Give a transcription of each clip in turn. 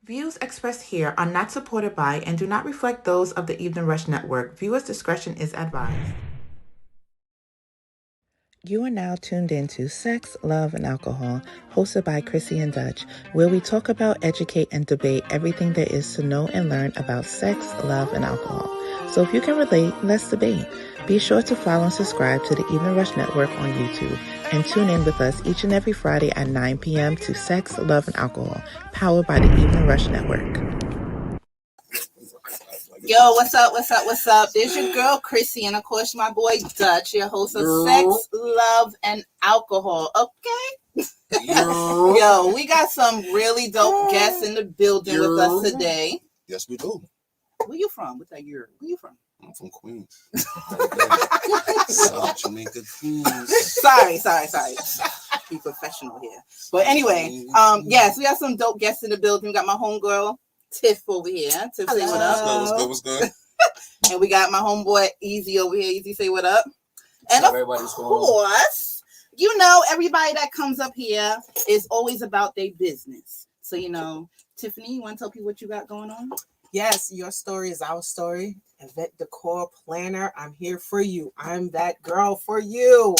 Views expressed here are not supported by and do not reflect those of the Evening Rush Network. Viewers' discretion is advised. You are now tuned into Sex, Love, and Alcohol, hosted by Crissy and Dutch, where we talk about, educate, and debate everything there is to know and learn about sex, love, and alcohol. So if you can relate, let's debate. Be sure to follow and subscribe to the Evening Rush Network on YouTube, and tune in with us each and every Friday at 9 p.m. to Sex, Love, and Alcohol, powered by the Evening Rush Network. Yo, what's up? There's your girl, Crissy, and of course, my boy, Dutch, your host of Sex, Love, and Alcohol. Okay? Yo, we got some really dope guests in the building with us today. Yes, we do. Where you from? What's that year? Where you from? I'm from Queens. South Jamaica, Queens. Sorry. Be professional here. But anyway, yes, we got some dope guests in the building. We got my homegirl, Tiff, over here. Tiff, say what up. What's good? And we got my homeboy, Easy, over here. Easy, say what up. And of course, you know, everybody that comes up here is always about their business. So, you know, Tiffany, you want to tell people what you got going on? Yes, your story is our story. Event decor planner. I'm here for you. I'm that girl for you.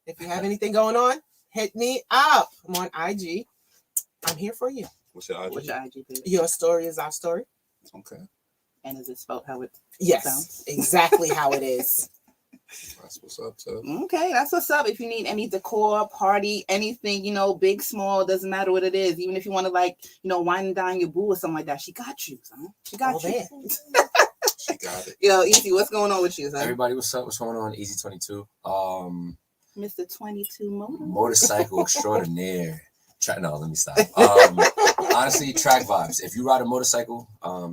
If you have anything going on, hit me up. I'm on IG. I'm here for you. What's your IG? Page? Your story is our story. Okay. And is it spelled how it sounds? Exactly how it is. That's what's up, too. Okay, that's what's up. If you need any decor, party, anything, you know, big, small, doesn't matter what it is. Even if you want to, like, you know, wine and dine your boo or something like that, she got you, son. She got you. She got it. Yo, Easy, what's going on with you, son? Everybody, what's up? What's going on? Easy 22. Mr. 22 Motorcycle extraordinaire. No, let me stop. Honestly, track vibes. If you ride a motorcycle,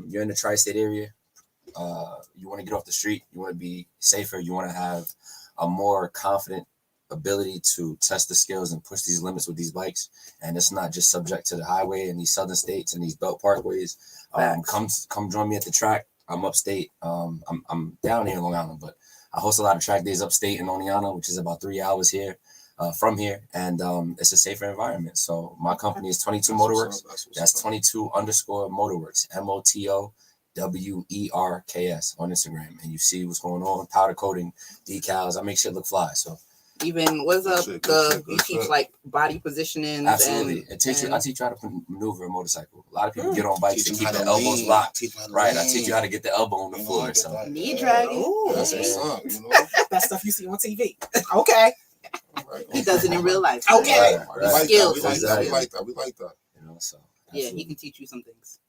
you're in the tri-state area, you want to get off the street, you want to be safer, you want to have a more confident ability to test the skills and push these limits with these bikes. And it's not just subject to the highway in these southern states and these belt parkways. Come join me at the track. I'm upstate. I'm down here in Long Island, but I host a lot of track days upstate in Oneonta, which is about 3 hours here from here, and it's a safer environment. So my company is 22 Motorworks. That's 22 _ Motorworks, MOTOWERKS on Instagram, and you see what's going on. Powder coating, decals. I make shit look fly. So even what's up? You teach like body positioning. Absolutely. I teach you how to maneuver a motorcycle. A lot of people get on bikes and keep the elbows locked. Right. I teach you how to get the elbow on the floor. So knee dragging. That's what's up. You know? That stuff you see on TV. Okay. Right. He does it in real life. Okay. Right. Skills. We like that. You know, so yeah, he can teach you some things.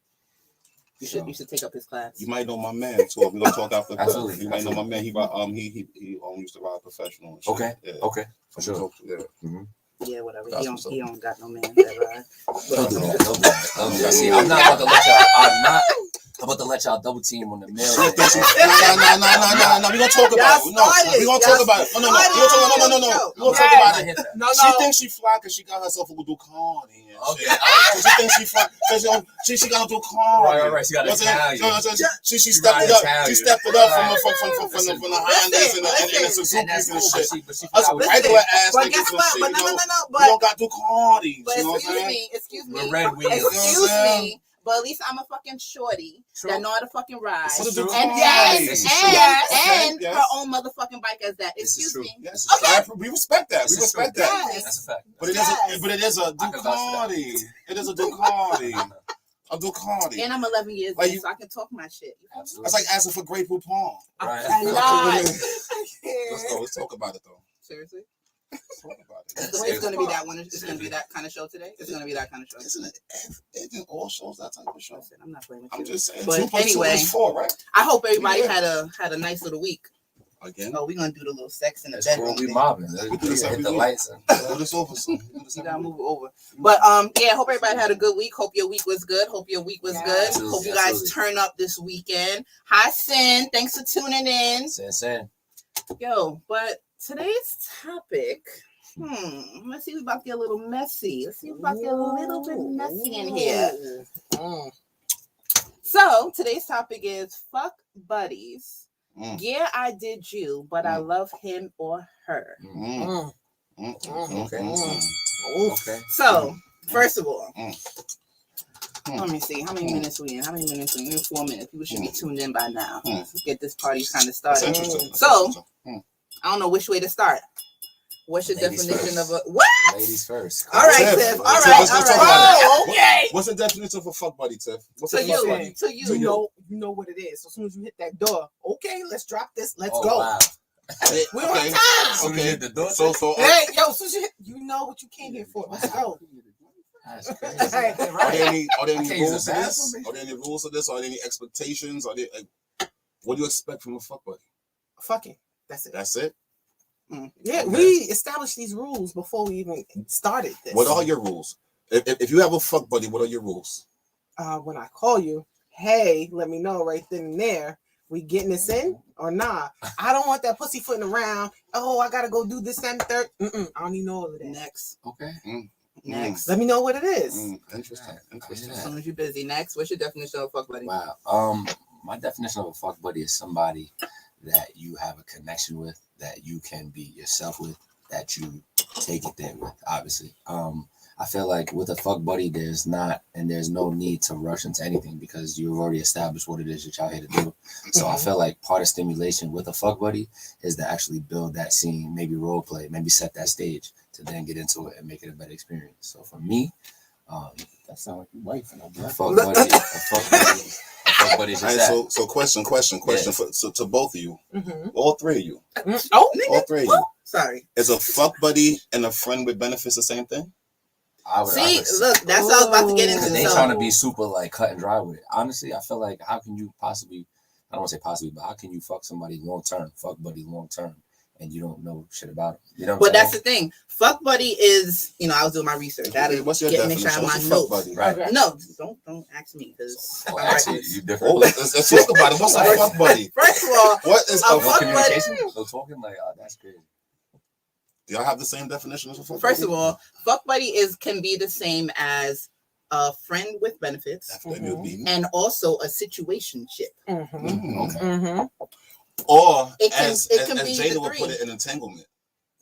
You should take up his class. You might know my man too. We're gonna talk after. Absolutely. You might know my man. He used to ride professional. And shit. Okay. Yeah. Okay. For sure. Yeah. Mm-hmm. Yeah, whatever. That's He don't got no man that ride. Don't do that. See, I'm not about to let y'all. I'm about to let y'all double team on the mail. No. We gonna talk about it. No. We gonna talk about it. No. We gonna talk about it. No. She thinks she fly because she got herself a Ducati. Okay. She thinks she fly because she got a Ducati. Right. She got Italian. She stepped it up. She stepped it up from the Hondas and the Suzuki's and shit. Us regular ass niggas and shit. We don't got Ducatis. But You know what I'm saying? excuse me. With red wheels. Excuse me. But at least I'm a fucking shorty that know how to fucking ride. And her own motherfucking bike as that. Excuse me. Yes. Okay. We respect that. That's a fact. But it is a Ducati. It is a Ducati. A Ducati. And I'm 11 years old, so I can talk my shit. Absolutely. That's like asking for Grey Poupon. Right. Let's talk about it though. Seriously? Talk about it. It's going to be that one. It's going to be that kind of show today. It's going to be that kind of show. Isn't all shows that type of show? Listen, I'm not playing with you. I'm just saying. But 2 + 2 anyway, is 4, right? I hope everybody had a nice little week. Again? Oh, we're going to do the little sex in the It's bedroom. cool. We mobbing. We do this Hit the lights. Do this over soon. You gotta move it over. But yeah, hope everybody had a good week. Hope your week was good. Hope your week was good. Absolutely, hope you guys turn up this weekend. Hi, Sin. Thanks for tuning in. Sin. Yo, but today's topic. Let's see. We're about to get a little messy. Let's see. We're about to get a little bit messy in here. So today's topic is fuck buddies. Yeah, I did you, but I love him or her. Okay. So, first of all, Let me see. How many minutes we in? How many minutes we in? 4 minutes. People should be tuned in by now. Let's get this party kind of started. So, I don't know which way to start. What's your definition of a what? Ladies first. All right, Tiff. All right. Oh, okay. What's the definition of a fuck buddy, Tiff? What's To a fuck buddy? you. You know what it is. So as soon as you hit that door, okay, let's drop this. Let's Oh, go. wow. We don't have time. Okay. The door. So Hey, yo, so you know what you came here for. Let's go. That's crazy. are there any I can't use rules the to this? bathroom. Are there any rules to this? Are there any expectations? Are there what do you expect from a fuck buddy? Fucking. That's it. That's it. Yeah, Okay. we established these rules before we even started this. What are your rules? If you have a fuck buddy, what are your rules? When I call you, hey, let me know right then and there. We getting this in or nah? I don't want that pussy footing around. Oh, I gotta go do this and third. I don't need no all of that. Next. Okay. Next. Let me know what it is. Interesting. Interesting. As soon as you're busy. Next. What's your definition of a fuck buddy? Wow. My definition of a fuck buddy is somebody that you have a connection with, that you can be yourself with, that you take it there with, obviously. I feel like with a fuck buddy, there's no need to rush into anything because you've already established what it is that y'all here to do. So I feel like part of stimulation with a fuck buddy is to actually build that scene, maybe role play, maybe set that stage to then get into it and make it a better experience. So for me, that sounds like your wife and a fuck buddy is All right, that. so question Yeah. to both of you, Mhm. all three of you, Oh, all three of you. Sorry. Is a fuck buddy and a friend with benefits the same thing? See, look, that's what I was about to get into. Because they So, trying to be super like cut and dry with it. Honestly, I feel like how can you possibly, I don't want to say possibly, but how can you fuck somebody long term, fuck buddy long term, and you don't know shit about them? You know what but I'm that's saying? the thing. Fuck buddy is, I was doing my research. That is What's your getting me definition? shine my What's a fuck notes. buddy? Right. No, don't ask me because Well, actually, you different. Oh, let's talk about it. What's a fuck buddy? First of all, What is A a No fuck fuck buddy? communication? No talking? Like, oh, that's crazy. Do y'all have the same definition as a fuck first buddy? of all, fuck buddy can be the same as a friend with benefits Definitely would be. and also a situationship. Okay. Or It can- as it can be Jada the would put three. it, an entanglement.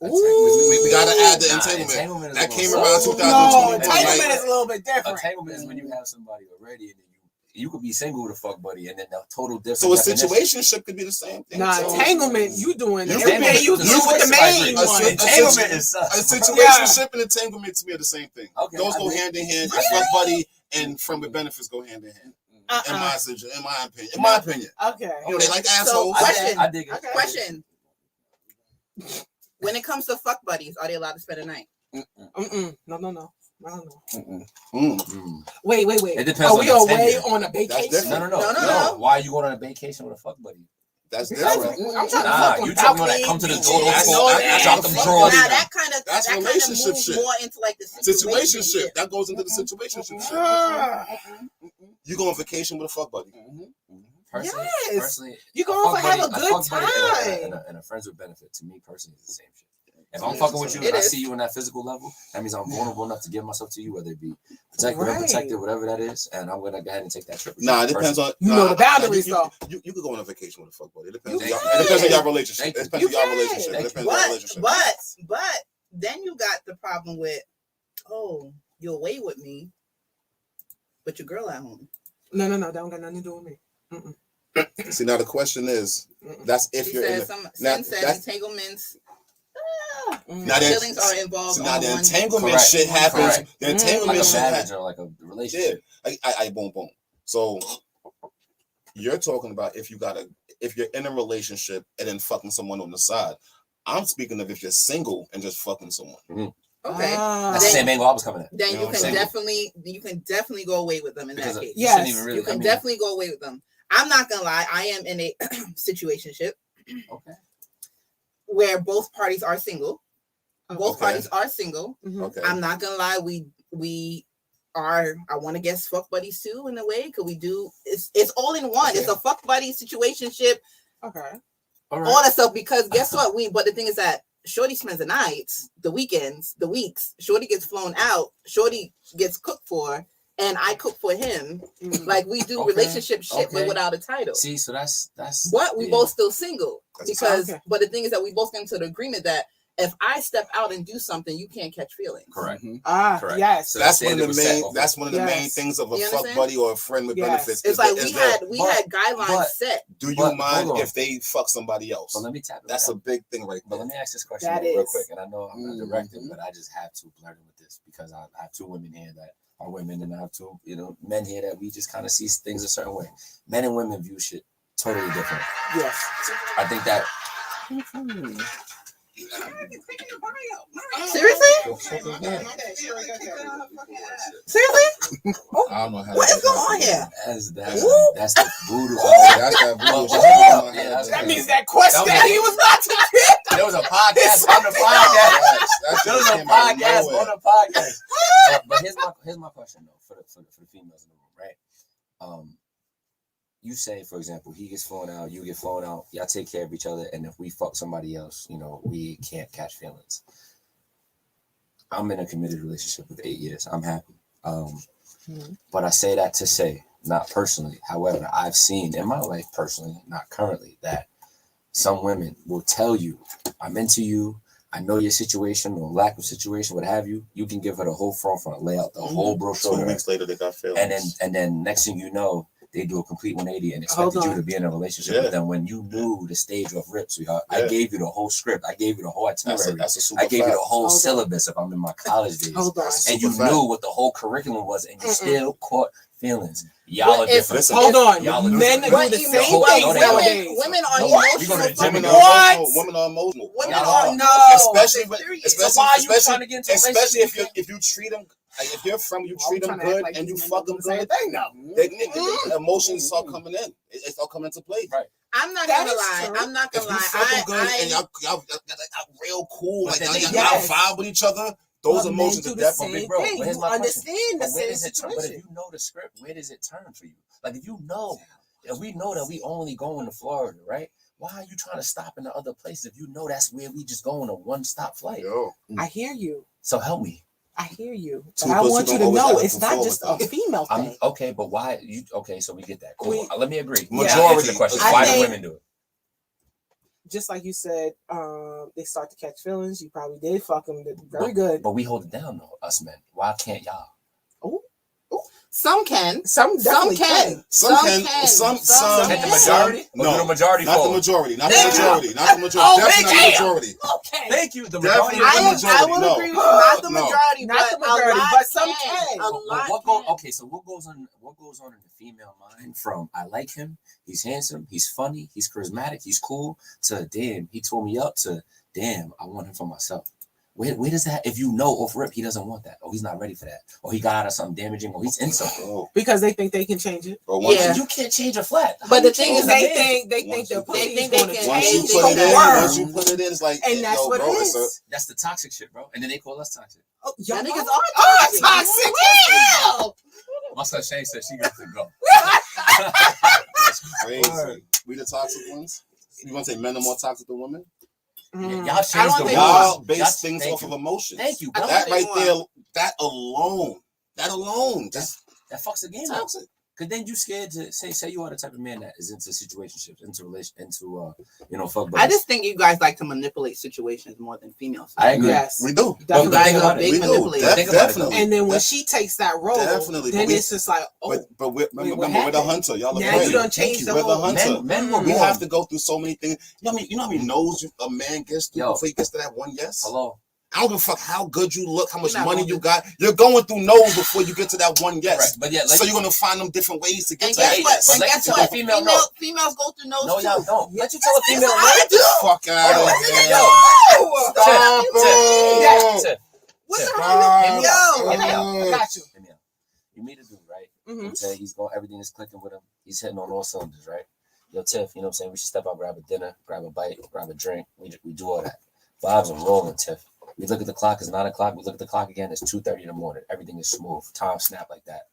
Ooh. We gotta add the Nah, entanglement. entanglement is That a came little around soft. 2020. No, entanglement is a little bit different. Entanglement is when you have somebody already and then you could be single with a fuck buddy and then the total difference. So a situationship could be the same thing. Nah, So entanglement, you doing You everything can- you you do with the can- main a one. Entanglement is a sus. situationship and entanglement to me are the same thing. Okay, Those I go dig. hand in hand. A fuck buddy and friend with benefits go hand in hand. In my opinion. In my opinion. Okay. They like assholes. Question. I dig it. Okay. Question. When it comes to fuck buddies, are they allowed to spend a night? No. Mm. Wait. It depends Are on we the away tenure. on a vacation? different. No. Why are you going on a vacation with a fuck buddy? That's Because different. I'm trying to Nah, fuck you without talking about that me. come to the That's- door, that's- drop them that's- drawers. Now that kind of That's that kind of relationship moves shit. more into like the Situationship. That goes into the situationship shit. Ah. You go on vacation with a fuck buddy. Yes. Personally, You going fuck to have a buddy- good fuck buddy time. and a friends with benefit to me personally is the same shit. If I'm fucking with you It and I is. see you on that physical level, that means I'm vulnerable enough to give myself to you, whether it be protected, Right. unprotected, whatever that is, and I'm gonna go ahead and take that trip. with Nah, you it depends personally. on. You know the boundaries, you, though. You could go on a vacation with a fuck buddy. It depends. You On can. it depends on your relationship. Thank It you. depends You on your can. relationship. It Thank depends on your relationship. But then you got the problem with, oh, you're away with me, but your girl at home. No. That don't got nothing to do with me. Mm-mm. See, now the question is, that's if She you're in. said A, some now, Sin said that's- entanglements. Now that- Feelings are involved. So now on the one. entanglement Correct. shit happens. Correct. The Like entanglement a shit marriage happens. or like a Yeah, relationship. I boom. So you're talking about if you're in a relationship and then fucking someone on the side. I'm speaking of if you're single and just fucking someone. Okay. Ah. That's the same angle I was coming at. Then You know you what I'm can saying? definitely go away with them in Because that case. you shouldn't Yes, even really. You can I mean, definitely go away with them. I'm not gonna lie, I am in a situationship Okay. where both parties are single. Both Okay. parties are single. Mhm. Okay. I'm not gonna lie, we are. I want to guess fuck buddies too in a way. Could we do? It's all in one. Okay. It's a fuck buddy situationship, Okay. All all that stuff. Because guess what? But the thing is that Shorty spends the nights, the weekends, the weeks. Shorty gets flown out. Shorty gets cooked for, and I cook for him. Mhm. Like we do Okay. relationship shit, but Okay. without a title. See, so that's. But we yeah. both still single That's because. okay. But the thing is that we both came to the agreement that if I step out and do something, you can't catch feelings. Correct. Correct. Yes. So That's one of the main. That's one of the main Yes. things of a You fuck understand? buddy or a friend with benefits. It's like we had guidelines set. Do you But, mind hold on. if they fuck somebody else? But let me tap it. That's a big thing right But there. let me ask this question That real is. quick, and I know I'm not directing, but I just have to blurt in with this because I have two women here that are women, and I have two, men here that we just kind of see things a certain way. Men and women view shit totally different. Yes. I think that. Seriously? Seriously? I don't know how. What is going on here? That's Woo! the voodoo. That's that bullshit. That means that question he was not to get. There was a podcast on the podcast. There was a podcast on the podcast. But here's my question though for the females in the room, right? You say, for example, he gets flown out, you get flown out, y'all take care of each other, and if we fuck somebody else, we can't catch feelings. I'm in a committed relationship with 8 years. I'm happy. But I say that to say, not personally. However, I've seen in my life personally, not currently, that some women will tell you, I'm into you, I know your situation or lack of situation, what have you. You can give her the whole front, lay out the whole brochure. 2 weeks later, they got feelings. And then next thing you know, they do a complete 180 and expected you to be in a relationship with them when you knew the stage of rip, sweetheart. I gave you the whole script. I gave you the whole itinerary. I gave you the whole syllabus if I'm in my college days. And you knew what the whole curriculum was, and you still caught feelings. Y'all are different. Hold on. Y'all are Men do different. the same thing nowadays. Women are Women emotional. are emotional. Women are no. Especially if you treat them. If you're from, you treat them good and you fuck them good. Emotions start coming in. It start coming into play. Right. I'm not gonna lie. If you fuck them good and y'all real cool, like y'all vibe with each other. Those emotions are definitely, bro. You understand the same situation. But if you know the script, where does it turn for you? Like if we know that we only going to Florida, right? Why are you trying to stop in the other places if you know that's where we just go on a one-stop flight? I hear you. So help me. I hear you. But I want you to know it's not just a female thing. Okay, but why you? Okay, so we get that. Cool. Let me agree. Majority the question. I Why think, do women do it? Just like you said, they start to catch feelings. You probably did fuck them very good. But we hold it down though, us men. Why can't y'all? Some can. Some can. Some can. Some the majority? No, the majority. Not the majority. Not the majority. Not the majority. Definitely not the majority. Okay. Thank you. The majority. I will agree with you. Not the majority, but some can. So what goes on in the female mind from I like him, he's handsome, he's funny, he's charismatic, he's cool, to damn, he tore me up, to damn, I want him for myself. Where does that, if you know off rip he doesn't want that, or he's not ready for that, or he got out of something damaging, or he's in something? Because they think they can change it. You can't change a flat. But the thing is, they think their pussy is going to change. Once you put it in, it's like, and that's what it is. That's the toxic shit, bro. And then they call us toxic. Y'all niggas are toxic. My son Shane said she got to go. That's crazy. We the toxic ones? You want to say men are more toxic than women? Y'all change the rules. Y'all base things off of emotions. Thank you. That right there, that alone, that fucks the game up. Because then you scared to say you are the type of man that is into situationships, fuck buddies. I just think you guys like to manipulate situations more than females. I agree. Yes. We do. You guys are big manipulators. Definitely. And then when she takes that role, then it's just like, But remember, we're the hunter. Y'all are now you done changed the whole hunter. Men we have to go through so many things. You know how many no's a man gets through before he gets to that one yes? Hello. I don't give a fuck how good you look, how much money you got. You're going through no's before you get to that one yes. Right. But so you're gonna find them different ways to get to that yes. And guess what? Females go through no's too. No, y'all don't. Let you tell a female no. Get the fuck out of here. Stop it. What's wrong? I got you. You meet a dude, right? Mm-hmm. Say he's going, everything is clicking with him. He's hitting on all cylinders, right? Yo, Tiff, you know what I'm saying? We should step out, grab a dinner, grab a bite, grab a drink. We do all that. Vibes are rolling, Tiff. We look at the clock, it's 9 o'clock. We look at the clock again, it's 2:30 in the morning. Everything is smooth. Time snap like that.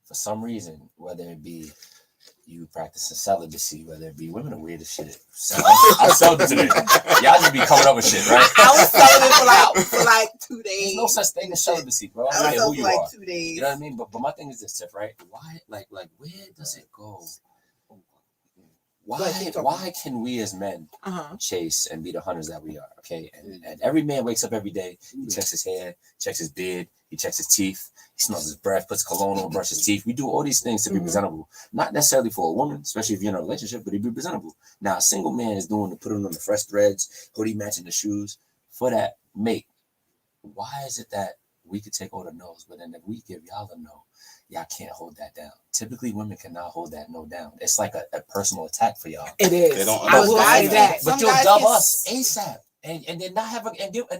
For some reason, whether it be you practicing celibacy, whether it be women are weird as shit. So I'm celibate today. Y'all just be coming up with shit, right? I was celibate for like 2 days. There's no such thing as celibacy, bro. I don't care who you are. 2 days. You know what I mean? But my thing is this, Tiff, right? Why, like, where does it go? why can we as men chase and be the hunters that we are? Okay, and every man wakes up every day. He checks his hair, checks his beard, he checks his teeth, he smells his breath, puts cologne on, brushes his teeth. We do all these things to be presentable, not necessarily for a woman, especially if you're in a relationship, but to be presentable. Now, a single man is doing to put on the fresh threads, hoodie matching the shoes for that mate. Why is it that we could take all the no's, but then if we give y'all a no, y'all can't hold that down? Typically, women cannot hold that no down. It's like a personal attack for y'all. It is. They don't I will say understand that. But you'll dub us ASAP and then not have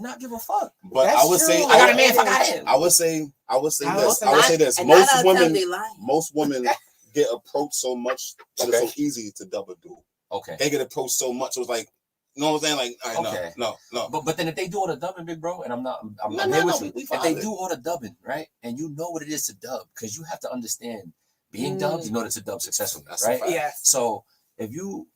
not give a fuck. But That's I would say true. I got a man. Fuck out here. I would say this. And Most women get approached so much that it's so easy to dub a dude. Okay. They get approached so much. It was like, you know what I'm saying? Like, all right, Okay. no. But then if they do all the dubbing, big bro, and I'm No, here with you. we If fine they with do all the dubbing, right, and you know what it is to dub, because you have to understand being dubbed in order to dub successfully, That's a right? fact. Yes. So if you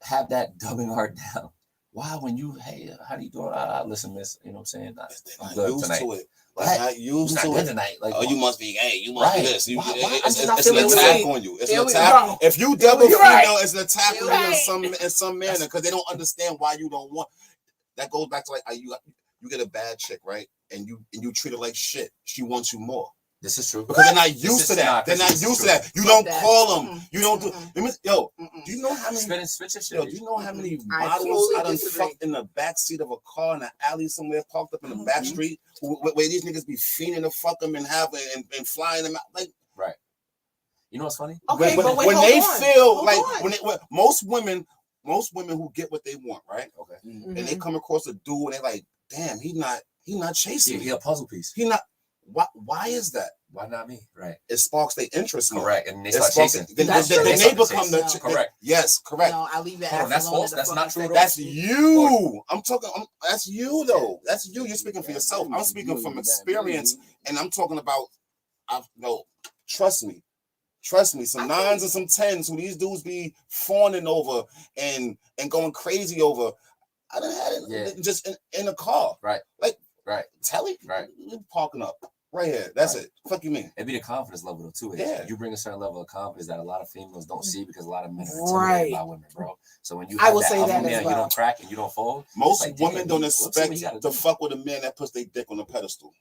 have that dubbing art down, why when you, hey, how do you do it? Listen, miss, you know what I'm saying? They're I'm not good used tonight. to it. Right. They're not You're used not to good it. tonight. Like, Oh, you must be gay. You must be Right. this. Why- I'm just not It's an feeling attack it. on you. It's Here an we attack. go. If you dub a You're female, right. it's an attack on You're you right. in some manner because they don't understand why you don't want. That goes back to like you get a bad chick, right? And you treat her like shit. She wants you more. this is true. Because they're not used to that. They're not used to that. You don't call them. You don't do. Yo, do you know how many? Spit your shit. Yo, do you know how many I models totally I done disagree. fucked in the backseat of a car in an alley somewhere, parked up in the back street, where these niggas be fiending to fuck them and have and flying them out like. Right. You know what's funny? Okay, but wait, when hold they on. feel Hold like on. when most women who get what they want, right? Okay. And they come across a dude and they like, damn, he not chasing. He a puzzle piece. He not. Why is that? Why not me? Right. It sparks their interest more. Correct. And they It start sparks chasing. Then That's true. they They become start the correct. Yes, correct. No, I leave that. Hold on, that's ass alone false. in the That's not fucking true at all. That's you. I'm talking. That's you though. That's you. You're speaking for yourself. I'm speaking from experience, and I'm talking about. No, trust me. Some nines and some tens who these dudes be fawning over and going crazy over. I done had it just in a car. Right. Like right. Telly. Right. You're parking up right here. That's it. Fuck you mean? It'd be the confidence level though too. Yeah. You bring a certain level of confidence that a lot of females don't see because a lot of men are Right. intimidated by women, bro. So when you I have will that say alpha that male, as you well. don't crack and you don't fold. Most Like, women damn, don't let's see what expect he gotta to do. fuck with a man that puts their dick on a pedestal.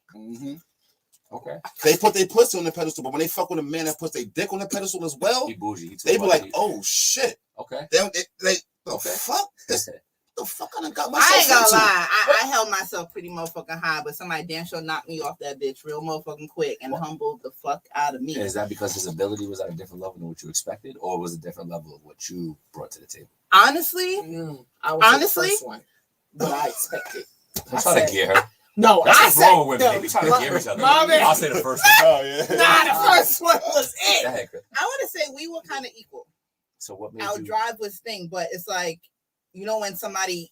Okay. They put their pussy on the pedestal, but when they fuck with a man that puts their dick on the pedestal as well, He bougie. He too they be much. like, "Oh shit!" Okay. They the Okay. fuck this. The fuck I done got myself I ain't gonna into. lie. I held myself pretty motherfucking high, but somebody damn sure knocked me off that bitch real motherfucking quick and humbled the fuck out of me. Is that because his ability was at a different level than what you expected, or was it a different level of what you brought to the table? Honestly, I was Honestly? the first one. What I expected. I'm trying to get her. No, That's I what's said wrong with no, women. They trying to give each other. my man. I'll say the first one. Oh yeah. Nah, the first one was Go it. ahead, Chris. I want to say we were kind of equal. So what made Our you? drive was thing, but it's like, you know, when somebody,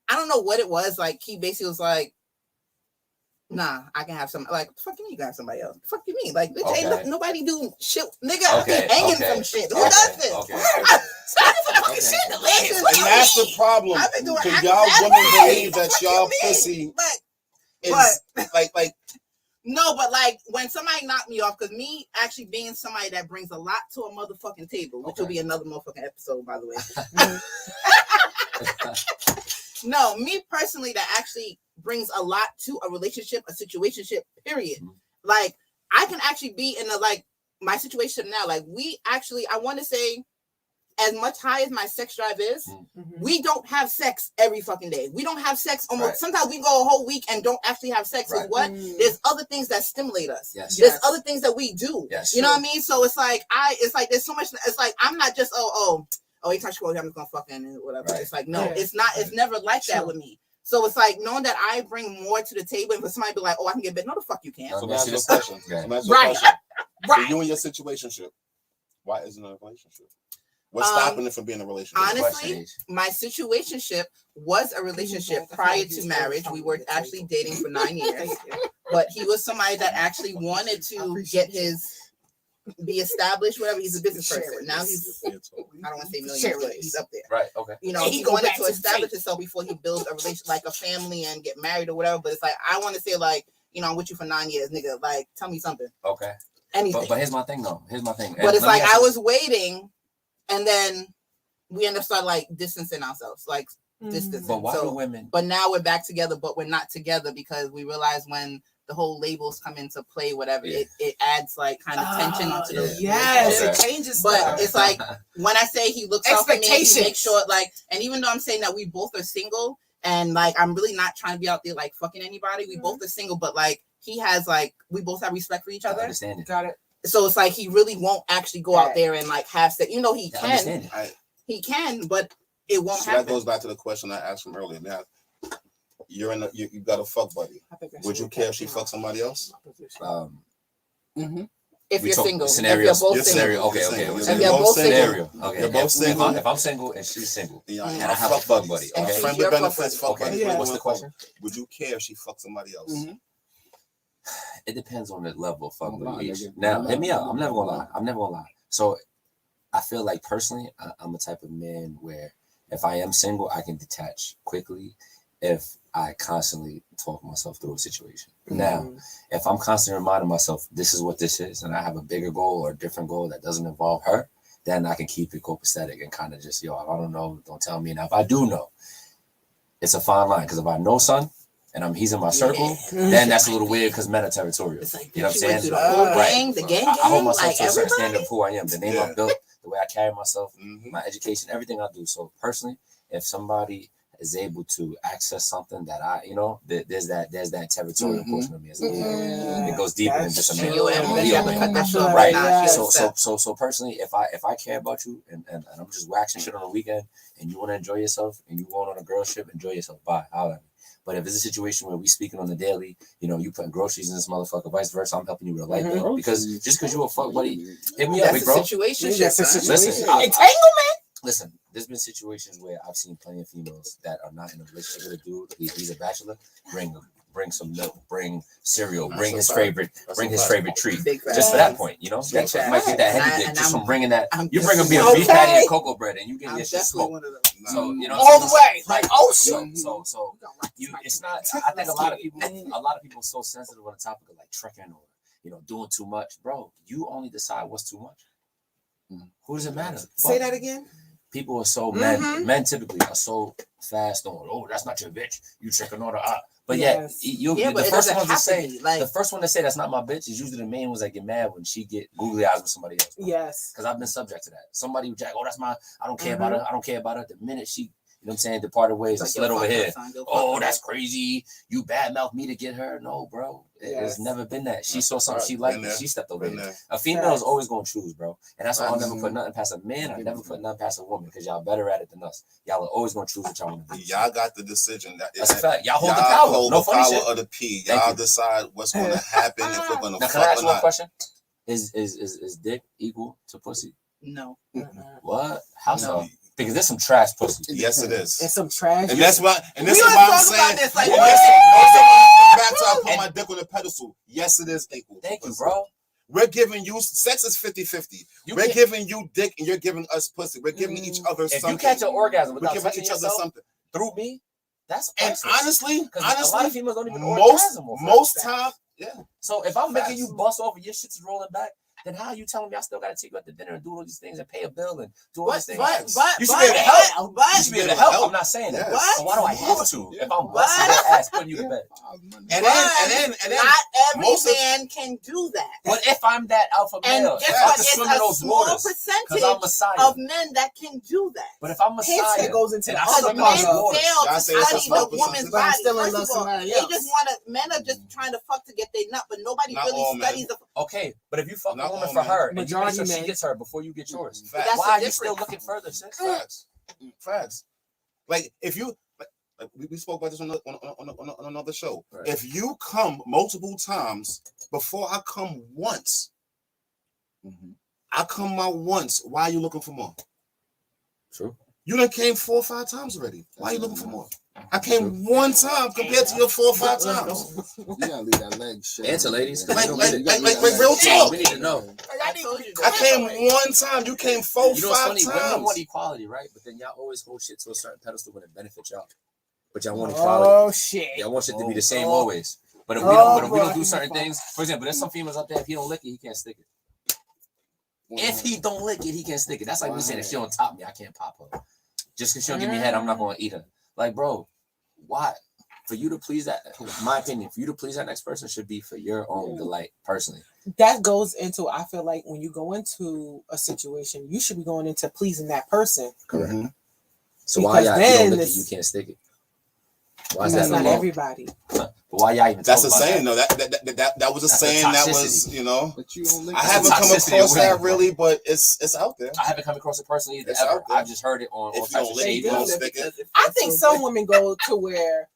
I don't know what it was, like he basically was like, nah, I can have some, like, fuck you mean you can have somebody else? Fuck you mean? Like, bitch, ain't Okay. nobody do shit, nigga. Okay, I be hanging okay, from shit. Who okay, does this? okay. I'm starting some fucking Okay. shit in the legs. And that's the problem. I've been doing Because acting y'all that women way. believe that Fuck y'all you mean? pussy But is like no, but like when somebody knocked me off, because me actually being somebody that brings a lot to a motherfucking table, which will Okay. be another motherfucking episode, by the way. No, me personally, that actually brings a lot to a relationship, a situationship, period. Mhm. Like, I can actually be in a, like, my situation now. Like, we actually, I want to say, as much high as my sex drive is, we don't have sex every fucking day. We don't have sex almost. Right. Sometimes we go a whole week and don't actually have sex. Right. Is what? There's other things that stimulate us. Yes. There's Yes. other things that we do. Yes. You know what I mean? So it's like there's so much. It's like I'm not just anytime she goes, I'm just gonna fuck and whatever. Right. It's like no, Yeah. it's not. It's never like that True. with me. So it's like knowing that I bring more to the table, and for somebody to be like, oh, I can get bit. No, the fuck you can't. No. So that's your Yes. question. Okay. So that's your Right. question. Right. So you and your situationship, why isn't it a relationship? What's stopping it from being a relationship? Honestly, my situationship was a relationship prior to marriage. We were actually dating for 9 years, but he was somebody that actually wanted to be established, whatever. He's a business person. Now he's, I don't want to say million, but he's up there. Right. Okay. You know, he wanted to establish himself before he builds a relation, like a family and get married or whatever. But it's like, I want to say like, you know, I'm with you for 9 years, nigga. Like, tell me something. Okay. Anything. But here's my thing though. Here's my thing. But it's like I was waiting, and then we end up start like distancing ourselves, like distancing. But why do So, women? but now we're back together, but we're not together because we realize when the whole labels come into play, whatever, Yeah. it adds like kind of tension onto those. Yes, Okay. it changes But stuff. it's like when I say he looks out for me, he Expectations. makes sure like, and even though I'm saying that we both are single and like I'm really not trying to be out there like fucking anybody, we both are single, but like he has like we both have respect for each I other. understand it. Got it. So it's like he really won't actually go out there and like have sex. You know he I can, understand it. he can, but it won't So that happen. goes back to the question I asked from earlier. Now, you got a fuck buddy. I think that's Would you care if she fucked somebody else? If We you're talk single, scenarios. if you're both You're single. Scenario. Okay. You're Okay. single. okay. If you're both single. Scenario. Okay. You're both single. If I'm single and she's single, Yeah, and I have a fuck buddy. And Okay. she's Friend your with fuck benefits, buddy. fuck Okay. buddy. Yeah. What's the question? Would you care if she fucked somebody else? It depends on the level of fuck Don't buddy. lie, each. nigga. Now, Don't hit lie. me up. I'm never gonna lie. So, I feel like personally, I'm a type of man where if I am single, I can detach quickly if I constantly talk myself through a situation. Now, if I'm constantly reminding myself this is what this is, and I have a bigger goal or a different goal that doesn't involve her, then I can keep it copacetic and kind of just, if I don't know, don't tell me. Now, if I do know, it's a fine line because if I know son and he's in my circle, then that's a little weird because men are territorial. It's like, You know what I'm you went saying? through the whole Right. gang, the gang, I hold myself like to a certain standard everybody. of who I am, the name I built, the way I carry myself, Mhm. my education, everything I do. So personally, if somebody is able to access something that there's that territorial portion of me as a man. It goes deeper than just a man. And you I'm a have Leo to man. cut that shit Right. off Right. now. So personally, if I care about you and I'm just waxing shit on the weekend and you want to enjoy yourself and you going on a girl trip, enjoy yourself. Bye. Holla at me. But if it's a situation where we speaking on the daily, you putting groceries in this motherfucker, vice versa, I'm helping you with a light bill. Because just because you a fuck buddy, hit me up, That's big a bro. situation. That's a son. situation. Listen, Entanglement. Listen, there's been situations where I've seen plenty of females that are not in a relationship with a dude. He's a bachelor. Bring some milk, bring cereal, bring his favorite treat. Big Just for that point, that Big chick might get that facts. heady dick And just I'm- from bringing that. I'm You bring a beer, definitely- beef patty Okay. and cocoa bread, and you get I'm your shit definitely smoked. one of them. So All the way. Like, oh shit. So it's not. I think a lot of people are so sensitive on the topic of like trekking or doing too much, bro. You only decide what's too much. Who does it matter? Say that again. People are so men typically are so fast on. Oh, that's not your bitch. You checking on her up. But Yes. Yeah, but the it first doesn't one to have to say be, like- the first one to say that's not my bitch is usually the main ones that get mad when she get googly eyes with somebody else. Yes. Because I've been subject to that. Somebody would jack, that's my, I don't care about her. I don't care about her. The minute she, what I'm saying, departed ways and Like, slid yo, over fuck here. her, son. Yo, fuck Oh, her. that's crazy. You badmouth me to get her. No, bro. It's never been that. She saw something she liked and she stepped over it. A female is always going to choose, bro. And that's why I'll never put nothing past a man. I never put nothing past a woman because y'all better at it than us. Y'all are always going to choose what y'all want to do. Y'all got the decision. That's a fact. Y'all hold the power. Hold No the funny power shit. of the P. Thank Y'all you. decide what's going to happen if we're going to Now, can I fuck ask or one not. question? Is dick equal to pussy? No. What? How so? No. Because there's some trash pussy. Yes, it is. And some trash. And that's why. And this We is wanna why I'm talk saying. about this, like, and what? back to I put my dick on the pedestal. Yes, it is equal. Thank you, bro. We're giving you sex is 50-50. You We're can't- giving you dick and you're giving us pussy. We're giving each other If something. you catch an orgasm We're without giving touching each other yourself something. through me, that's And priceless. honestly, 'Cause a lot of honestly, females don't even orgasm off most that. time, yeah. So if I'm making Facts. you bust over, your shit's rolling back, then how are you telling me I still got to take you out to dinner and do all these things and pay a bill and do all these things? You should be able to help. You should be able to help. I'm not saying that. Yes. So why do I have to if I'm busting What? your ass putting you to bed? And then, Not every most of- man can do that. But if I'm that alpha And male, guess if I what? can It's swim in a those small waters, because I'm percentage Messiah. of men that can do that. But if I'm Hence Messiah, that goes into and the I Because swim other in men those part. waters, fail Y'all to say it's a study small the woman's percentage. But I'm body. still in First love of all, somebody they else. just want to. Men are just trying to fuck to get their nut, but nobody Not really all men. studies the. okay. But if you fuck Not a woman all for men. her and you make Majority sure she men. gets her before you get yours, Facts. That's why the are you still difference. looking further, sis? Facts. Like if you, like we spoke about this on another show. Right. If you come multiple times before I come once, I come out once. Why are you looking for more? True. You done came 4 or 5 times already. Why are you looking for more? I came 1 time compared to your 4 or 5 times. You gotta leave that leg shit. Answer, ladies. Like You gotta leave real that talk. We need to know. I told you I that. came 1 time. You came 4, You know what's 5 funny? Women times. want equality, right? But then y'all always hold shit to a certain pedestal when it benefits y'all. But y'all want equality. Oh shit. Y'all want shit to be the same Oh. always. But if we don't do certain things, for example, there's some females out there. If he don't lick it, he can't stick it. If he don't lick it, he can't stick it. That's like me saying if she don't top me, I can't pop her. Just because she don't give me head, I'm not going to eat her. Like, bro, why? For you to please that, in my opinion, for you to please that next person should be for your own delight, personally. That goes into, I feel like when you go into a situation, you should be going into pleasing that person. Correct. Mm-hmm. So why Because y'all then you don't lick it, this- you can't stick it? Why is That's that not no law? everybody. But why y'all even That's talk a about saying, that? though. That was a That's the saying that was, toxicity. But you don't lick I it. haven't That's come the toxicity across of that women, really, but it's out there. I haven't come across a person either It's ever. out there. I've just heard it on all If you types don't of lick it, shade you don't room. stick it. I think some women go to where,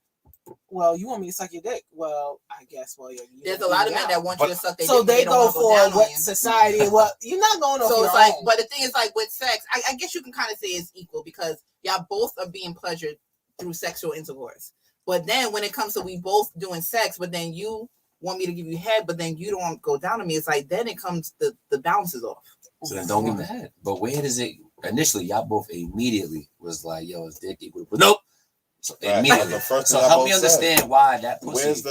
well, you want me to suck your dick? Well, I guess, well, yeah. There's a lot of men that want you to suck their So dick. they don't go wanna for down on what you. society, what you're not going off So your it's like, own. but the thing is, like with sex, I guess you can kind of say it's equal because y'all both are being pleasured through sexual intercourse. But then when it comes to we both doing sex, but then you want me to give you head, but then you don't go down on me, it's like then it comes the balance is off. So then don't give me the head. But where does it initially? Y'all both immediately was like, "Yo, it's dick equal." But nope. So Right. immediately. The first So thing I help me both understand said. why that pussy. Where's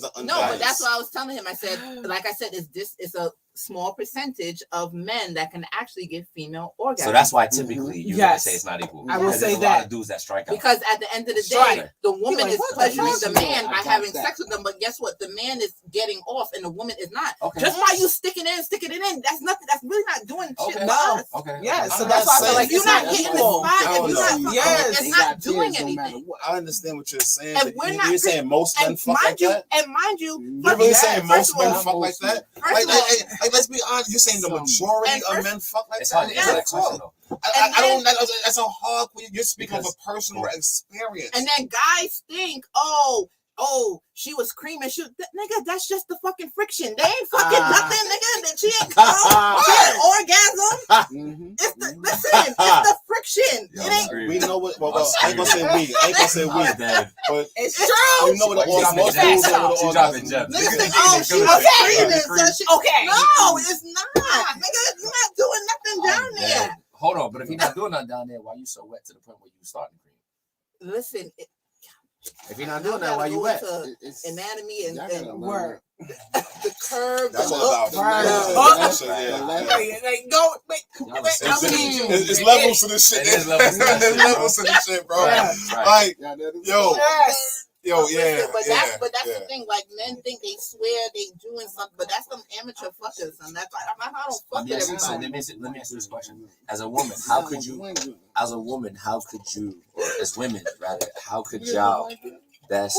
the No, but that's what I was telling him. I said, like I said, it's a small percentage of men that can actually get female orgasms. So that's why typically you Yes. say it's not equal. I will Because there's say a lot that. of dudes that strike out. Because at the end of the day, Right. the woman You're like, is what the pleasuring the fuck? man by I got having that. sex with them, but guess what? The man is getting off and the woman is not. Okay. Just by you sticking it in, that's nothing. That's really not doing shit. Okay. for No. us. Okay. Yeah, so I'm that's not why I feel saying- like If you're it's not not hitting the equal. spot, if Hell you're no. not, Yes. it's They not got doing kids no matter anything. what. I understand what you're saying. And But we're you're not- saying most men And fuck like mind you, that. You're You're really yes, saying first most of men all- fuck like that? First Like, of all, like, let's be honest. You're saying the Some. majority And of first- men fuck like It's that? hard to answer that question though. I don't. That's a hard. You're speaking of Because- a personal correct. experience. and then guys think, oh, she was creaming. Nigga, that's just the fucking friction. They ain't fucking nothing, nigga. That she ain't come. She ain't orgasm. Mm-hmm. It's the listen. It's the friction. Yo, It ain't. We know what. Well, I ain't gonna say we. I ain't gonna say we. I'm dead. But It's It's true. you know what She the dropping most gems. dudes know what She the dropping orgasm. gems. Niggas think, Niggas she think was they creaming. cream. So she, Okay. no, it's not. Nigga, you're not doing nothing down I'm there. dead. Hold on, but if you're not doing nothing down there, why you so wet to the point where you starting to cream? Listen, If you're not you doing that, why gotta you go wet? into It's anatomy and, y'all gotta and learn Word. the curve. That's the all look. about. Right. That shit, yeah. Like, go. Wait, Y'all wait, are how so many silly. you? It's levels to this shit. It is levels to this There's shit, bro. levels to this shit, bro. Yeah. Right. Like, Yeah, that is yo, Yes. yo, yeah, Listen, but yeah, that's yeah. the thing. Like men think they swear they doing something, but that's some amateur fuckers, and that's like I don't Let fuck me with ask you something. everybody. Let me ask you this question. As a woman, how could you, or as women rather, how could y'all best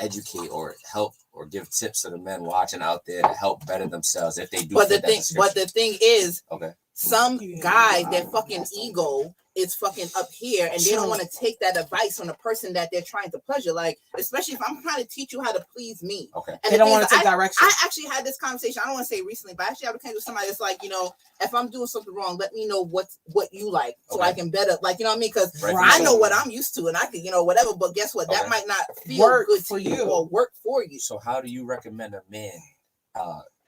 educate or help or give tips to the men watching out there to help better themselves if they do But fit the that thing, description? is, Okay. some guys, their fucking ego is fucking up here, and they don't want to take that advice from the person that they're trying to pleasure. Like, especially if I'm trying to teach you how to please me. Okay. And They the don't thing want is, to take direction. I actually had this conversation. I don't want to say recently, but I actually had a conversation with somebody that's like, if I'm doing something wrong, let me know what you like, so Okay. I can better, like, you know what I mean? Because Right. I know what I'm used to, and I can, whatever. But guess what? That Okay. might not feel Work good for to you you. or work for you. So how do you recommend a man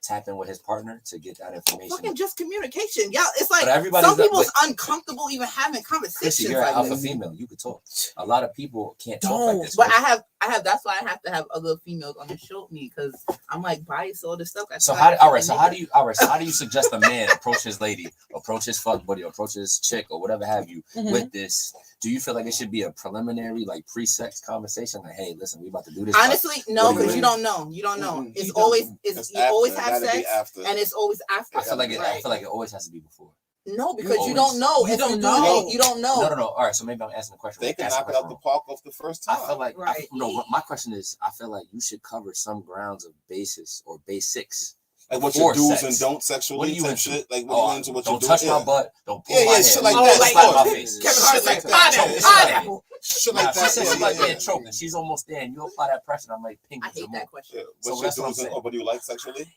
tap in with his partner to get that information? Fucking just communication, yeah. It's like But everybody's some not- people's uncomfortable even having Crissy, conversations you're an like alpha this. female. You could talk. A lot of people can't talk Don't. like this. But right? I have. That's why I have to have other females on the show with me because I'm like biased all this stuff. That's So why how? I All right. pick So a how nigga. do you suggest a man approach his lady, approach his fuck buddy, approach his chick, or whatever have you Mhm. with this? Do you feel like it should be a preliminary, like pre-sex conversation? Like, hey, listen, we about to do this. Honestly, no, What do you because mean? you don't know. You don't know. Mm-mm. It's You always don't. it's you always have That'd be sex, after. and it's always after. I feel like Right. I feel like it always has to be before. No, because you Always. don't know. You If don't do know. it, you don't know. No. All right. So maybe I'm asking the question. They can Ask the knock it question out the wrong. park off the first time. I feel like Right. my question is, I feel like you should cover some grounds of basis or basics. Like what before your do's sex. and don't What sexually are you type into? shit. Like what you into, what you Don't do. touch yeah. my butt. Don't pull Yeah, my yeah, hair. shit like Don't that, slap of my course. face. Kevin Hart's Shit like, like that. pineapple, Yeah. pineapple. Shit Nah, like if she that. said Yeah, she like yeah, being choked and she's almost there and you apply that pressure, and I'm like, pink. I hate that question. yeah. So What's that's your what I'm do's and saying. what do you like sexually?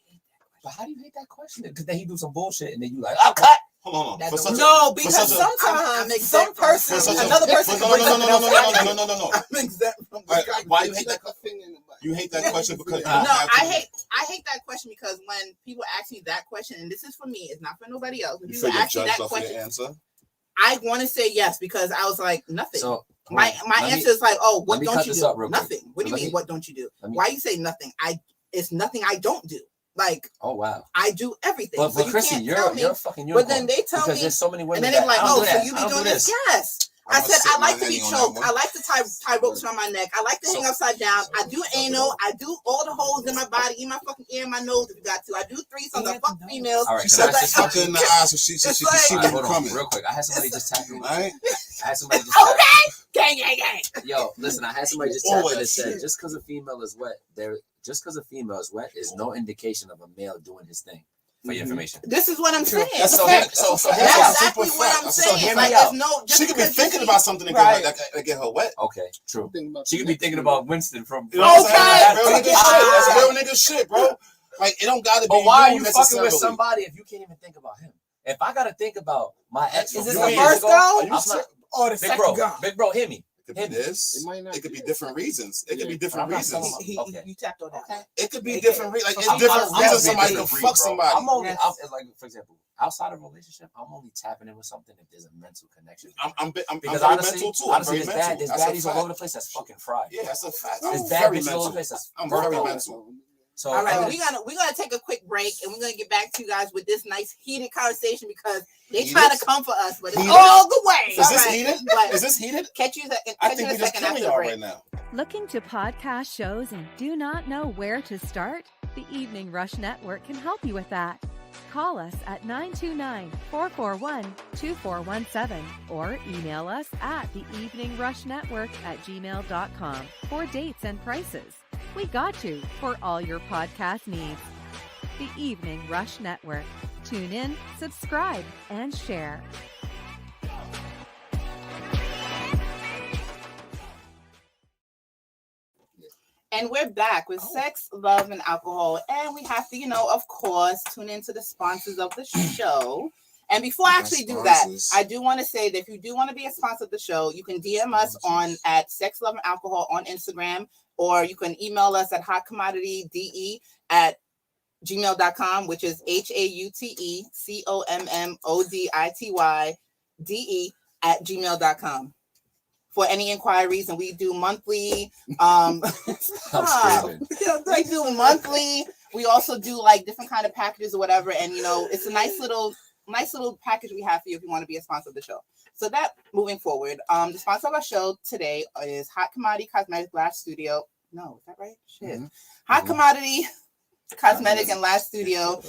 But how do you hate that question? Because then he do some bullshit and then you like, oh, cut. Hold on. That For don't- such a- No, for because such a- I'm sometimes some exempt person, for such a- another person for- can no, bring no, something no, else no, out of no, you. no, no, no, no. I'm exempt from All right, why you hate Like that? a finger in the butt. You hate that question because you No, don't have to. I hate that question because when people ask me that question, and this is for me, it's not for nobody else. When You people feel you're ask me judged that off of your question, answer. I want to say yes because I was like nothing. So my let me- answer is like, oh, what me don't cut you this do? up real quick. Nothing. What do So you let mean? me- What don't you do? let me- Why you say nothing? It's nothing I don't do. Like, Oh wow. I do everything. But so you Crissy, can't you're tell me. a fucking unicorn. But then they tell because me, there's so many women and then they're like, I don't "Oh, do so that. you I be don't doing do this?" Yes. I'm I gonna said sit I my like to be henny on that choked. one. I like to tie ropes around my neck. I like to hang upside down. I do anal. I do all the holes in my body, in my fucking ear, and my nose if you got to. I do threesomes. I fuck females. All right, She can I said ask this fuck her question? in the eyes so she It's can like- see All right, when you hold on, coming. real quick. I had somebody just tap me. Right? I had somebody just tap me. Okay, gang. Yo, listen, I had somebody just tap me Always. that said just because a female is wet, is no indication of a male doing his thing. For your information. This is what I'm saying. That's So fact. so That's That's a exactly super what fact. I'm So saying. hear Like, me out. there's no. Just She could be because you thinking see- about something to Right. get her wet. Okay, true. She could be thinking about Winston from. You know what I'm saying? Okay. That's real nigga shit. That's real nigga shit, bro. Like, it don't gotta be But why are you fucking necessarily. with somebody if you can't even think about him? If I gotta think about my ex, Is from this 4 the years first ago, girl? Are you I'm sick? not, Or the big second bro, girl? big bro, hit me. It could be this. It could be different reasons. It could be different I'm not reasons. talking about- You tapped on that. Okay. It could be Okay. different reasons. Like, I'm- it's different I'm- reasons I'm- somebody I'm- can fuck somebody. I'm only, Yes. I'm, like, for example, outside of a relationship, I'm only tapping in with something if there's a mental connection. I'm Because very honestly, mental too. I'm very there's mental. there's That's a baddies all fact. over the place that's fucking fried. Yeah, that's a fact. There's I'm bad very bitches all over the mental. place that's I'm very fertile. mental. So All right, I well, just- we're gonna take a quick break, and we're gonna get back to you guys with this nice heated conversation because they Heated? trying to come for us, but it's Heated? all the way. Is all this right. heated? But Is this heated? catch you I in think a we just second killing after the y'all break. right now. Looking to podcast shows and do not know where to start? The Evening Rush Network can help you with that. Call us at 929-441-2417 or email us at theeveningrushnetwork@gmail.com for dates and prices. We got you for all your podcast needs. The Evening Rush Network. Tune in, subscribe, and share. And we're back with sex, love, and alcohol. And we have to, of course, tune into the sponsors of the show. And before I actually do that, I do want to say that if you do want to be a sponsor of the show, you can DM us at Sex, Love, and Alcohol on Instagram, or you can email us at hotcommodity@gmail.com, which is HAUTECOMMODITYDE@gmail.com. For any inquiries, and we do monthly. I'm screaming. We do monthly. We also do like different kind of packages or whatever, and it's a nice little package we have for you if you want to be a sponsor of the show. So that moving forward, the sponsor of our show today is Hot Commodity Cosmetic Lash Studio. No, is that right? Shit. Mhm. Hot Commodity Cosmetic and Lash Studio.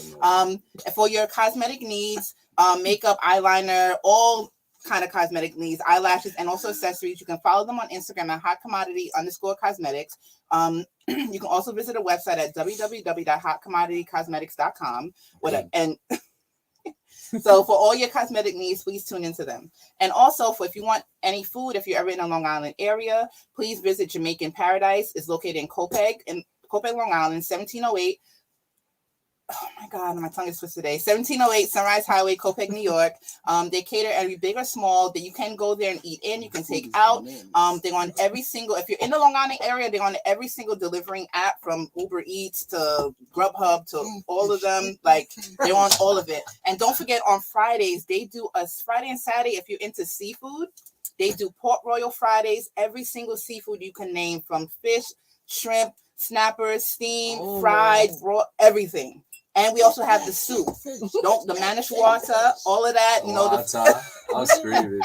For your cosmetic needs, makeup, eyeliner, all kind of cosmetic needs, eyelashes, and also accessories. You can follow them on Instagram at hotcommodity_cosmetics. You can also visit a website at www.hotcommoditycosmetics.com. And so for all your cosmetic needs, please tune into them. And also if you want any food, if you're ever in the Long Island area, please visit Jamaican Paradise. It's located in Copiague, Long Island, 1708. Oh my God, my tongue is twisted today. 1708 Sunrise Highway, Copiague, New York. They cater every big or small that you can go there and eat in. You can take out. They're on every single, if you're in the Long Island area, they're on every single delivering app from Uber Eats to Grubhub to all of them. Like they're on all of it. And don't forget on Fridays, they do us Friday and Saturday. If you're into seafood, they do Port Royal Fridays. Every single seafood you can name, from fish, shrimp, snappers, steamed, fried, raw, everything. And we also have the soup. The manish water, all of that. I'm screaming.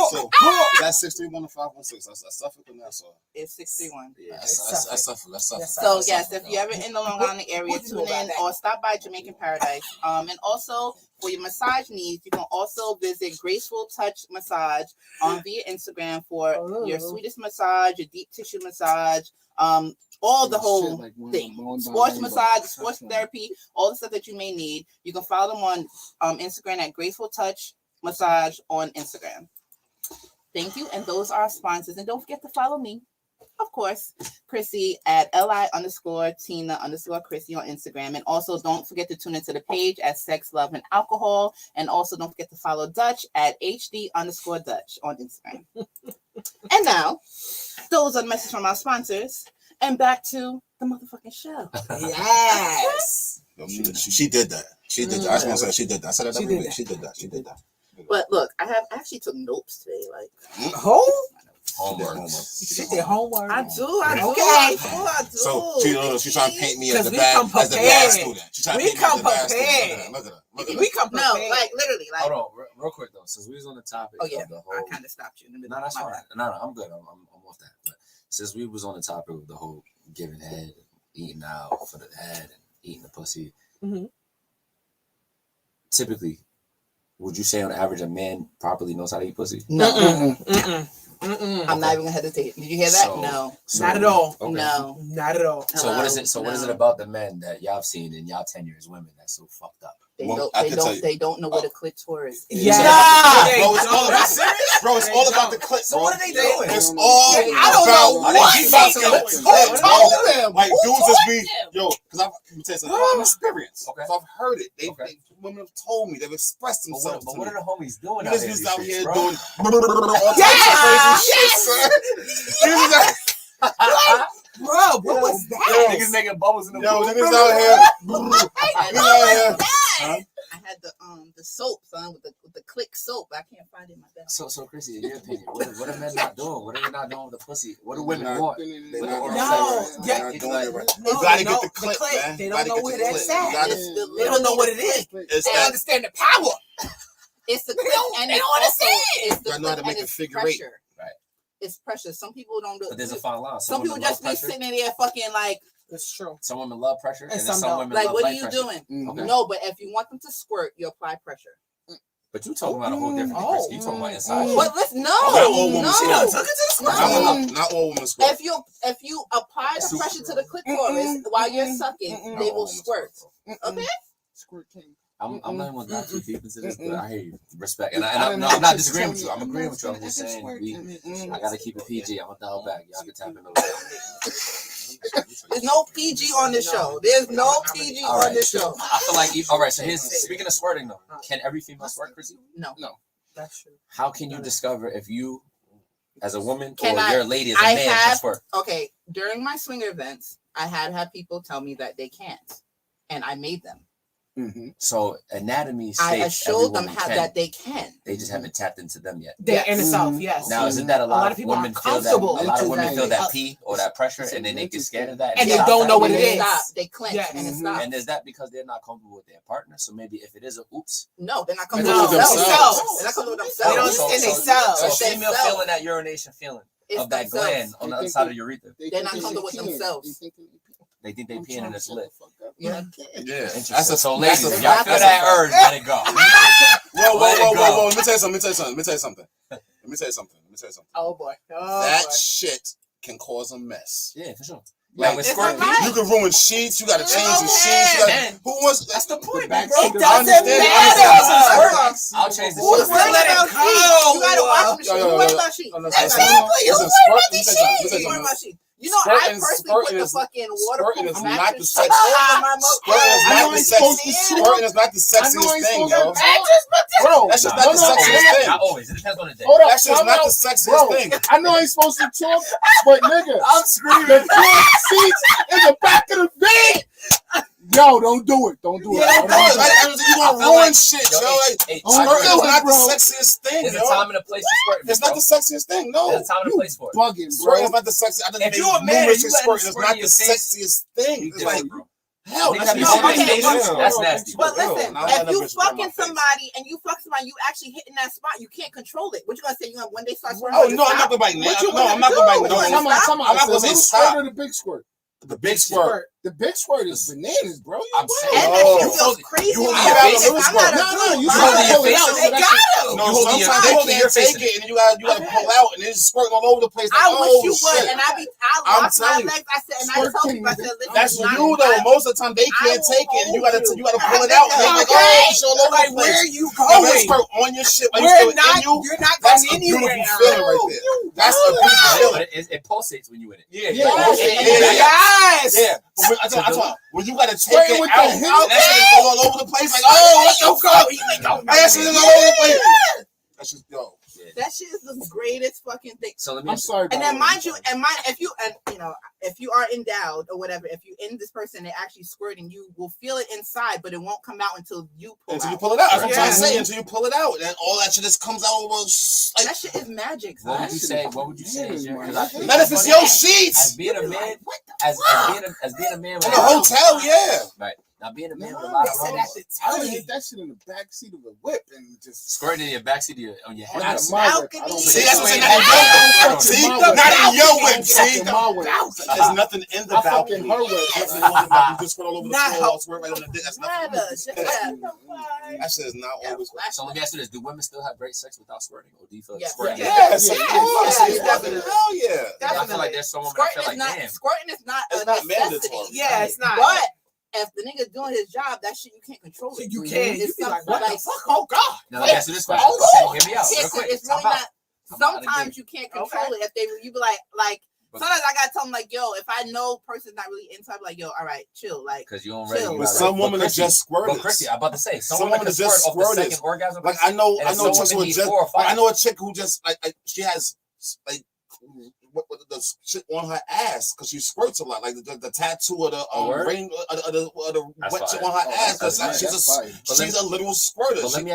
So that's 631-516. That's Suffolk and Nassau. It's 631. That's Suffolk. That's Suffolk. So yes, if you're ever in the Long Island area, tune in or stop by Jamaican Paradise. And also for your massage needs, you can also visit Graceful Touch Massage via Instagram for your sweetest massage, your deep tissue massage, all the whole thing. Sports massage, sports therapy, all the stuff that you may need. You can follow them on Instagram at Graceful Touch Massage on Instagram. Thank you. And those are our sponsors. And don't forget to follow me, of course, Crissy at LI_Tina_Crissy on Instagram. And also don't forget to tune into the page at Sex, Love, and Alcohol. And also don't forget to follow Dutch at HD_Dutch on Instagram. And now, those are the messages from our sponsors. And back to the motherfucking show. Yes. She did that. She did that. I just want to say she did that. I said that every week. She did that. But look, I actually took notes today. Like, Oh, Homework. She did homework. I do. I do. Okay. I do. So she trying to paint me as the we bad come prepared. student. She trying to We paint me as come the bad prepared. student. Look at her. Look at her. We come No, prepared. like literally, like. Hold on, real quick though, since we was on the topic Oh yeah, of the I whole. kind of stopped you in the middle. No, that's My fine. bad. No, I'm good. I'm off that. But since we was on the topic of the whole giving head, and eating out for the head, and eating the pussy, typically, would you say on average a man properly knows how to eat pussy? No, Mm-mm. I'm not even gonna hesitate. Did you hear that? So- No, Not at all. Okay. no. Not at all. So what is Hello? it? So what is it No. about the men that y'all have seen in y'all tenure as women that's so fucked up? They Well, don't. I They can tell don't. you. They don't know what a clitoris is. Yeah. Bro, it's all about bro. It's all about the clip. So what are they doing? It's all I don't know about what the they clip. doing. Who told them? Like Who dudes just told be them? yo, because let me tell you something. I'm experienced. Okay. So I've heard it. Okay. Women have told me. They've expressed But themselves. what to are me. the homies doing You out just here? be in out these here streets, doing bro? all types of crazy shit, sir. You just Bro, what was that? Niggas making bubbles in the yo, pool. niggas out here. Niggas out here. Huh? I had the soap, son, with the click soap. I can't find it in my bag. So Crissy, in your opinion, what are men not doing? What are they not doing with the pussy? What do women They're want? They're What not do doing No, it right. yeah. They're not doing it right. No, You gotta no, get the clip, man. They You don't gotta know get where the that's clip. You at. gotta- It's the They don't know what it is. It's They don't that. understand the power. It's the They click, don't- and they it's don't also understand. it's the I know how to click make and a it's figure eight. pressure. Right. It's pressure. Some people don't do. But there's a fine line. Some people women love just be pressure. sitting there fucking like It's true. Some women love pressure, and then some some don't. women like love what are light you pressure. doing? Okay. No, but if you want them to squirt, you apply pressure. But you talking about a whole different thing, Oh. Crissy. You talking about inside. But listen, Not all no, women no. squirt. Took it to the square. Not all women squirt. If you apply the pressure to the clitoris while you're sucking, they will squirt. Okay. Squirt king. I'm not even gonna dive too deep into this, but I hear you. Respect, and I'm not disagreeing with you. I'm agreeing with you. I'm just saying I gotta keep it PG. I'm gonna dial back. Y'all can tap into it. There's no PG on this show. There's no PG All on right. this show. I feel like all right. So here's speaking of squirting though. Can every female squirt, Crissy? No. That's true. How can you discover if you, as a woman, Can or I- you're a lady as a I man, can have- squirt? Okay, during my swinger events, I had people tell me that they can't, and I made them. So anatomy states I every assured them woman how can. that they can. They just haven't tapped into them yet. They're in itself, yes. Now, isn't that a lot of people women are feel that? comfortable A lot of women into feel that. that pee or that pressure, and then they get scared of that, And they stop don't that. know what And it they is. stop. They clench Yes. and it stops. And is that because they're not comfortable with their partner? So maybe if it is a oops, No, they're not They're comfortable with themselves. themselves. They're not comfortable with They don't themselves. understand so themselves. a It's female themselves. feeling that urination feeling It's of that themselves. gland on the other side of the urethra. They're not comfortable with themselves. They think they peeing and it's lit. Yeah. Yeah. Interesting. So ladies, that's if a y'all fact. feel That's a that fact. urge, let it go. Whoa. Let me tell you something. Oh boy. Oh That boy. shit can cause a mess. Yeah, for sure. Like, Like with it's squirt a lie. you can ruin sheets. You got to It's change the okay. sheets. You gotta, Man. who wants? That's the point, back bro. seat It of- doesn't Understand- matter. I'll change the Who's sheets. worried let it about go. sheets? You gotta wash the Yo, sheets. yo, Who worried yo. about sheets? Oh, no, Everybody- listen, You listen, worried squirt- about let me these tell you sheets. something. You worried about sheets. You know, I Squirting- personally put the squirting is- fucking squirting waterproof is not mattress the sex- over my Squirting is I not know the ain't sex. supposed to Squirting is not the I know sexiest ain't thing, supposed yo. to- Bro, That's just Nah, not the no, sexiest thing. Not always. It depends on the day. hold up. That shit's time not out. the sexiest Bro, thing. I know I ain't supposed to talk, but nigga, I'm screaming. the front seats in the back of the bed. Yo, don't do it. Don't do it. Yeah, Don't bro, do it. like, you want to feel ruin like- shit, Yo, yo. Like, hey, Oh, squirting is bro. not the sexiest thing, There's a yo. time and a place to squirt. It's not the sexiest thing, no. There's a time and a place for it. Bugging, Squirting is bro. not the sexiest. I done If made you a man, numerous you of let squirting. him It's squirt not in the your face. sexiest thing. You It's like, different, bro. hell, Niggas that's be just holding okay, their nasty. face. but- That's nasty. But Yo, listen, now I if let you bitch rub my fucking face. somebody and you fuck somebody, you actually hitting that spot, you can't control it. What you gonna say? You gonna when they start squirting? Oh, you no, I'm stop? not going to bite now. What you No, I'm not gonna going to do? bite You no. gonna stop? Come I'm on. not The gonna say little stop. squirt or the big squirt? The big squirt. The big squirt is bananas, bro. I'm saying, And Oh. that shit feels crazy. you when holding I your do face? it. I'm not a No, dude. you I'm holding not your a face? dude. They got No, You holding your- sometimes you they holding your can't face take in it, and you gotta pull out, and it's squirting all over the place. Like, I wish oh, you would, shit. and I I'm lost my telling you. legs. I said, and I Squirt told king, people, I nigga. said, listen, That's it's not- you though. Most of the time they I can't will take it, and you hold gotta you. pull it out, and they're like, oh, it's all over the Where are place. you And they going? squirt on your shit, like We're it's not. in you. You're not That's going a beautiful anywhere. feeling right there. That's a beautiful feeling. But it pulsates when you in it. Yeah, Yeah, Yes. Yeah, but I tell you, when you gotta take Squirting it with out, the and hilt. that shit is all over the the place. Like, oh, what the fuck? That shit is all over the place. That's just, yo. Yeah. That shit is the greatest fucking thing. So let me. I'm sorry. And then about mind you, if you are endowed or whatever, if you in this person, they actually squirting, you will feel it inside, but it won't come out until you pull Until out. you pull it out. That's what I'm trying to Yeah. say. Until you pull it out, and all that shit just comes out. Like, That shit is magic. What would son. you say? What would you say is your? not if it's your sheets. As being a man, as being a man with In a hotel, yeah. Right. Now being a man with a lot of I hoes, would hit that shit in the backseat of a whip and just squirting in your backseat on your head. Not in my whip. I don't See, think that's so. what I'm saying. See, not in your whip. See, My whip. there's nothing in the I fucking balcony. her whip. You just put all over the Not floor. her- Swear right on the dick. That's Nada. nothing. That shit is not always. So let me ask you this: do women still have great sex without squirting, or do you feel like Yes. squirting? Yes, Yeah. of course. Yeah, definitely. Hell yeah. I feel like there's some women that feel like, damn. Squirting is not It's a not necessity. mandatory. Yeah, it's not. But if the nigga's doing his job, that shit you can't control it. You can't. You It's be like, something what the like, fuck? Oh God. Now let me ask you this question. Oh, Okay, hear me out real it's quick. really How about- not. Sometimes you can't control it. If you be like. Sometimes I gotta tell them like, yo, if I know person's not really into, I'm like, yo, all right, chill, like, Because you don't ready. Chill. you But gotta- some women are Chrissy- just squirters. But Chrissy, I'm about to say, some Some women women can are just squirt off the squirters. second orgasm. Like I know And some chicks who women are need just 4 or 5. like I know a chick who just like she has like what the shit on her ass because she squirts a lot, like the tattoo of the word? ring of the That's wet shit fire. on her ass. that's Because fire. she's a literal squirter. But let She- me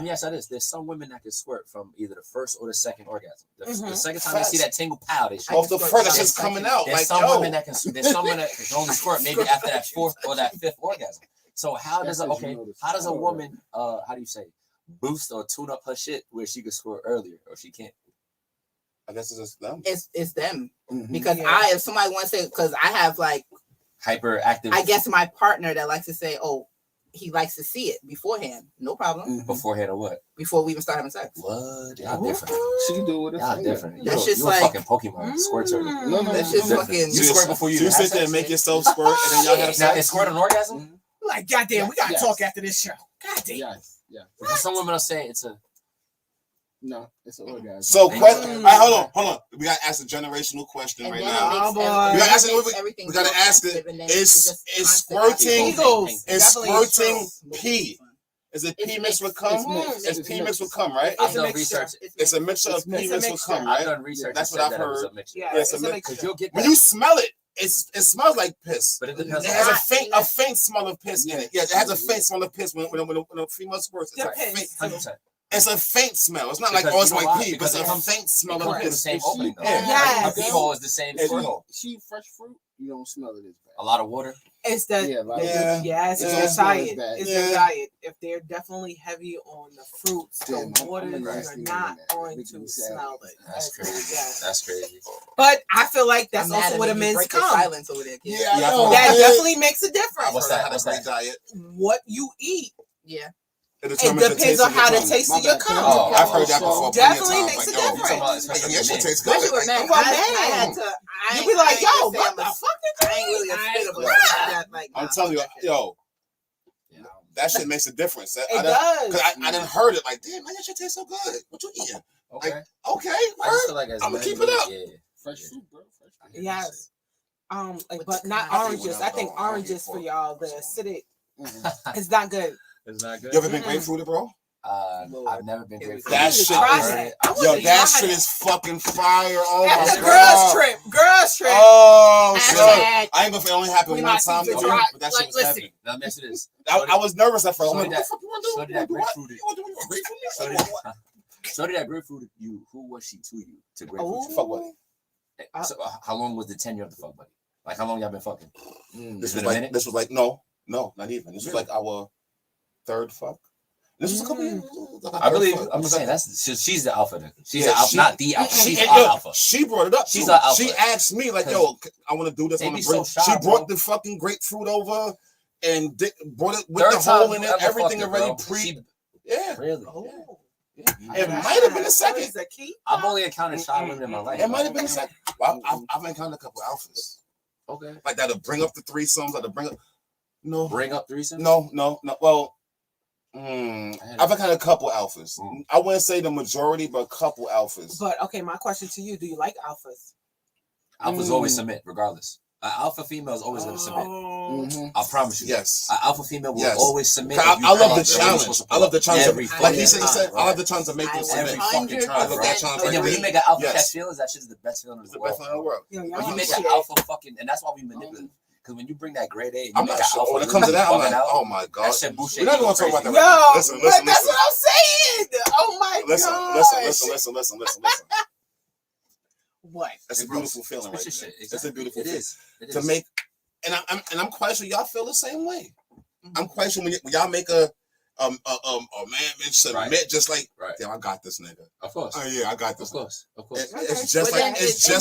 ask you this: there's some women that can squirt from either the first or the second orgasm. The second time they see that tingle, pow, they off the squirt first, that without shit's coming out. There's Like some yo, women that can. There's some women that can only squirt maybe after that 4th or that 5th orgasm. So how does a woman how do you say boost or tune up her shit where she could squirt earlier or she can't? I guess it's just them. it's them Mhm. because Yeah. if somebody wants to say, because I have like, Hyperactive. I guess my partner that likes to say, oh, he likes to see it beforehand, no problem, Mhm. beforehand or what? before we even start having sex. What? Y'all Ooh. different. She can do what Y'all it's different. That's You just a like- fucking Pokemon. Squirter. No, That's just Different. fucking. You squirt before you So you have sit there sex? and make yourself squirt, and then y'all have Now, is sex. squirt an orgasm? Like, goddamn, we gotta Yes. talk after this show. Goddamn. Yes. Yeah. Because some women will say it's a. No, it's an orgasm. So, Mm. question. All right, hold on. We gotta ask a generational question And right then now. it makes, Oh, boy. everything, We gotta ask it it- makes we- everything we gotta more ask it, sensitive, and then is- it's just is constant squirting- Eagles. Is Definitely squirting It's pee? Is it pee It's mixed with mixed. cum? It's mixed. It's It's pee mixed mixed. with cum, right? It's I've a done mixture. research. It's a mixture of It's pee mixed. mixed with It's a cum, I've right? done research. That's that what said I've that it was heard. a mixture. Yeah, Yeah, it's a so mixture. Because you'll get When that. you smell it, it smells like piss. But it depends It on has Not- a faint smell of piss in it. Yeah, it has a faint smell of piss when a female squirts. It's a Depends. faint. 100%. It's a faint smell. It's not like Because oh, it's you know like why? pee, but Because it's it a comes- faint smell It of comes through the piss. same If she- opening though. Yeah. Like, Yes. a pee hole is the same If squirt hole. she fresh fruit, you don't smell it as bad. A lot of water. It's the Yeah, like Yeah. yes, it's Yeah. their It's not as diet. bad. It's Yeah. their diet. If they're definitely heavy on the fruits, Damn, the I'm waters, a you're nasty not woman. going Making to me sad. smell it. That's crazy. Yeah. That's crazy. But I feel like that's I'm mad also at what a you men's break your come. silence over there, kid. Yeah, I Yeah, know. That man. definitely makes a I've difference. What's heard that? how to What's break that? diet. What you eat. Yeah. It It determines the depends taste on of your how the cum. taste My of your bad. Can I cum. Oh, I've heard that before. plenty of Definitely times. makes Like, a yo, You talking about difference. especially yeah, for shit men. tastes good. Especially with men. Well, I man. had to. You be like, yo, what what the fuck is I ain't really a that? fit of that. Like, I'm nah, telling you, that shit. yo, Yeah. that shit makes a difference. It does. Because I didn't heard it like, damn, man, that shit tastes so good. What you eating? Okay. Okay, I just word. feel like as I'ma men, keep it up. Yeah. Fresh fruit, bro. Fresh fruit. Yes. With But the not kind. oranges. I think oranges for y'all, the acidic, Mhm. it's not good. It's not good. You ever been Mm-mm. grapefruited, bro? I've never been Here we grateful. go. That I need to shit try is- that. I want Yo, to that try shit is fucking fire. Oh That's my a god. girls trip. Girls trip. Oh, Hashtag. shit. I ain't gonna say it only happened We one might see time the though, try. but that shit Like, was listen. heavy. Now let me ask you this. I was nervous at first. I'm Shorty like, what that- the fuck you want to do? shorty that You want grapefruited. you want to do grapefruit? Shorty Like, what? Shorty that grapefruited you. Who was she to you? To grapefruit Oh. you? Fuck buddy. So, how long was the tenure of the fuck buddy? Like how long y'all been fucking? This Been was a like minute? this was like no, not even. This was Really? like our third fuck. This was a couple years. Like our I third believe. fuck. I'm just saying she's the alpha. Then. She's Yeah, the alpha, she- not the alpha. She, She's and our yo, alpha. she brought it up. She's too. our alpha. She asked me like, "Yo, I want to do this. I They want be to bring." so shy, she brought bro. the fucking grapefruit over and brought it with Third the hole time in you it. ever Everything fucked her, already bro. pre. She Yeah, really. Oh. it might have been a second. Is that key? I've only encountered shy women in my life. It might have been a second. Well, I've encountered a couple alphas Okay. like that'll bring up the threesomes. That'll bring up. No, Bring up threesome. no. Well, I've encountered a couple alphas. Mm. I wouldn't say the majority, but a couple alphas. But okay, my question to you: do you like alphas? Alphas always submit, regardless. An alpha female is always going to submit. Mm-hmm. I promise you. Yes. An alpha female will Yes. always submit. I love the challenge. I love the challenge. Like he said, Right. I love the challenge to make them submit. Every fucking time. I love that challenge. And then when you make an alpha catch feelings, that shit is the best feeling in It's the the best world. thing in the world. Yo, When you make an alpha fucking, and that's why we manipulate. Because when you bring that grade A, I'm not sure. When it comes to that, I'm like, oh my god. That shit bullshit. We're not going to talk about that. Yo, Right now. Listen. that's what I'm saying. Oh my god. Listen. What? That's a beautiful feeling right there. It's a beautiful feeling. It To is. make, and I'm quite sure y'all feel the same way. I'm quite sure when y'all make a man submit just like, damn, I got this nigga. Of course. Oh yeah, I got this. Of course. It's just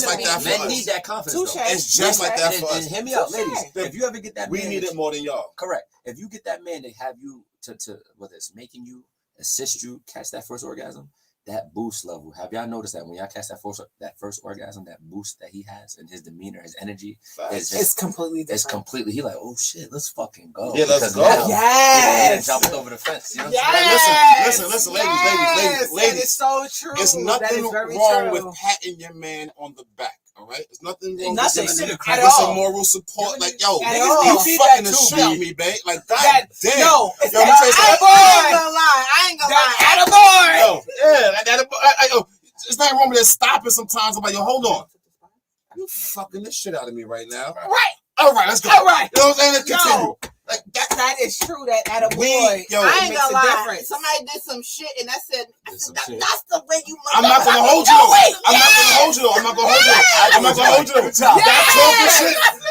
like that for Men us. need that confidence. Though. It's just like that for And us. hear me out, ladies. If you ever get that, We man need it more than y'all. Correct. If you get that man to have you to whether it's making you assist you catch that first orgasm, that boost level. Have y'all noticed that when y'all catch that first orgasm, that boost that he has in his demeanor, his energy, It's completely different. it's completely. He like, oh shit, let's fucking go. Yeah, let's Because go. now, Yes. jumped over the fence. You know what Yes. Listen, Yes. ladies. That is so true. It's That nothing is very wrong true. with patting your man on the back. All right, it's nothing wrong Nothing with at with some all. moral support. Like, yo, At niggas all. you You see fucking that to too, shoot Bill. me, babe. Like, god That, damn. no, it's Yo, let me tell you something. I ain't gonna lie. Attaboy. Yo, yeah, it's not wrong with that stopping sometimes. I'm like, yo, hold on. You fucking the shit out of me right now. Right. All right, let's go. All right. You know what I'm saying? Let's continue. Yo, Like, that is true. That attaboy. yo, I ain't makes gonna a lie. difference. Somebody did some shit and I said some that, shit. that's the way you look. I'm not gonna hold you. I'm not gonna hold you. I'm not gonna hold you.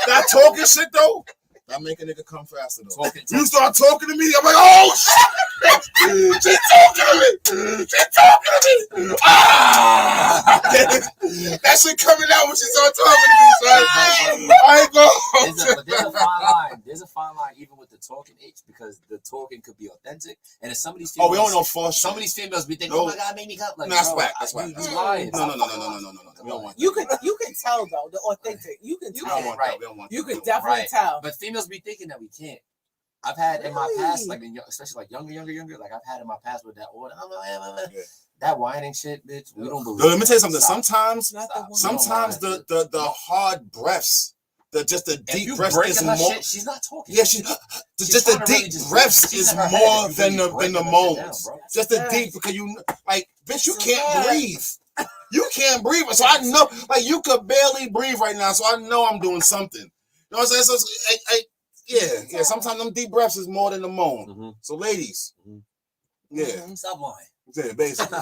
That talking shit though. That make a nigga come faster though. You start talking to me, I'm like, oh shit! She talking to me! Ah! That shit coming out when she start talking to me, son. I ain't gonna. There's a fine line. There's a fine line even with the talking H because the talking could be authentic. And if some of these females, We don't know for some sure. of these females be thinking, oh my god, make me come. Like, No, that's bro, whack. That's whack. You lying. No. We don't want that. You can tell though the authentic. You can We tell. don't want that. We don't want that. You can definitely Right. tell. But females be thinking that we can't. I've had in my past, Really? like especially like younger, like I've had in my past with that order. Yeah. That whining shit, bitch. We don't believe. No, let me tell you something. Stop. Sometimes Not the one. Sometimes the hard breaths, the If deep you breaths break is her more. shit, she's not talking. Yeah, She's just the trying to really deep just- breaths she's is in her head. more You than really the breaking that shit moans. down, bro. Just the Yes. deep because you like, bitch, you Yes. can't breathe. You can't breathe. So I know, like, you could barely breathe right now. So I know I'm doing something. You know what I'm saying? So yeah. Sometimes them deep breaths is more than the moan. Mhm. So ladies, Mhm. yeah, Stop lying. yeah, basically.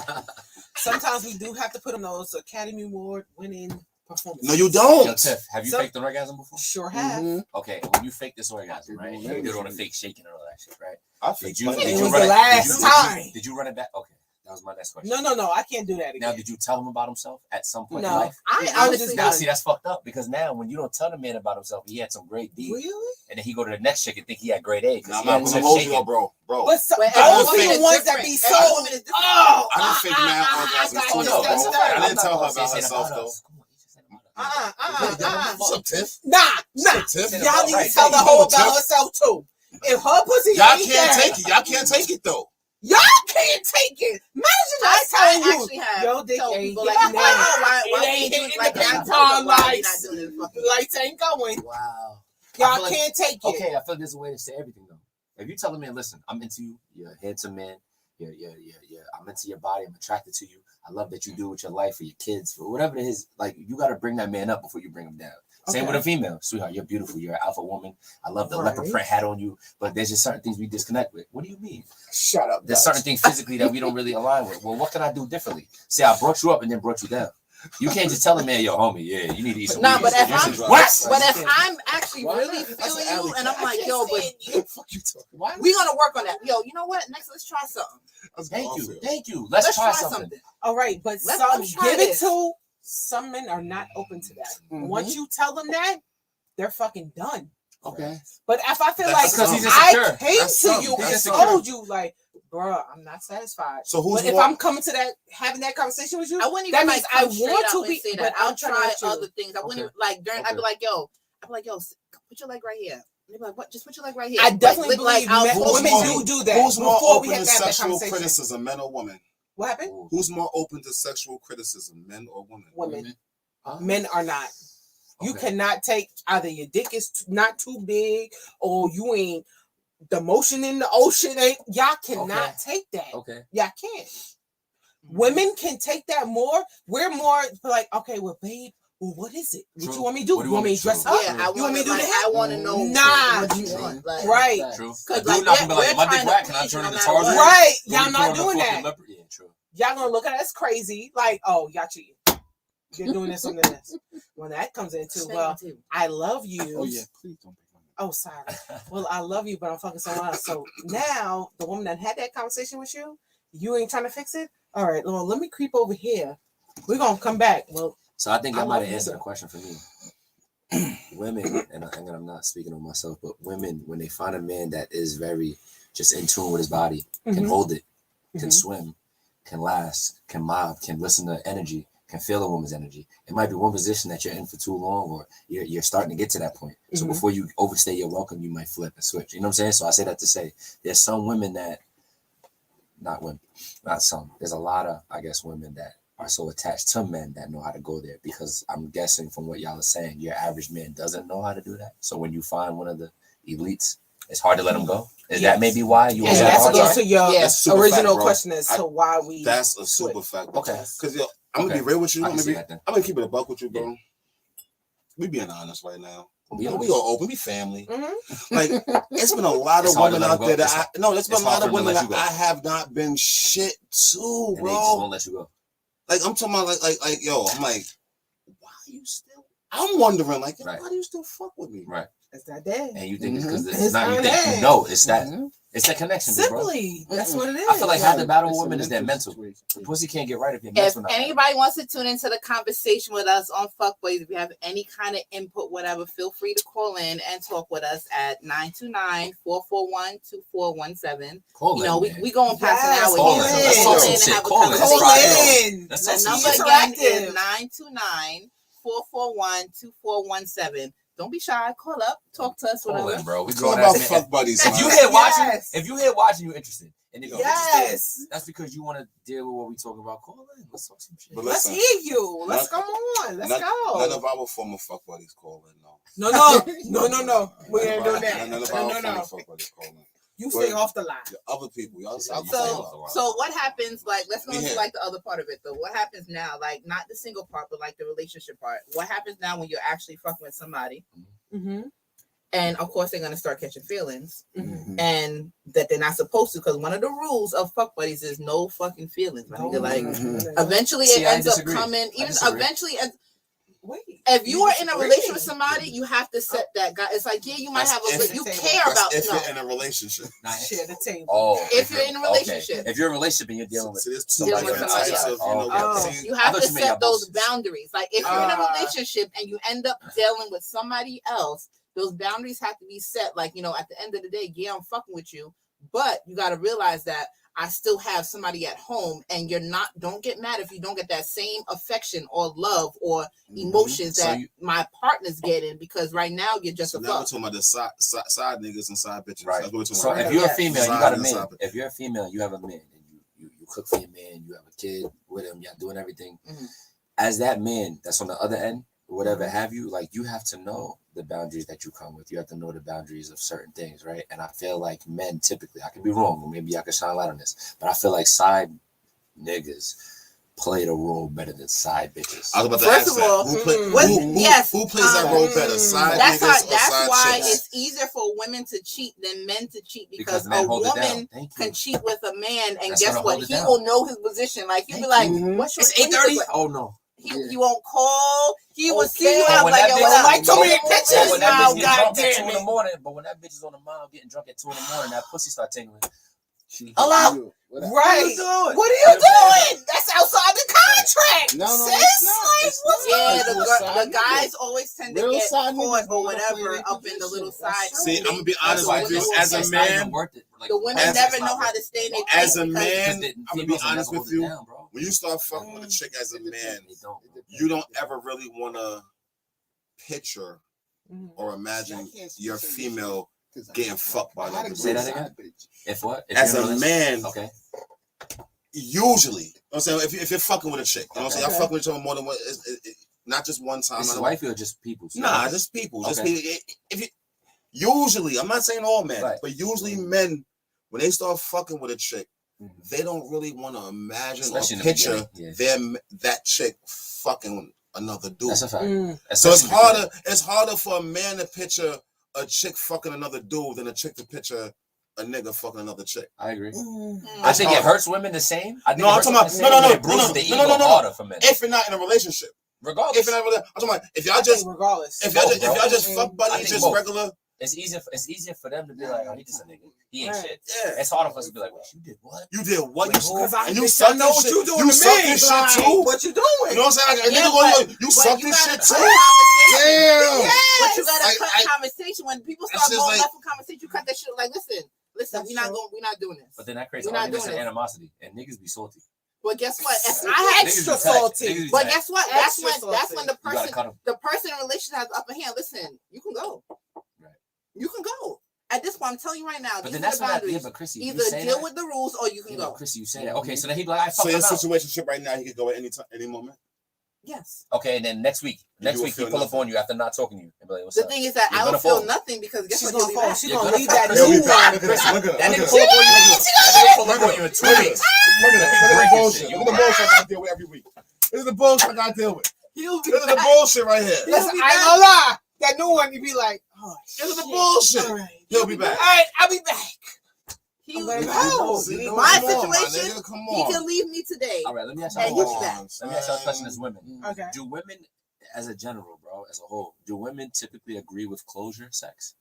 Sometimes we do have to put on those Academy Award winning performances. No, you don't. Yo, Tiff, have you Some- faked an orgasm before? Sure have. Mhm. Okay, when you fake this orgasm, right? You did all the fake shaking and all that shit, right? I Did think you? It Did you was run the it? last time. Did you run it back? Okay, that was my next question. No, I can't do that again. Now, did you tell him about himself at some point in No. life? I I was honestly just Now, see, that's fucked up because now when you don't tell the man about himself, he had some great D, Really? and then he go to the next chick and think he had grade A because Nah, I'm he not had gonna Tiff hold you, shaking. bro. But so, But those every be woman the is ones that different. be Every so. woman is different. Oh, I didn't fake mad I orgasms got too, you. though, That's bro. fair. I didn't tell her Say about it herself, about though. us. Come on, you just said about us. What's up, Tiff? nah. What's up, Tiff? Y'all need Right, to tell there the you whole go, about Tiff. herself too. If her pussy Y'all ain't can't there, take it. Y'all can't take it, though. y'all can't take it. Imagine I us telling you, actually have yo, dick told ain't people hitting like, that. why It ain't you do hitting like the that? I ping told pong them, why we lights. not doing it fucking The lights ain't going. Wow. I Y'all feel like- can't take it. Okay, I feel like there's a way to say everything though. If you tell a man, listen, I'm into you, you're a handsome man, I'm into your body, I'm attracted to you. I love that you do with your life for your kids, for whatever it is. Like you got to bring that man up before you bring him down. Same with a female, sweetheart. You're beautiful. You're an alpha woman. I love the leopard print hat on you, but there's just certain things we disconnect with. What do you mean? Shut up. There's certain things physically that we don't really align with. Well, what can I do differently? See, I brought you up and then brought you down. You can't just tell a man, yo, homie, yeah, you need to eat some Nah, weed. but if Your I'm shit's What? but if Right. I'm actually really feeling you and I'm like, yo, but Fuck you talking. we're gonna work on that. Yo, you know what? Next, let's try something. Thank you. Let's try something. something. All right, but Let's some try give it this. to some men are not open to that. Mhm. Once you tell them that, they're fucking done. Okay. But if I feel That's like because he's I insecure. came That's to something. you That's and insecure. told you, like, bruh, I'm not satisfied. So who's But if more? I'm coming to that, having that conversation with you, I wouldn't that even means like I come straight want out to and be. say But that. I'm I'll trying try to let you. other things. I wouldn't Okay. like during. I'd Okay. be like, yo, put your leg right here. They'd be like, what? Just put your leg right here. I definitely like, believe I'll Who's women more- do that. Who's more before we open have to to have that sexual conversation. criticism, men or women? What happened? Who's more open to sexual criticism, men or women? Women. Huh? Men are not. You Okay. cannot take either your dick is not too big or you ain't the motion in the ocean ain't. Y'all cannot take that. Okay. Y'all can't. Women can take that more. We're more like, okay, well, babe, well, what is it? What True. you want me to do? What do You want me to dress True. up? Yeah, I You want me to do like, that? I want to know Nah. what you want. Like, Right. True. Cause Dude, like, not gonna be we're like, my dick trying to whack, can I please turn no into matter Tarzan? what. Right. Dude, Y'all you not throwing a doing fucking that. leopard? Yeah, true. Y'all gonna look at us crazy. Like, oh, y'all cheating. You're doing this and this. When that comes into, well, I love you. Oh yeah, please don't be funny. Oh, sorry. Well, I love you, but I'm fucking someone else. So now the woman that had that conversation with you, you ain't trying to fix it? All right, well, let me creep over here. We're going to come back. Well, So I think I I might love have you, answered though. the question for me. Women, and I'm not speaking on myself, but women, when they find a man that is very just in tune with his body, can Mhm. hold it, can Mhm. swim, can last, can mob, can listen to energy, can feel a woman's energy. It might be one position that you're in for too long, or you're starting to get to that point. So Mhm. before you overstay your welcome, you might flip and switch. You know what I'm saying? So I say that to say there's some women that, not some, there's a lot of, I guess, women that are so attached to men that know how to go there, because I'm guessing from what y'all are saying, your average man doesn't know how to do that. So when you find one of the elites, it's hard to let them go. Is that maybe why you and also have a that's hard goes time? to your Yeah. That's super original fact, bro. question as to why we. That's a super switch. fact. Okay. Because yo, I'm gonna Okay. be real with you. I I'm can see that then. gonna keep it a buck with you, bro. Yeah. We being honest right now. Be We honest. all open. We family. Mhm. Like, it's been a lot It's of hard to women let out them there go. that there's been it's a lot hard of for them to women let that you go. I have not been shit to, And they just won't bro. let you go. Like, I'm talking about like, yo, I'm like, why are you still? I'm wondering, like, yo, Right. why do you still fuck with me? Right. It's that day. And you think it's because It's it's not you not think that. you know, it's that Mhm. it's that connection, big bro. Simply. That's what it is. I feel like half the battle with It's a women is their mental. situation. The pussy can't get right if your If mental not right. anybody wants to tune into the conversation with us on Fuckboys, if you have any kind of input, whatever, feel free to call in and talk with us at 929-441-2417. Call You in, know, man. we going past an Yes, hour call here. in. So in. let's Let's call talk in some and shit. have a Call in. Let's Call rock conversation. it. in. Let's The talk some number shit. again Interactive. is 929-441-2417. Don't be shy. Call up. Talk to us. Call Whatever. in, bro. We It's all grown about ass men. fuck buddies, If you man. here watching, Yes. if you here watching, you're interested. And if you're interested, Yes. that's because you want to deal with what we talking about. Call in. Let's talk some shit. But Let's listen, hear you. Let's none- come on. Let's None go. of our former fuck buddies call in, no. No. We ain't doing that. None of our former No. fuck buddies call in. You stay off the line. The other people, y'all. So- So what happens, like, let's go into Yeah. like the other part of it though. What happens now, like not the single part, but like the relationship part? What happens now when you're actually fucking with somebody, Mm-hmm. and of course they're gonna start catching feelings, Mm-hmm. and that they're not supposed to, because one of the rules of fuck buddies is no fucking feelings. My nigga. Like eventually See, it I ends up disagree. coming. I Even disagree. eventually, Wait. if you are in a disagree? relationship with somebody, you have to set that guy. It's like, yeah, you might That's have a, if- you that's care about If no. you're in a relationship. Share the table. Oh, If you're in a okay. relationship. If you're in a relationship and you're dealing with See, there's Dealing two with different somebody types else. of, you know, Oh. see, You I have thought to you meant set y'all those both- boundaries. Like if you're in a relationship and you end up dealing with somebody else, those boundaries have to be set. Like, you know, at the end of the day, yeah, I'm fucking with you, but you got to realize that I still have somebody at home, and don't get mad if you don't get that same affection or love or emotions So that you- my partner's getting, because right now you're just so a now we're fuck. talking about the side niggas and side bitches. Right. That's what we're talking So about. if you're a Yes. female, you Side got a and man. side. If you're a female, you have a man, and you cook for your man, you have a kid with him, y'all doing everything. Mhm. As that man that's on the other end, whatever Mm-hmm. have you, like you have to know the boundaries that you come with. You have to know the boundaries of certain things, right? And I feel like men typically, I could be wrong, or maybe I could shine light on this, but I feel like side niggas play the role better than side bitches. I was about to First ask of all, that. yes, Who plays that role better? Side That's niggas or that's side why chicks? it's easier for women to cheat than men to cheat, because men a hold it down. woman Thank can you. cheat with a man, and That's guess gonna what? hold it He down. will know his position. Like he'll be Thank like, you. "What's your It's what you look 8:30. like?" Oh no. He won't call. He will see Okay. you But out when like, that yo, bitch- what up? like too many But pictures when that now, bitch get drunk at 2 goddamn in the it. morning, but when that bitch is on the mile getting drunk at 2 in the morning, that pussy start tingling. Hello? What Right. up? What are you doing? That's outside the contract. No, sis. it's not. Like, It's what's not. Yeah, It's a the side guys nigga. always tend to Real get side caught niggas or don't wanna play whatever their up in the little position. That's side. true. See, I'm gonna be honest That's with you. why As a it's not even man, worth it. Like, The women As- never it's know not how worth to it. stay in their As place a because man, Because I'm gonna be females will honest never with hold it you. down, bro. When you start fucking with a chick as a man, They don't. you don't ever really want to picture or imagine your female getting fucked by another Say that bitch. again? If what? If As you're a in man, okay. usually, you know what I'm saying, if you're fucking with a chick, you know what I'm saying, Okay. I'm fucking with you more than what, not just one time. This is wifey or just people? Nah, just people. Just Okay. people. If you usually, I'm not saying all men, Right. but usually men, when they start fucking with a chick, they don't really want to imagine Especially in or the picture beginning, that chick fucking another dude. That's a fact. So Especially in the beginning. it's harder for a man to picture a chick fucking another dude than a chick to picture a nigga fucking another chick. I agree. Mm. I think it hurts women the same. I think No, it I'm hurts talking women about the same, but it bruises the ego harder for men. If you're not in a relationship, Regardless, if you're not, I'm talking about if y'all I just think regardless. if y'all Both, just bro. fuck I buddies, think just both. regular. it's easier for them to be like, oh, he just a nigga. He ain't Right. shit. Yeah. It's harder for us to be like, wait, you did what? You did what? Wait, You who? and you bitch, suck I know this what shit. you doing You to suck me, this shit like, too. What you doing? You know what I'm saying? Like, a Yeah, nigga go, you but suck you this gotta shit cut too. conversation. Damn. But you gotta Like, cut conversation when people That's start just going like- left with conversation. You cut that shit. Like, listen, That's we're not true. going. We're not doing this. But then that creates We're not arguments doing and this. animosity, and niggas be salty. But guess what? If I Niggas had be Extra tight. salty. Niggas be But tight. guess what? Extra That's when the You gotta person, cut 'em. the person in a relationship has the upper hand. Listen, you can go. Right. You can go. At this point, I'm telling you right now. But These then are that's the when boundaries. but Chrissy, Either you say deal that. with the rules or you can go. Chrissy, you say that. Okay, so then he be like, I So fuck your him out. situationship right now, he could go at any moment. Yes. Okay, and then next week will he feel pull up nothing. on you after not talking to you and be like, what's The up? thing is that You're I gonna don't feel fall. nothing because guess She's what? gonna He'll be fall. back. She's You're gonna gonna leave fall. that He'll be new back. one. Look at that. Look at That that. nigga Look pull at up on you. that. That nigga pull up on you in 2 weeks. Look at Breaking the bullshit. shit. Look at the bullshit I gotta deal with every week. This is the bullshit I gotta deal with. He'll be This is the back. bullshit right here. He'll Listen, be I ain't back. gonna lie. That new one, you be like, oh, This is the shit. bullshit. All right. He'll be back. All right, I'll be back. He'll I'm be gonna back. go. See? My Come on, my situation, nigga, come He on. can leave me today. All right, let me ask Hey, you he'll a be question. back. Let me ask you a question as women. Okay. Do women, as a general, bro, as a whole, do women typically agree with closure sex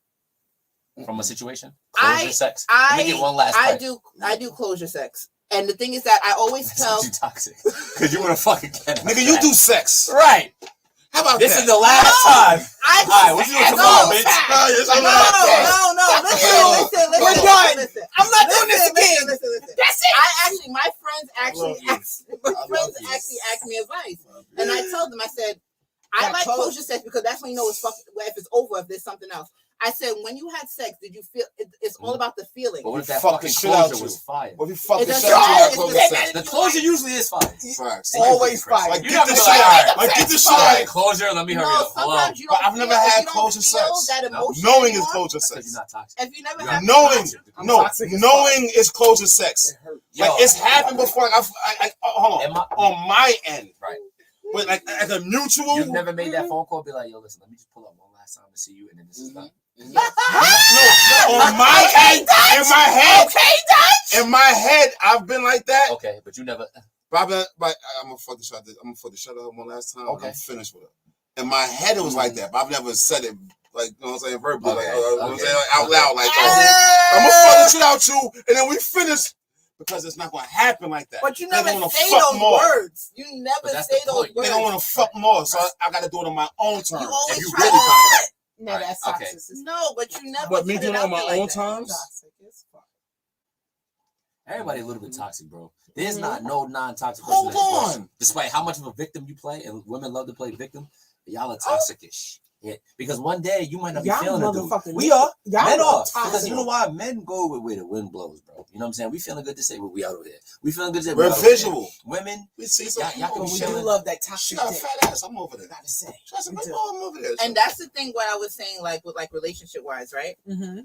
from a situation? Closure sex. Let me get one last. I pipe. do closure sex. And the thing is that I always tell That's too toxic. Because you want to fuck again. Nigga, you do sex. Right. How about This that? is the last time. I All right, what you doing tomorrow, bitch? No. Listen. We're done. Listen. I'm not doing this again. Listen. That's it. My friends actually ask me advice. And I told them, I said, I That like close. closure sex because that's when you know it's fucking, if it's over, if there's something else. I said, when you had sex, did you feel, it's all about the feeling. But what if that Fuck the fucking shit out closure you. was fire? What if you fuck It the doesn't shit out matter. you It's closure the- sex? The closure usually is fire. Facts. Always fire. Like, You get gotta the be shit like, out. all Like, get the shit All right, out. closure. Let me hurry No, up. Hello. sometimes you But don't I've never feel- if had you don't closure feel sex. that No. emotion Knowing is anymore, closure That's 'cause sex. you're not toxic. if you never You had Knowing, I'm no, toxic as knowing is closure sex. Yo, Like, it's happened before. Like, hold Am I- on my end. Right. But like a mutual. You've never made that phone call, be like, yo, listen, let me just pull up one last time to see you, and then this is done. No, on my end, in my head, in my head, I've been like that. Okay, but you never. But I'm gonna fuck the shot. I'm gonna fuck the shut up one last time. Okay. I'm finished with it. In my head, it was like that, but I've never said it like, you know what I'm saying, verbally, Okay, like, you know what I'm okay. saying, like, out loud, like, oh, I'm gonna fuck the shit out you, and then we finish because it's not gonna happen like that. But you They never gonna say fuck those more. words. You never But that's say the those point. words. They don't want to fuck more, so I gotta do it on my own terms. You always If you try really to- trying to. No, Right, that's okay. toxic. No, but you never. But me put doing it out on my there like own that. terms. Toxic as fuck. Everybody a little bit toxic, bro. There's not no non-toxic person. Hold that's worse. on. Despite how much of a victim you play, and women love to play victim, y'all are toxic as shit. Because one day you might not be Y'all feeling it, dude. motherfucking We are. Y'all Men are. toxic. Because you know why? Men go with where the wind blows, bro. You know what I'm saying? We feeling good to say, well, we out over here. We feeling good to say, We're we out over here. visual. Women, We see something. Y'all can But be we chilling. do love that She toxic got a dick. fat ass. I'm over there. Gotta say. She got some We big do. ball. I'm over there. And that's the thing. What I was saying, like with like relationship wise, right? Mm-hmm.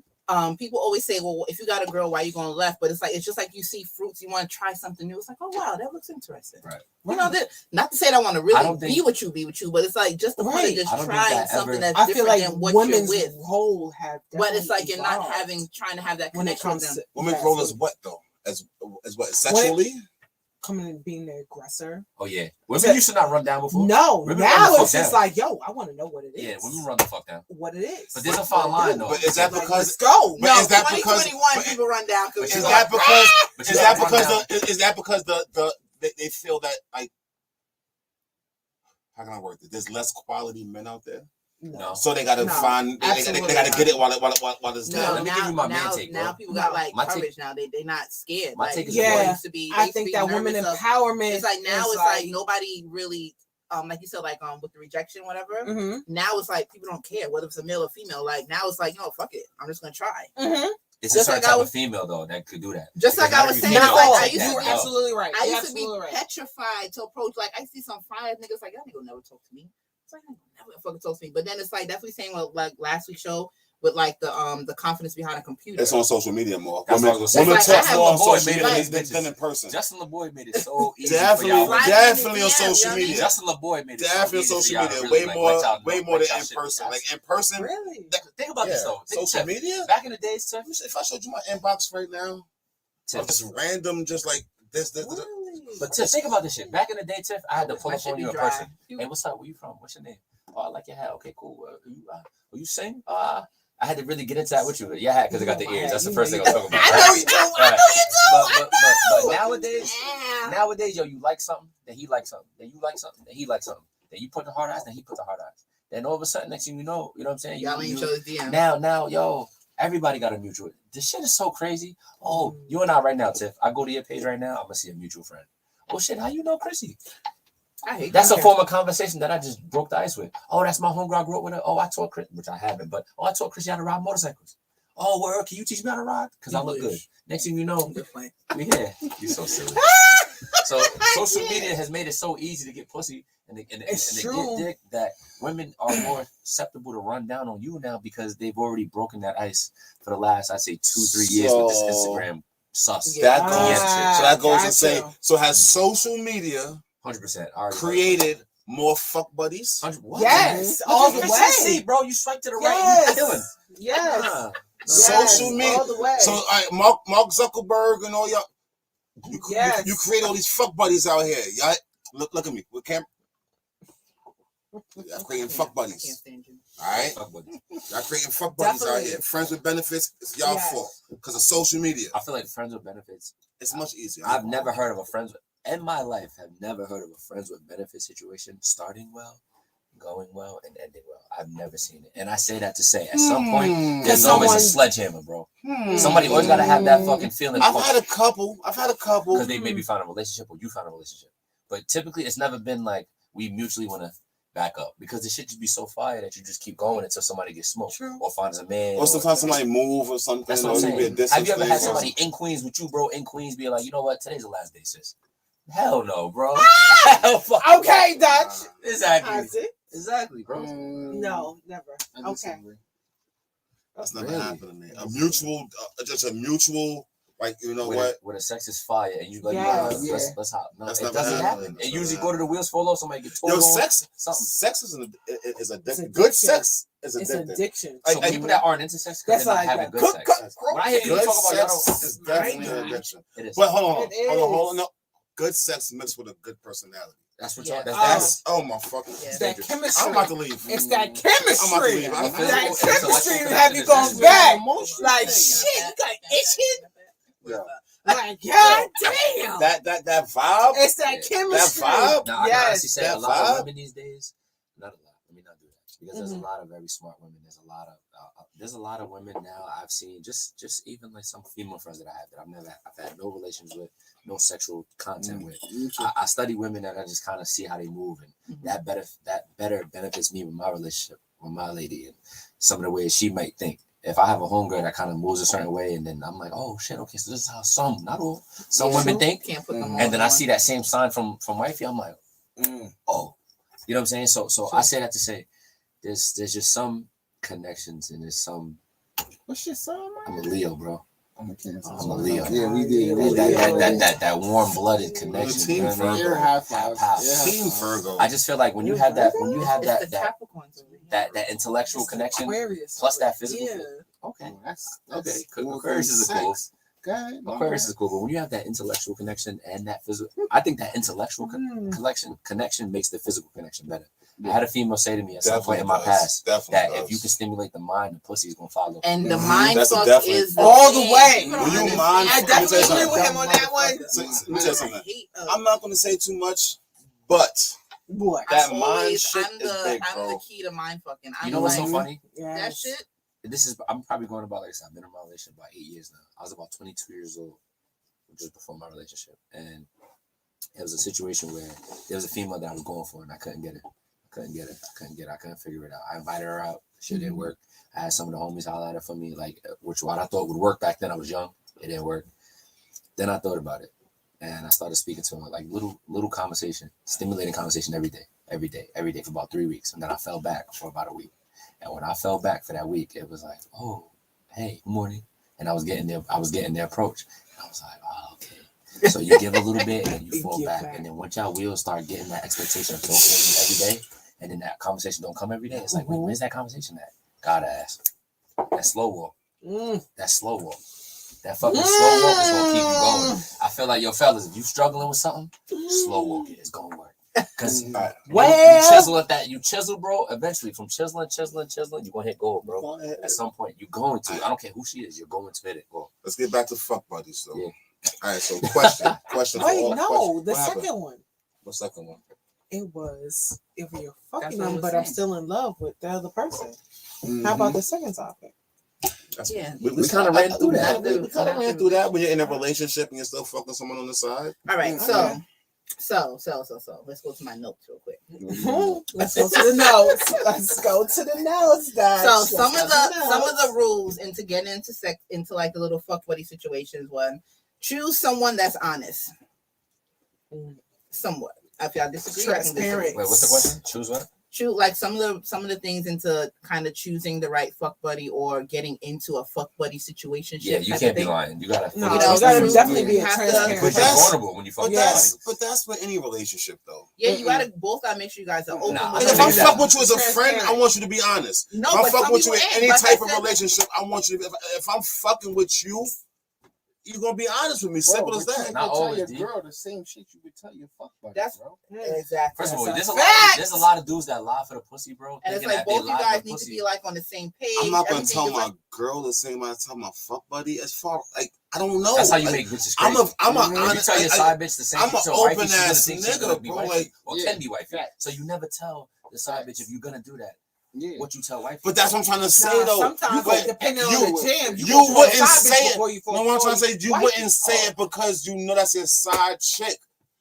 People always say, well, if you got a girl, why you going left? But it's just like you see fruits, you want to try something new. It's like, oh wow, that looks interesting. Right. You know, that not to say that I want to I really don't think- be with you, but it's like just the point of Right. just I don't think trying that something ever- that's I feel different like than what you're women's with. role have But it's like definitely you're not evolved trying to have that when it connection with comes them. to Women's role is what though? As what? Sexually? coming and being the aggressor. Oh, yeah. Women used to not run down before. No, Women run now the it's fuck just down. like, yo, I want to know what it is. Yeah, women run the fuck down. What it is. But there's a fine line, though. But is that Like, because? let's go. But No, is that because? 2021 but people run down. but Is you that because? But Is you that gotta run because down. is that because they feel that like how can I work this? There's less quality men out there, No. so they gotta No, find they absolutely gotta not. get it while it's No, there. let me give you my man take, bro. now people got like My take- courage now. They not scared. My like, take is before Yeah, it used to be. They I used to think be that women nervous of- empowerment. It's like now is it's like nobody really like you said, like with the rejection, whatever. Mm-hmm. Now it's like people don't care whether it's a male or female. Like now it's like, fuck it, I'm just gonna try. Mm-hmm. It's Just a certain like I type was- of female, though, that could do that. Just Because like I not was every saying, female like, will I take used that. to- You're No. absolutely right. I You're used to be absolutely right. petrified to approach. Like I see some fire niggas, like that nigga will never talk to me. It's like, never fucking talk to me. But then it's like definitely saying what like last week's show with like the confidence behind a computer. It's on social media more. That's what I was gonna Women say. talk more on social made media it than in person. Justin LeBoy made it so easy. Definitely on social media. Justin LeBoy made it Definitely on so easy. social media. Way more than in person. Like in person. Really? Think about this though. Social media. Back in the days, Tiff, If I showed you my inbox right now, just random, just like this. But Tiff, think about this shit. Back in the day, Tiff, I had to pull My up shit on be you in dry. person. Hey, what's up? Where you from? What's your name? Oh, I like your hat. Okay, cool. You sing? I had to really get into that with you. Your hat, because I got the ears. That's the first thing I was talking about. I know you do. I know you do. But nowadays, yo, you like something, then he likes something, then you like something, then he likes something, then you put the hard eyes, then he put the hard eyes. Then all of a sudden, next thing you know what I'm saying? Y'all ain't show the DM. Now, yo, everybody got a mutual. This shit is so crazy. Oh, you and I right now, Tiff. I go to your page right now. I'm gonna see a mutual friend. Oh shit, how you know Crissy? I hate That's that. a form of conversation that I just broke the ice with. Oh, that's my homegirl. I grew up with her. Oh, I taught Chris, which I haven't, but I taught Crissy how to ride motorcycles. Oh, word, can you teach me how to ride? Because I look good. Next thing you know, we here. You so silly. So social media has made it so easy to get pussy and to get dick that women are more susceptible to run down on you now because they've already broken that ice for the last, I'd say, 2-3 years with this Instagram sus. That goes to say, so has social media 100% created more fuck buddies? Yes, all the way, bro. You swipe to the right, you killing. Yes. Social media. All the way. So Mark Zuckerberg and all y'all, you create all these fuck buddies out here. Y'all look at me with camera. Y'all creating fuck buddies. All right, y'all creating fuck buddies out here. Friends with benefits, it's y'all fault because of social media. I feel like friends with benefits. It's much easier. I've never heard of a friends with. In my life, have never heard of a friends with benefits situation starting well, going well, and ending well. I've never seen it. And I say that to say, at some point, there's always a sledgehammer, bro. Somebody always got to have that fucking feeling. I've had a couple. Because they maybe found a relationship or you found a relationship. But typically, it's never been like we mutually want to back up. Because the shit just be so fire that you just keep going until somebody gets smoked. Or finds a man. Or sometimes somebody move or something. That's what I'm saying. Have you ever had somebody in Queens with you, bro, in Queens, be like, you know what, today's the last day, sis? Hell no, bro. Okay, Dutch. Exactly, bro. No, never. Okay. That's never happened to me. A mutual, just a mutual, like, you know what? Where the sex is fire and you like, let's hop. No, That's it never doesn't happened. happen. It usually go to the wheels fall off, somebody get told Sex is a good sex is It's addiction. So people that aren't into sex, that's not like having good sex. When I hear people talk about sex is definitely an addiction. It is. But hold on. No. Good sex mixed with a good personality. That's what that's oh my fucking. It's that chemistry. I'm about to leave. It's that chemistry. I'm about to leave. That chemistry to have you going back. Like shit, you got itching. Yeah. Like god damn. That vibe. It's that chemistry. That vibe. Now, I can honestly say a lot of women these days. Not a lot. Let me not do that because there's a lot of very smart women. There's a lot of women now I've seen. Just even like some female friends that I have that I've had no relations with, no sexual content with. I study women that I just kind of see how they move, and that better benefits me with my relationship with my lady and some of the ways she might think. If I have a homegirl that kind of moves a certain way, and then I'm like, oh shit, okay, so this is how not all, women think. Can't put them and then I see that same sign from wifey, I'm like, oh, you know what I'm saying? So I say that to say, there's just some connections and there's some. What's your son, man? I'm a Leo, bro. I'm a Cancer. I'm a Leo. Yeah, we did. That warm-blooded connection. Team Virgo. Team Virgo. I just feel like when you have that intellectual connection plus that physical. Okay. That's okay. Cool. Aquarius is cool. Aquarius is cool, but when you have that intellectual connection and that physical, I think that intellectual connection makes the physical connection better. I had a female say to me at some point in my past that if you can stimulate the mind, the pussy is gonna follow. And the mind fuck is all the way. Will you mind? I definitely agree with him on that one. Let me tell you something. I'm not gonna say too much, but that mind shit is big, bro. I'm the key to mind fucking. You know what's so funny? That shit. I'm probably going about, like I said, I've been in my relationship about 8 years now. I was about 22 years old just before my relationship. And it was a situation where there was a female that I was going for and I couldn't get her. I couldn't figure it out. I invited her out. Shit didn't work. I had some of the homies holler at her for me, like, what I thought would work back then. I was young. It didn't work. Then I thought about it. And I started speaking to her, like little conversation, stimulating conversation every day. every day for about 3 weeks, and then I fell back for about a week. And when I fell back for that week, it was like, oh, hey, good morning, and I was getting their approach, and I was like, oh, okay. So you give a little bit, and then you fall back, and then once y'all wheels start getting that expectation of don't every day, and then that conversation don't come every day, it's like, wait, where's that conversation at? Gotta ask. That slow walk. That slow walk. That fucking slow walk is gonna keep you going. I feel like, yo, fellas, if you struggling with something, slow walk it. It's gonna work. Because you chisel at that, you chisel, bro. Eventually, from chiseling, you're gonna hit gold, bro. At some point, you're going to. I don't care who she is, you're going to hit it, bro. Let's get back to fuck buddies, though. Yeah. All right, so question. Wait, for no, all, the second one. What second one? It was if you're fucking what I them, was but I'm saying. still in love with the other person. How about the second topic? Yeah. We kind of ran through that. We kind of ran through that when you're in a relationship and you're still fucking someone on the side. All right, Okay. so let's go to my notes real quick. Let's go to the notes. Let's go to the notes, guys. So some of the rules into getting into sex, into like the little fuck buddy situations. One, choose someone that's honest. Somewhat. If y'all disagree, I can disagree. Transparent. Wait, what's the question? Choose what? Choose like some of the things into kind of choosing the right fuck buddy or getting into a fuck buddy situation. Yeah, you can't be lying. You gotta. No, You know, you gotta you definitely be have to- transparent. Because you're vulnerable when you fuck Yes. somebody. But that's with any relationship, though. Yeah, you both gotta make sure you guys are open. Nah, with Like, if each I think other. fuck with you as a friend, I want you to be honest. No, if I but fuck some with you in people any ain't. Like I type of said- relationship, I want you to be. If I'm fucking with you, you're gonna be honest with me. Simple as that. Not Tell always, your D. girl the same shit you would tell your fuck buddy, That's- bro. Exactly. First of all, That's there's a lot of dudes that lie for the pussy, bro. And it's thinking like that they both you lie for guys the need to pussy. be like on the same page. I'm not gonna Everything tell is my like, girl the same way I tell my fuck buddy. As far like I don't know. That's how you Like, make bitches I'm crazy. a If you honest. tell your side bitch the same I'm thing, a so wifey, open she's gonna ass think she's nigga, gonna be bro, wifey like, or yeah. can be wifey. So you never tell the side bitch if you're gonna do that. Yeah. What you tell wifey. But that's what I'm trying to say Nah, though. sometimes, But depending you- on the jam, you go for a wouldn't side say bitch it. before you fall No, what I'm for trying to say, you wifey. wouldn't say it because you know that's your side chick.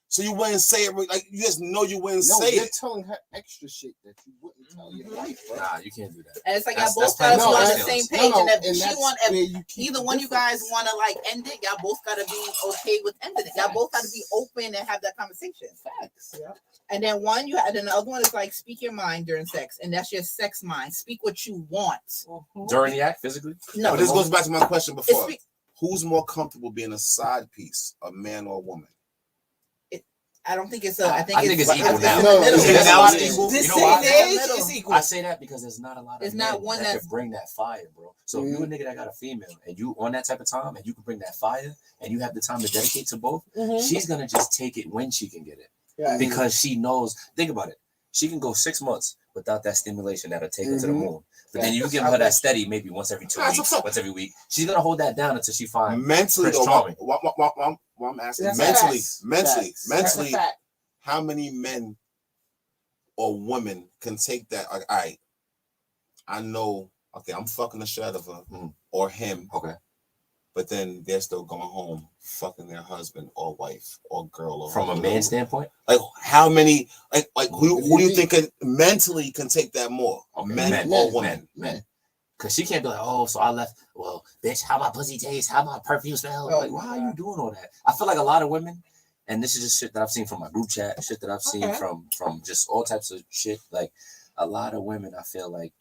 So you wouldn't say it like you just know you wouldn't No, say you're it. telling her extra shit that you wouldn't tell your wife, bro. Nah, you can't do that. and it's like That's- y'all both that's gotta be on personal the same feelings. page. And if and she that's want, where if you keep either the one of you guys difference. want to like end it, y'all both gotta be okay with ending it. Y'all both gotta be open and have that conversation. Facts. Yeah. And then then the other one is like speak your mind during sex, and that's your sex mind. Speak what you want. During the act, physically. No, But this goes back to my question it's before. speak- Who's more comfortable being a side piece, a man or a woman? I don't think it's a. I think it's I equal think now. it's in the middle. Is it There's a now lot it's of- equal? You know why? This age is equal. I say that because there's not a lot of There's men not one that that's- can bring that fire, bro. So if you a nigga that got a female and you on that type of time and you can bring that fire and you have the time to dedicate to both, she's gonna just take it when she can get it Yeah. because she knows. Think about it. She can go 6 months without that stimulation that'll take her to the moon. But then you give her that steady, maybe once every 2 That's weeks, what's up. once every week. She's gonna hold that down until she finds Mentally, Prince though, Charming. what I'm asking, That's mentally, facts. mentally, Facts. That's a mentally, fact. how many men or women can take that? Like, all right, I know, okay, I'm fucking the shit out of her or him, Okay. but then they're still going home fucking their husband or wife or girl or From a husband. man's standpoint. Like how many? Like who do you think mentally can take that more? Okay, Men or women? Men. Cause she can't be like, oh, so I left. Well, bitch, how my pussy taste? How my perfume smell? Oh, Like, why are you doing all that? I feel like a lot of women, and this is just shit that I've seen from my group chat, shit that I've seen Okay. from just all types of shit. Like a lot of women, I feel like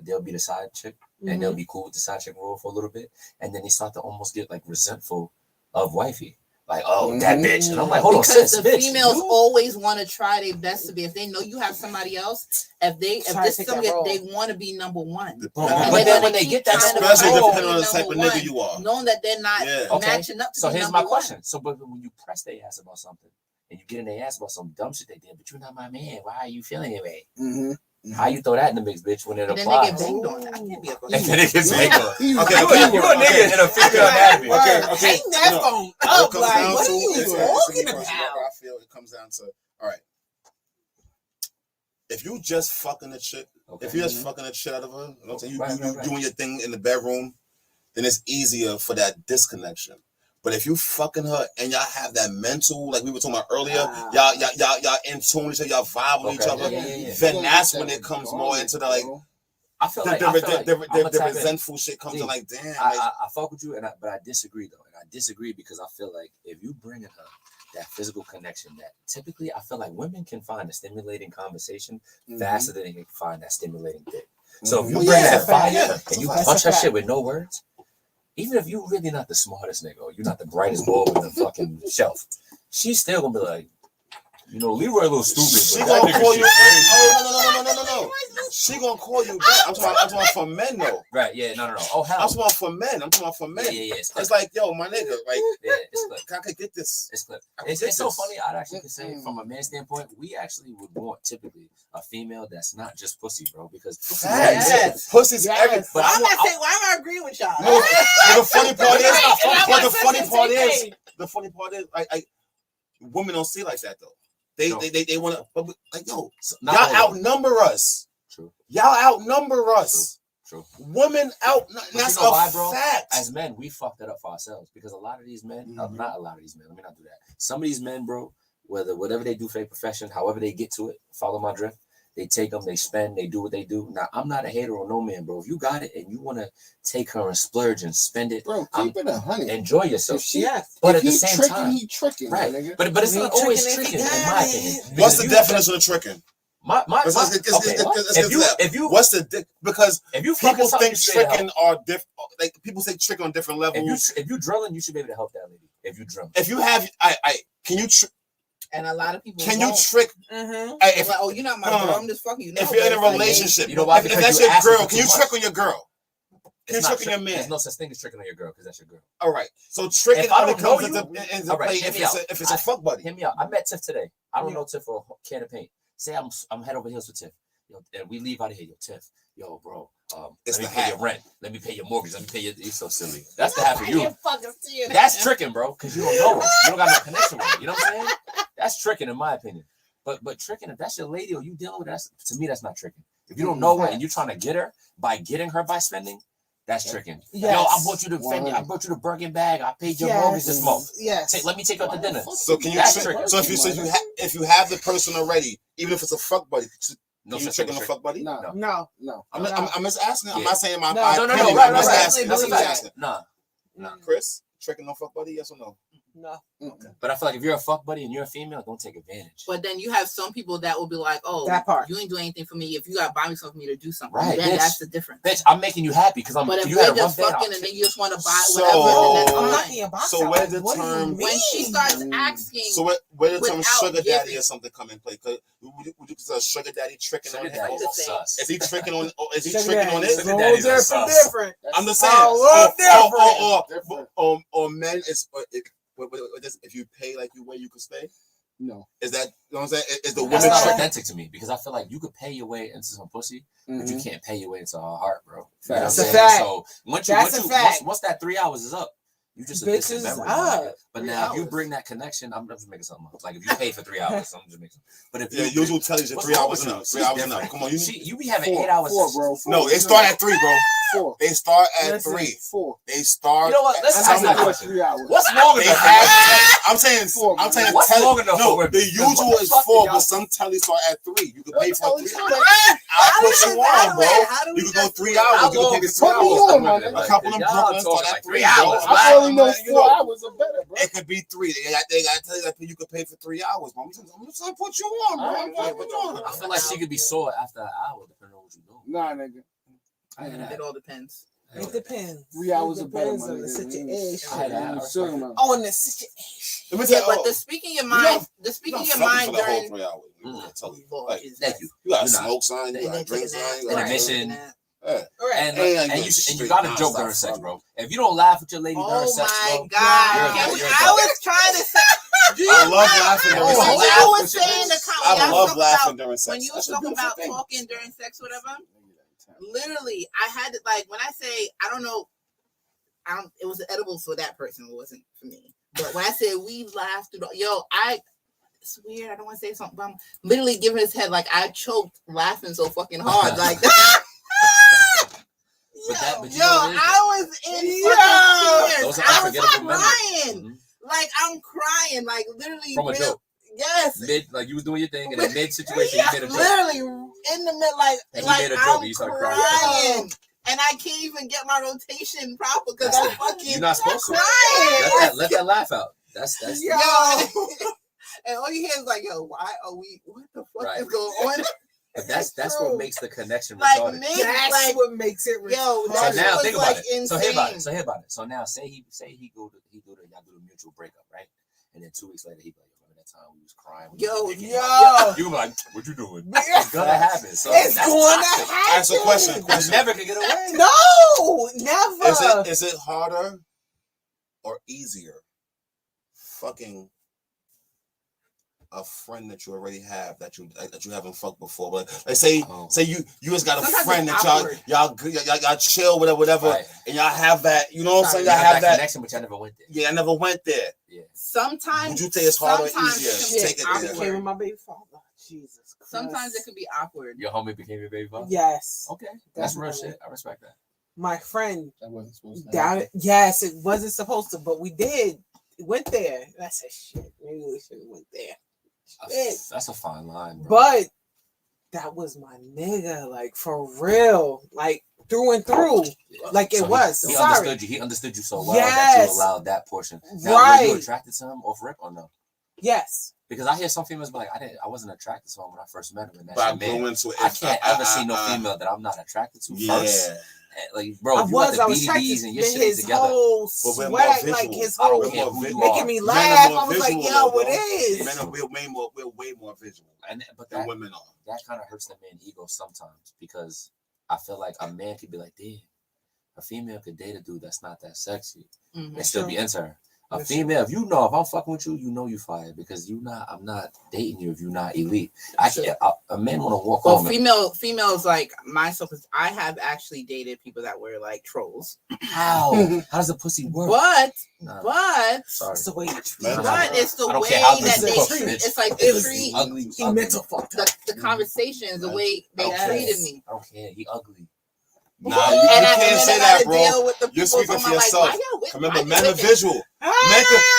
they'll be the side chick and they'll be cool with the side chick role for a little bit, and then they start to almost get like resentful of wifey. Like, oh, that bitch. And I'm like, hold on, Because sis, the bitch. females you- always want to try their best to be. If they know you have somebody else, if this Try to is take somebody, that role. they want to be number one. But And But they're then gonna when they keep get that trying to especially fight to depending be on the type of number nigga one, you are. knowing that they're not Yeah. Okay. matching up to So be here's number my one. question. So, but when you press their ass about something and you get in their ass about some dumb shit they did, but you're not my man, why are you feeling it, man? How you throw that in the mix, bitch, when it And then they applies? get banged on. I can't be a And then it gets banged on. Okay, You a okay. nigga in a female anatomy. Okay, Word. okay. Hang that No. phone What it up. comes Like, down what to are you is talking I about? feel it comes down to all right. If you just fucking a chick, Okay. if you're just fucking a shit out of her, you know what I'm saying? You Right. doing your thing in the bedroom, then it's easier for that disconnection. But if you fucking her and y'all have that mental, like we were talking about earlier, y'all in tune with each other, y'all vibe with each other, Yeah. then that's when it comes more into the like I feel like, the resentful shit comes in like, damn. I fuck with you, but I disagree though, and I disagree because I feel like if you bringing her that physical connection that typically I feel like women can find a stimulating conversation faster than they can find that stimulating dick. So if you bring that fire and you punch her shit with no words, even if you really not the smartest nigga or you're not the brightest bulb in the fucking shelf, she's still gonna be like, you know, Leroy a little stupid. She gonna call you. Oh, no. She gonna call you back. I'm talking for men though. Right? Yeah. No. Oh hell. I'm talking for men. Yeah. It's like, yo, my nigga, like, it's clip. I could get this. It's clip. It's so funny. I'd actually could say from a man's standpoint, we actually would want typically a female that's not just pussy, bro, because Pussy's everything. But I'm not saying. Why am I agreeing with y'all? No, the funny part is, like, women don't see like that though. They want to, like, yo, y'all outnumber us. True. Y'all outnumber us. True. Women that's a fact. As men, we fucked that up for ourselves because a lot of these men, not a lot of these men, let me not do that. Some of these men, bro, whatever they do for their profession, however they get to it, follow my drift. They take them, they spend, they do what they do. Now, I'm not a hater on no man, bro. If you got it and you want to take her and splurge and spend it, bro, keep it 100. Enjoy yourself. But at the same time, he tricking, right? Nigga. But it's not always tricking, in my opinion. What's the definition of tricking? If you what's the because if you people think tricking are different, like people say trick on different levels. If you drilling, you should be able to help that lady. If you drill, if you have, can you? And a lot of people can you trick? If, like, oh, you're not my girl. I'm just fucking you. If you're in a relationship, you know why? If that's your girl, can you trick on your girl? Can you trick on your man? There's no such thing as tricking on your girl because that's your girl. All right. So tricking only comes into play if it's a fuck buddy. Hear me out. I met Tiff today. I don't know Tiff for a can of paint. Say I'm head over heels with Tiff. Yo, and we leave out of here. Yo, Tiff. Yo, bro. Let me pay your rent. Let me pay your mortgage. Let me pay your. You're so silly. That's the half of you. That's tricking, bro. Because you don't know her. You don't got no connection with her. You know what I'm saying? That's tricking, in my opinion. But tricking, if that's your lady or you dealing with that, to me, that's not tricking. If you don't know her and you're trying to get her by getting her by spending, that's tricking. Yes. Yo, I bought you the Fendi. I bought you the Birkin bag. I paid your mortgage this month. Yes. Let me take you out to dinner. So can you trick? So if you have the person already, even if it's a fuck buddy. No, you tricking a fuck buddy? No. I'm just asking. I'm not saying my. No. I'm just asking. That's what I'm asking. No. Chris, tricking no fuck buddy? Yes or no? No. Okay. But I feel like if you're a fuck buddy and you're a female, don't take advantage. But then you have some people that will be like, "Oh, that part. You ain't doing anything for me. If you gotta buy me something for me to do something, right? Then that's the difference. Bitch, I'm making you happy because I'm. But if you you're just fucking and then you just want to buy whatever, so where the term when she starts asking, so where the term sugar daddy or something come in play? Would you consider sugar daddy tricking on him? Is he tricking on? Is he tricking on it? Sugar daddy's different. I'm just saying. Or men is. If you pay like you way you could stay, no. Is that, you know what I'm saying? Is the woman woman not authentic to me because I feel like you could pay your way into some pussy, but you can't pay your way into her heart, bro. That's a fact. So once that 3 hours is up, you just a distant memory. But now if you bring that connection, I'm just making something up. Like if you pay for 3 hours, I'm just making. But if you usual tells you 3 hours enough. 3 hours enough. Come on, you be having 8 hours. Bro. No, they start at 3, bro. 4. They start at 3. 4. They start. You know what? Let's ask that question. 3 hours. What's long enough? I'm saying 4. I'm saying what's long enough? No, the usual is 4, but some tellies start at 3. You can pay for 3 hours. I'll put you on, bro. You can go 3 hours. You can pay for 3 hours. A couple of Brooklyn start at 3 hours. I only know 4 hours are better, bro. It could be 3. They got to tell you that you could pay for 3 hours, bro. I'm just gonna put you on, bro. I feel like she could be sore after an hour, depending on what you do. Nah, nigga. It all depends. It depends. 3 hours are better, on the situation. On the situation. Yeah, but the speaking your mind, during 3 hours. Thank you. You got a smoke sign, you got a drink sign, you got a mission. And you gotta joke during sex, bro. If you don't laugh with your lady during sex, bro, oh my god! I was trying to say. I love laughing during sex. I was saying I love laughing during sex. When you were talking about talking during sex, whatever. Literally, I had to, like, when I say I don't know, it was edible for that person. It wasn't for me. But when I say we laughed through, it's weird. I don't want to say something, but I'm literally giving his head like I choked laughing so fucking hard, like. I was in fucking tears. I was crying. Like I'm crying. Like literally from a joke. Yes. Like you was doing your thing, and in mid situation, you made a joke. Literally in the mid, like made a joke, I'm and you started crying. And I can't even get my rotation proper because I'm fucking. You're not supposed crying. to. Let that laugh out. That's Yo. And all you hear is like, yo, why are we? What the fuck is going on? But that's what makes the connection Like retarded. niggas, That's like what makes it. yo. So That now was think like about it. insane. So hear about it. So now say he y'all do the mutual breakup, right? And then 2 weeks later he be like, remember that time we was crying? Yo. You be like, what you doing? It's gonna happen. So It's that's going to toxic. happen. Ask a question. You never can get away. No, never. Is it harder or easier fucking a friend that you already have that you haven't fucked before? But like say you just got a Sometimes friend it's that y'all chill whatever, Right. and y'all have that. You know what I'm saying? You Y'all have have that that connection, but I never went there. Yeah, I never went there. Yeah. Sometimes Would you say it's harder or sometimes easier? it can to be take it I there. became with my baby father. Jesus Christ. Sometimes it can be awkward. Your homie became your baby father? Yes. Okay. That's real Definitely. shit. I respect that. My friend. That wasn't supposed to happen. Yes, it wasn't supposed to, but we did. Went there. And I said, shit, maybe we should have went there. Shit. That's a fine line, bro. But that was my nigga, like for real, like through and through. Like it was. He Sorry. understood you. He understood you so well that Yes. you allowed that portion. Now, Right. were you attracted to him off rip or no? Yes. Because I hear some females be like, I wasn't attracted to him when I first met him. And But I that's your man. grew into it. I can't ever see no female that I'm not attracted to first. Yeah. Like, bro, I you was got the attracted BDBs to and your shit his together. whole But we're more swag, visual. like his I don't whole care who you making are. me Men laugh. are more I was like, visual, yo, though, it is. Men are we're way more visual But than that women are. kind of hurts the man's ego sometimes because I feel like a man could be like, damn, a female could date a dude that's not that sexy Mhm. and still be into her. A That's female, if you know, if I'm fucking with you, you know you fired because I'm not dating you if you're not elite. A man want to walk Well, home. females like myself, I have actually dated people that were like trolls. How does the pussy work? But Sorry. It's the way you treat Man, me. but it's the I don't way care how that this they is treat. cooked, It's like It they was treat ugly. He mental fucked up. the conversations, the way they I don't care. treated me. I don't care. He ugly. Nah, you And can't then say I that, gotta bro. deal with the You're people speaking for talking about, yourself. Like, why y'all Remember, why men you are wicked? visual.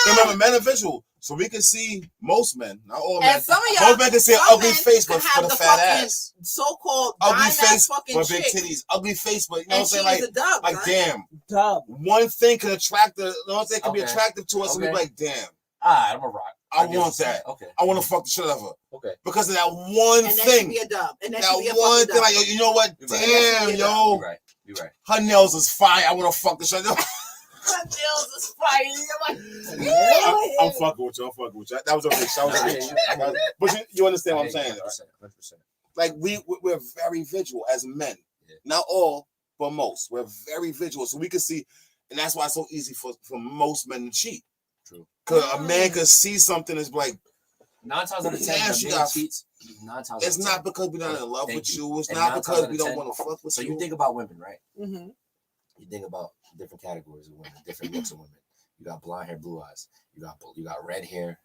Remember, men are visual. So we can see most men, not all men. And some of y'all, Most men can see an some ugly men face, can but have with a the fat fucking ass. so-called Ugly dime-ass face, fucking but big chick, titties. Ugly face, but you know and what she I'm saying? is a dub. Like damn. Dub. One thing can attract the, you know what I'm saying? Can be Okay. attractive to us. And we be Okay. like, damn, Alright, I'm a rock. I get what want you're saying. that. Okay. I want to fuck the shit out of her. Okay. Because of that one and then she thing. be a dub. And then That she be a one fucking thing, dub. like, you know what? You're right. Damn, You're yo. You're right. You're right. Her nails is fire. I want to fuck the shit out of her. Her nails is fire. You're like, I'm fucking with you. That was a reach. But you understand what I'm saying? 100%. Like we're very visual as men. Yeah. Not all, but most. We're very visual, so we can see, and that's why it's so easy for most men to cheat. True. Because a man can see something that's like 9 times out of 10, Damn, when she a man got- cheats. 9 times out of it's 10. not because we're not in love Thank with you. you. It's And not 9 times because out we of don't 10. want to fuck with So you. you think about women, right? Mm-hmm. You think about different categories of women, different looks of women. You got blonde hair, blue eyes. You got red hair,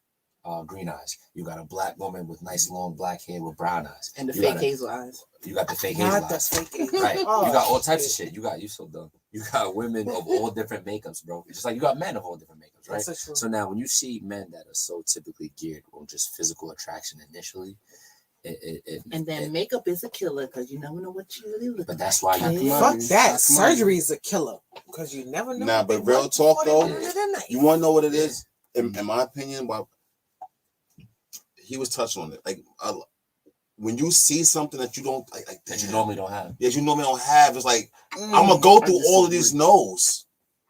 green eyes. You got a black woman with nice long black hair with brown eyes. and the You fake got hazel eyes. You got the fake hazel Not the eyes. fake age. Right. Oh, You got all types of shit. You so dumb. You got women of all different makeups, bro. Just like you got men of all different makeups, right? That's so true. So now when you see men that are so typically geared on just physical attraction initially, And then makeup is a killer because you never know what you really look but like. that's why you Fuck that. Surgery is a killer because you never know. Nah, what they but real want talk, before they though, do it in the night. You want to know what it is? In my opinion, well, he was touching on it. Like when you see something that you don't like that damn, you normally don't have. yeah, you normally don't have. It's like I'm gonna go through all of these no's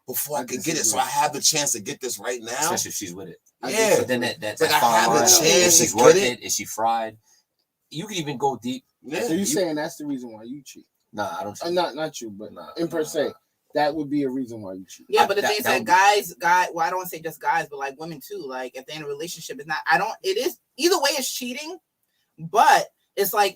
before I could get it, so I have the chance to get this right now. Especially if she's with it. Yeah, But then that Like, I fine have a line, chance if to she's get worth it. it, is she fried? You could even go deep. yeah. So you saying that's the reason why you cheat? Nah, I don't cheat. Not you, but Nah, in per se, that would be a reason why you cheat. Yeah, but the That- thing is that that would- guys, well, I don't want to say just guys, but like women too. Like at the end of a relationship, it's not. It is either way. It's cheating, but it's like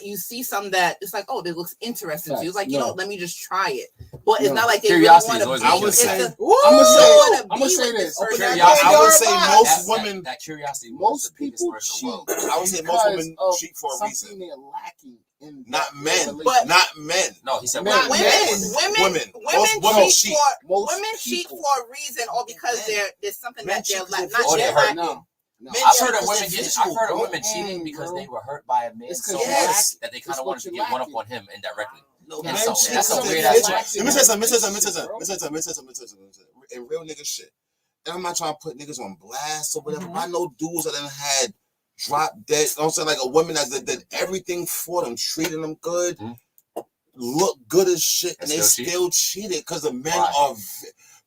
you see some that it's like, oh, this looks interesting to you. It's like, you know, let me just try it. But it's No. not like they Curiosity really is want always to. I would good. say- I'm gonna say I'm gonna say this. I would say most women. That curiosity. Most the biggest people word in the cheat. world. I would say most because women of cheat for a something reason. they're lacking in Not their men, relationship. not men. No, he said Not Women, Women. women Most women cheat cheat. for Most women cheat people. for a reason, or because there's something Men that they're cheat like because not they're they're hurt. lacking. No. Men I've cheat heard of because women they're get. visual, I've heard of bro. women cheating because bro. they were hurt by a man It's so 'cause you're much lacking. that they It's kind of what wanted to you're get one up lacking. on him indirectly. No, Yeah, men so cheat that's a because weird they're ass visual. lacking. Let me say something. And real nigga shit. and I'm not trying to put niggas on blast or whatever, but I know dudes that done had drop dead. You know what I'm saying? Like a woman that did everything for them, treating them good, look good as shit, and they still cheated because the men are,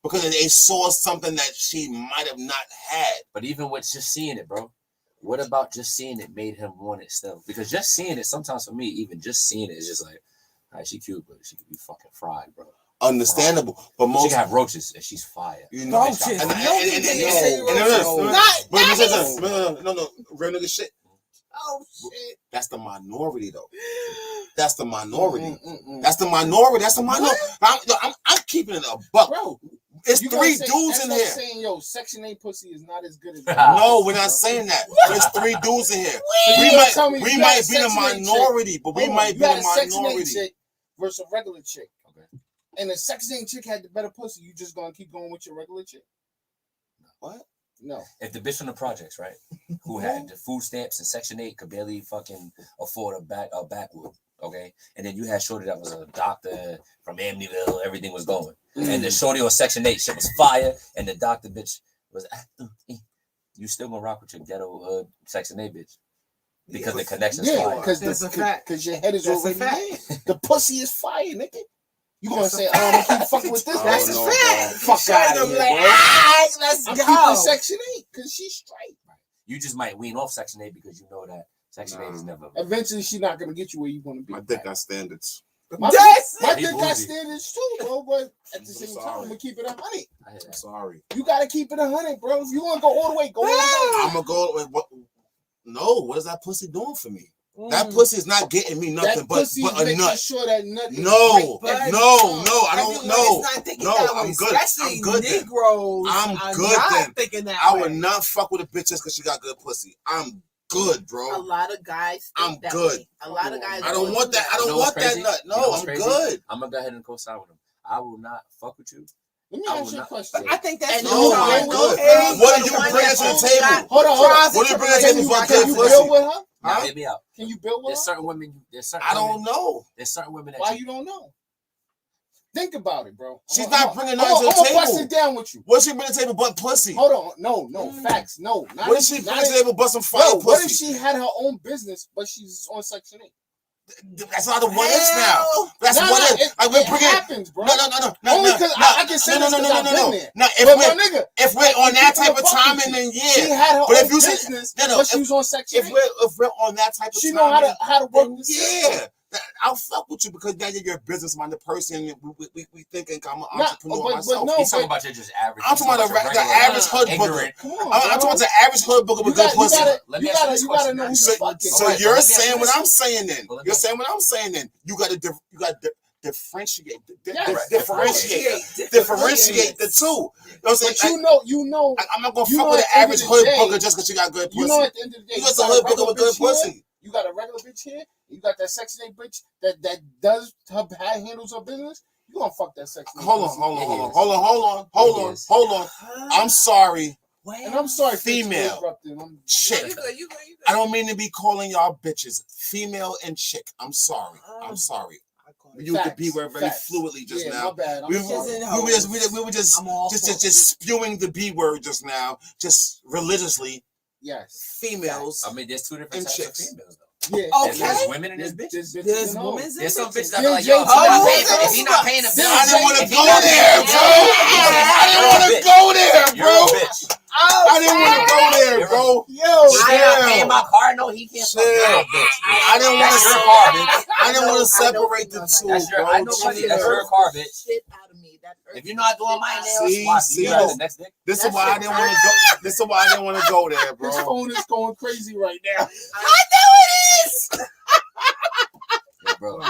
because they saw something that she might have not had. But even with just seeing it, bro, what about just seeing it made him want it still? Because just seeing it, sometimes for me, even just seeing it is just like, all right, she cute, but she could be fucking fried, bro. Understandable, but most she can have roaches and she's fire. You know, roaches. No, real nigga shit. Oh shit! That's the minority, though. That's the minority. That's the minority. That's the minority. I'm keeping it a buck, bro. It's 3 dudes in here. Saying, yo, Section 8 pussy is not as good as no, we're not saying that. There's 3 dudes in here. We might be the minority, but we might be the minority. Chick versus a regular chick. Okay. And the Section 8 chick had the better pussy. You just gonna keep going with your regular chick? What? No. If the bitch from the projects, right, who had the food stamps and Section 8 could barely fucking afford a backwood, okay, and then you had shorty that was a doctor from Amityville, everything was going, and the shorty on Section 8 shit was fire, and the doctor bitch was, you still gonna rock with your ghetto hood Section 8 bitch because the connection's fire. Because your head is already in. The pussy is fire, nigga. You gonna say, I'm gonna keep fucking with this? That's a fact. Fuck out of here, bro. Let's I'm go. keeping Section 8 because she's straight. You just might wean off Section 8 because you know that Section 8 is never. Eventually, she's not gonna get you where you want to be. My dick got standards. My dick got standards too, bro. But at the same time, I'm gonna keep it 100. I'm sorry. You gotta keep it 100, bro. If you wanna go all the way, go all the way. I'm gonna go with what? No, what is that pussy doing for me? That pussy is not getting me nothing but a nut. Sure that nut is no, right, I don't know. I'm good. I'm good then. I would not fuck with a bitch just because she got good pussy. I'm good, bro. A lot of guys think that good. way. A lot of guys. I don't want that. I don't want that nut. No, I'm good. I'm gonna go ahead and co-sign with him. I will not fuck with you. Let me ask you a question. I think that's I'm good. What do you bring to the table? Hold on. What do you bring to the table for Can you build with her? Now, hear me out. Can you build with There's her? certain women. I don't know. There's certain women that Why you don't know? Think about it, bro. She's not bringing nothing to the table. I'm gonna bust it down with you. What's she bring to the table but pussy? Hold on. No, facts. No. What if she bring to the table but some fire pussy? What if she had her own business, but she's on Section 8? That's not the what ifs now. That's what if. Like we're bringing. Happens, bro. No. Only because I can say no. No, if we're on that type of timing, then yeah. She had her own business, but she was on Section 8. If we're on that type of timing, she know how to work the system. Yeah. I'll fuck with you because now you're a business-minded person. We thinking I'm an entrepreneur myself. He's talking about just average. I'm talking about the average hood booger. I'm talking about the average hood booger with good pussy. You gotta know who's fucking. So you're saying what I'm saying then. You're saying what I'm saying then. You got to differentiate. Differentiate the two. You know. I'm not gonna fuck with the average hood booger just because you got good pussy. You know, at the end of the day, you got a hood booger with good pussy. You got a regular bitch here. You got that Section 8 bitch that does handles her business. You gonna fuck that Section 8? Hold on. I'm sorry. And I'm sorry, female, chick. You I don't mean to be calling y'all bitches, female and chick. I'm sorry. You could be very fluidly just now. My bad. We were just spewing the B word just now, just religiously. Yes. Females. I mean, there's 2 different types of females, though. Yeah. Okay. There's women and there's bitches. There's women. There's some bitches that are like, yo, if he's not paying the bill, I didn't want to go there, bro. I didn't want to go there, bro. You're a bitch. I didn't want to go there, bro. Yo, I'm not paying my car. No, he can't. I didn't want to. That's your car, bitch. I didn't want to separate the two, bro. I know, buddy. That's your car, bitch. Shit out of me. If you're not doing my nails, see, the next dick. This is why I didn't want to go. This is why I didn't want to go there, bro. His phone is going crazy right now. I know it is. Yeah, bro.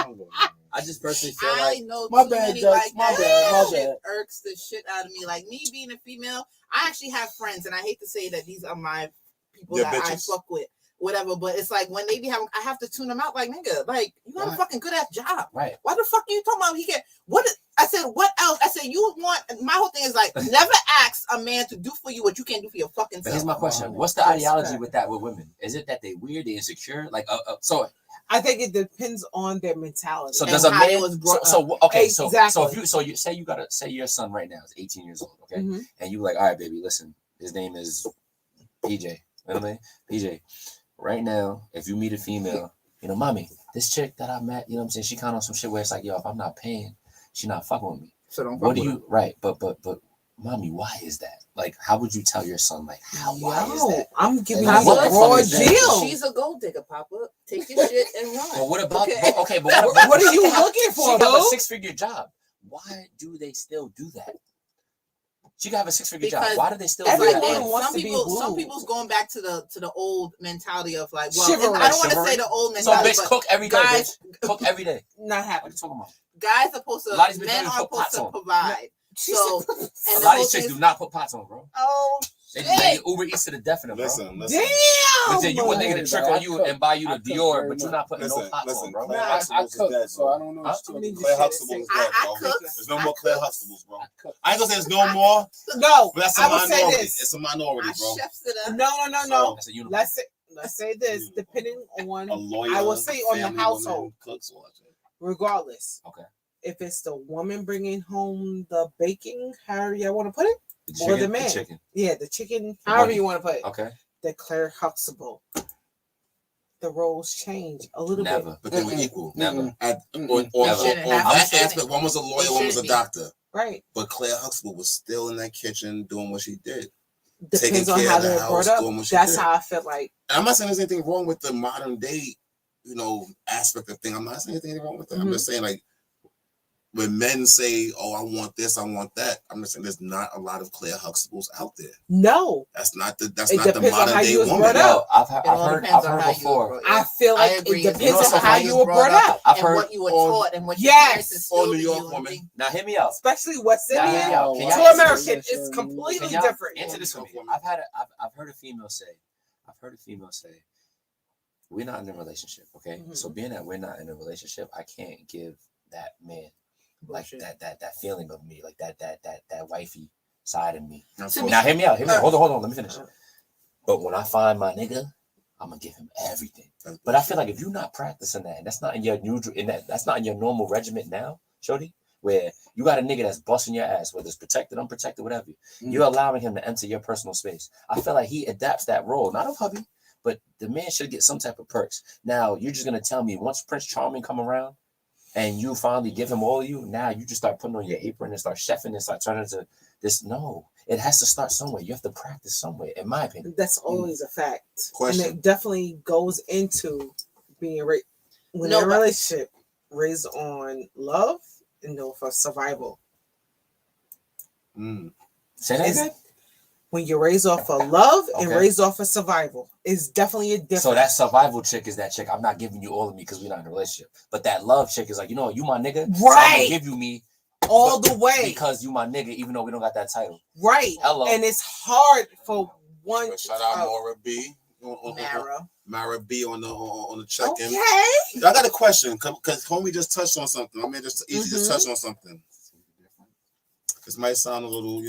I just personally feel I know my too bad, many Judge. like My that. bad. Shit irks the shit out of me. Like me being a female, I actually have friends, and I hate to say that these are my people that bitches. I fuck with. Whatever, but it's like when they be having, I have to tune them out. Like, nigga, like you got a fucking good ass job. Right? Why the fuck are you talking about? He can. I said, what else? I said, you want. My whole thing is like, never ask a man to do for you what you can't do for your fucking self. But here's my question: what's the ideology with that with women? Is it that they weird, they insecure? Like, so I think it depends on their mentality. So And does a how they man? was brought Okay, so Exactly. if you say your son right now is 18 years old, okay, Mhm. and you like, all right, baby, listen, his name is PJ. You know what I mean? PJ. Right now, if you meet a female, mommy, this chick that I met, you know what I'm saying, she kind of on some shit where it's like, yo, if I'm not paying, she not fucking with me. So don't. What do you right? But mommy, why is that? Like, how would you tell your son, like, why is that? I'm giving you How a what raw is that? deal. She's a gold digger, Papa. Take your shit and run. Well, what about Okay. okay? But what about What are you looking for, She have a bro? 6-figure job. Why do they still do that? She can have a 6-figure job. Because Why do they still do everyone that? wants some to be people, some wooed. people's going back to the old mentality of like, well, Chivalry. I don't want to Chivalry. say the old So, mentality, bitch, but cook every day, guys- bitch. Cook every day. Not What happening. are you talking about? guys are supposed A lot of to, these men bitches are put pots supposed to on. provide. So, and A the lot of whole these thing chicks is, do not put pots on, bro. oh They shit. Uber Eats to the death of them, bro. Listen. Damn. But then you a nigga to trick on you and buy you I the cook Dior, very but you're much. not putting no Listen, pots listen, on, bro. Claire Nah, Huxtable I is cook, dead, so I bro. don't know Huh? what you're talking Claire about. Huxtable is I dead, bro. cook. There's no more Claire Huxtables, bro. I cook. I ain't gonna say there's no more, No, but that's a I will say minority. this. It's a minority, I bro. chefs it up. No. That's a uniform. Let's say this. Depending on, A lawyer, I will say on the family household, woman, cooks, all that shit. regardless. Okay. If it's the woman bringing home the baking, however you want to put it, The or the chicken, man. the chicken. yeah, the chicken, however you want to put it, Okay. the Claire Huxtable. The roles change a little bit. Never. But they were equal. Never. On Never. that aspect, one was a lawyer, one was a Shouldn't be. doctor. Right. But Claire Huxtable was still in that kitchen doing what she did. Depends Taking on care how of the they're house, brought doing what up. she That's did. how I feel like. And I'm not saying there's anything wrong with the modern day, aspect of thing. I'm not saying anything wrong with that. I'm just saying, like, when men say, "Oh, I want this, I want that," I'm just saying there's not a lot of Claire Huxtables out there. No, That's not the It the depends on modern how day you was woman. brought up. Yo, I've It all heard depends on how you before. were brought I up. feel like I agree. it depends You know what's on so how funny? you were brought up. I've and heard. what you were all- taught and what your Yes. parents instilled All in New York you. women. Now hear me out. Especially West Now, Indian hear me out. Can to y'all- American, it's completely Can y'all different. answer this with me? I've heard a female say, we're not in a relationship, okay? Mhm. So being that we're not in a relationship, I can't give that man like that feeling of me, like that wifey side of me. That's To what- Now hear me out. Hold on, let me finish. But when I find my nigga, I'm gonna give him everything. But I feel like if you're not practicing that, and that's not in your that's not in your normal regiment now, shorty, where you got a nigga that's busting your ass, whether it's protected, unprotected, whatever. You're allowing him to enter your personal space. I feel like he adapts that role, not of hubby, but the man should get some type of perks. Now you're just gonna tell me once Prince Charming come around and you finally give him all of you, now you just start putting on your apron and start chefing and start turning into this. No, it has to start somewhere. You have to practice somewhere, in my opinion. That's always a fact. Question. And it definitely goes into being when No, a but- relationship raised on love and for survival. Say that It's- again? When you're raised off of love and Okay. raised off of survival, it's definitely a difference. So that survival chick is that chick. I'm not giving you all of me because we're not in a relationship. But that love chick is like, you know what, you my nigga. So I'm Right. gonna give you me all the way. because you my nigga, even though we don't got that title. Right. Hello. And it's hard for one. Shout out Mara B. Mara. Mara B on the check-in. Okay. I got a question because homie just touched on something. I mean, just touched on something. This might sound a little,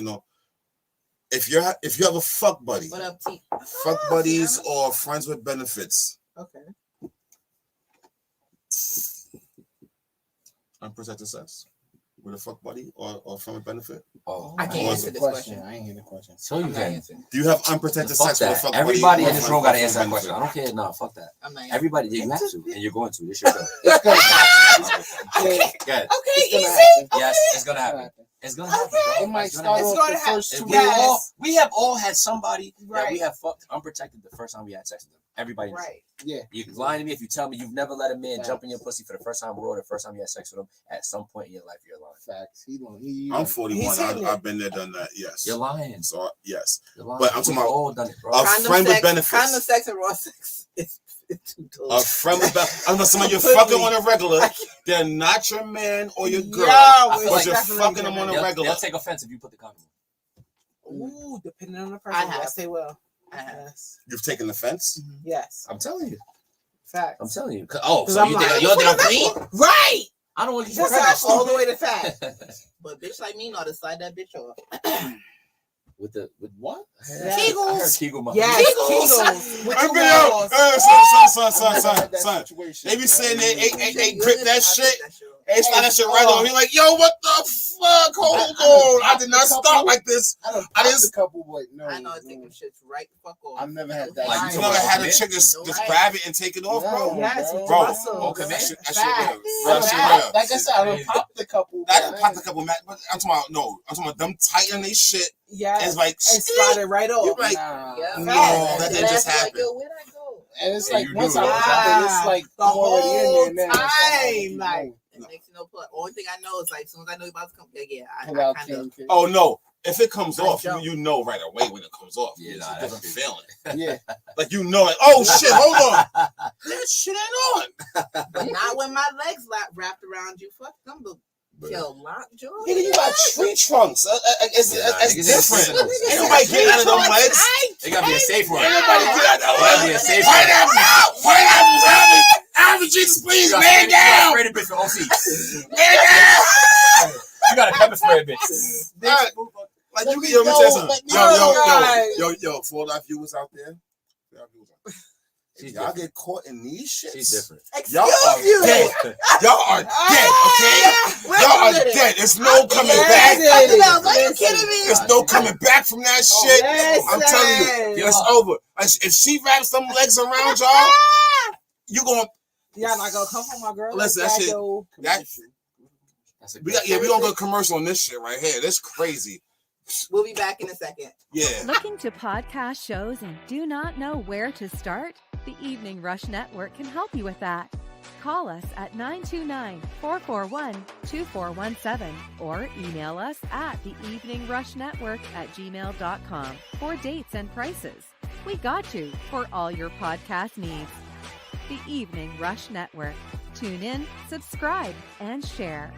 if you have a fuck buddy, What up, T? fuck buddies or friends with benefits, Okay. unprotected sex with a fuck buddy or friend with benefit. Oh, I can't answer this question. I ain't hear the question. So you I'm not can. answering. Do you have unprotected Fuck sex with a that. fuck Everybody buddy? in this room got to answer that question. I don't care. No, fuck that. I'm not. Everybody, you have to, and you're going to. This your show. It's gonna Good. Okay. It's gonna Easy. happen. Yes, it's gonna happen. It's gonna happen, bro. It might It's start gonna It's off gonna the happen. first 2 happen. Yes. We have all had somebody that we Right. have fucked unprotected the first time we had sex with them. Everybody. knows. Right. Yeah. You can lie to me if you tell me you've never let a man Facts. jump in your pussy for the first time or the first time you had sex with him. At some point in your life, you're lying. Facts. He don't. He. I'm 41. He's hitting it. I've been there, done that. Yes. You're lying. So yes, You're lying. But I'm talking We've about all done it, bro. a friend with benefits. Condom sex and raw sex. It's too A close. friend with benefits. I'm not somebody you're Completely. fucking on a regular. They're not your man or your girl, Yo, I feel but like you're definitely fucking them on a They'll regular. take offense if you put the condom on. Ooh, depending on the person. I have. Yes, they will. I have. Yes. You've taken offense. Yes. I'm telling you. Facts. I'm telling you. Oh, 'Cause so I'm you like- think I'm clean? Right. I don't want to get Just pregnant. all the way to fat. But bitch like me know how to slide that bitch off. With what? Kegels. I heard Kegel muscle. Yes, Kegels. With Son. They be saying they grip that shit. They start that shit right on. He like, yo, what the fuck? Hold on. I did not start like this. I didn't a couple, but no. I know I think them shit's right the fuck off. I've never had that. Like, You never had a chick just grab it and take it off, bro? Yes, Bro. muscle. Okay, that shit real. Like That shit real. I said, I done popped a couple. I didn't pop a couple, man. But I'm talking about them tighten they shit. Yes. It's like, and slide it right off. You're like, Yeah. no, that didn't just Like, happen. yo, where'd I go? And it's Yeah, like you once do. I pop it, it's like The I'm already whole in there now. time, like. It makes no point. Only thing I know is like, as soon as I know you're about to come, I Pull out kind of. King. Oh no! If it comes I off, don't. you know right away when it comes off. Yeah, It's nah, a that's different true. feeling. Yeah. Like you know it. Oh shit! Hold on. That shit ain't on. But not when my legs wrapped around you. Fuck them. Yo, lockjaw. Nigga, you got tree trunks. It's niggas different. is- Ain't nobody getting out of them legs. It gotta be a safe word. Ain't nobody getting out of them Gotta be a legs. safe Fight word. that out. Alvin, Jesus, please, man down. Spray the bitch for OC. Man down. You got a pepper spray, bitch. Like you get yo, for all our viewers out there. She's Y'all different. get caught in these shits. She's different. Y'all are dead. Y'all are dead, okay? Y'all are dead. There's no coming back. Are you kidding me? There's no coming back from that shit. I'm telling you, it's over. If she wraps some legs around y'all, you gonna. Y'all not gonna come for my girl. Listen, like that shit. though. That's a We gonna go commercial on this shit right here. That's crazy. We'll be back in a second. Yeah. Looking to podcast shows and do not know where to start? The Evening Rush Network can help you with that. Call us at 929-441-2417 or email us at theeveningrushnetwork@gmail.com for dates and prices. We got you for all your podcast needs. The Evening Rush Network. Tune in, subscribe, and share.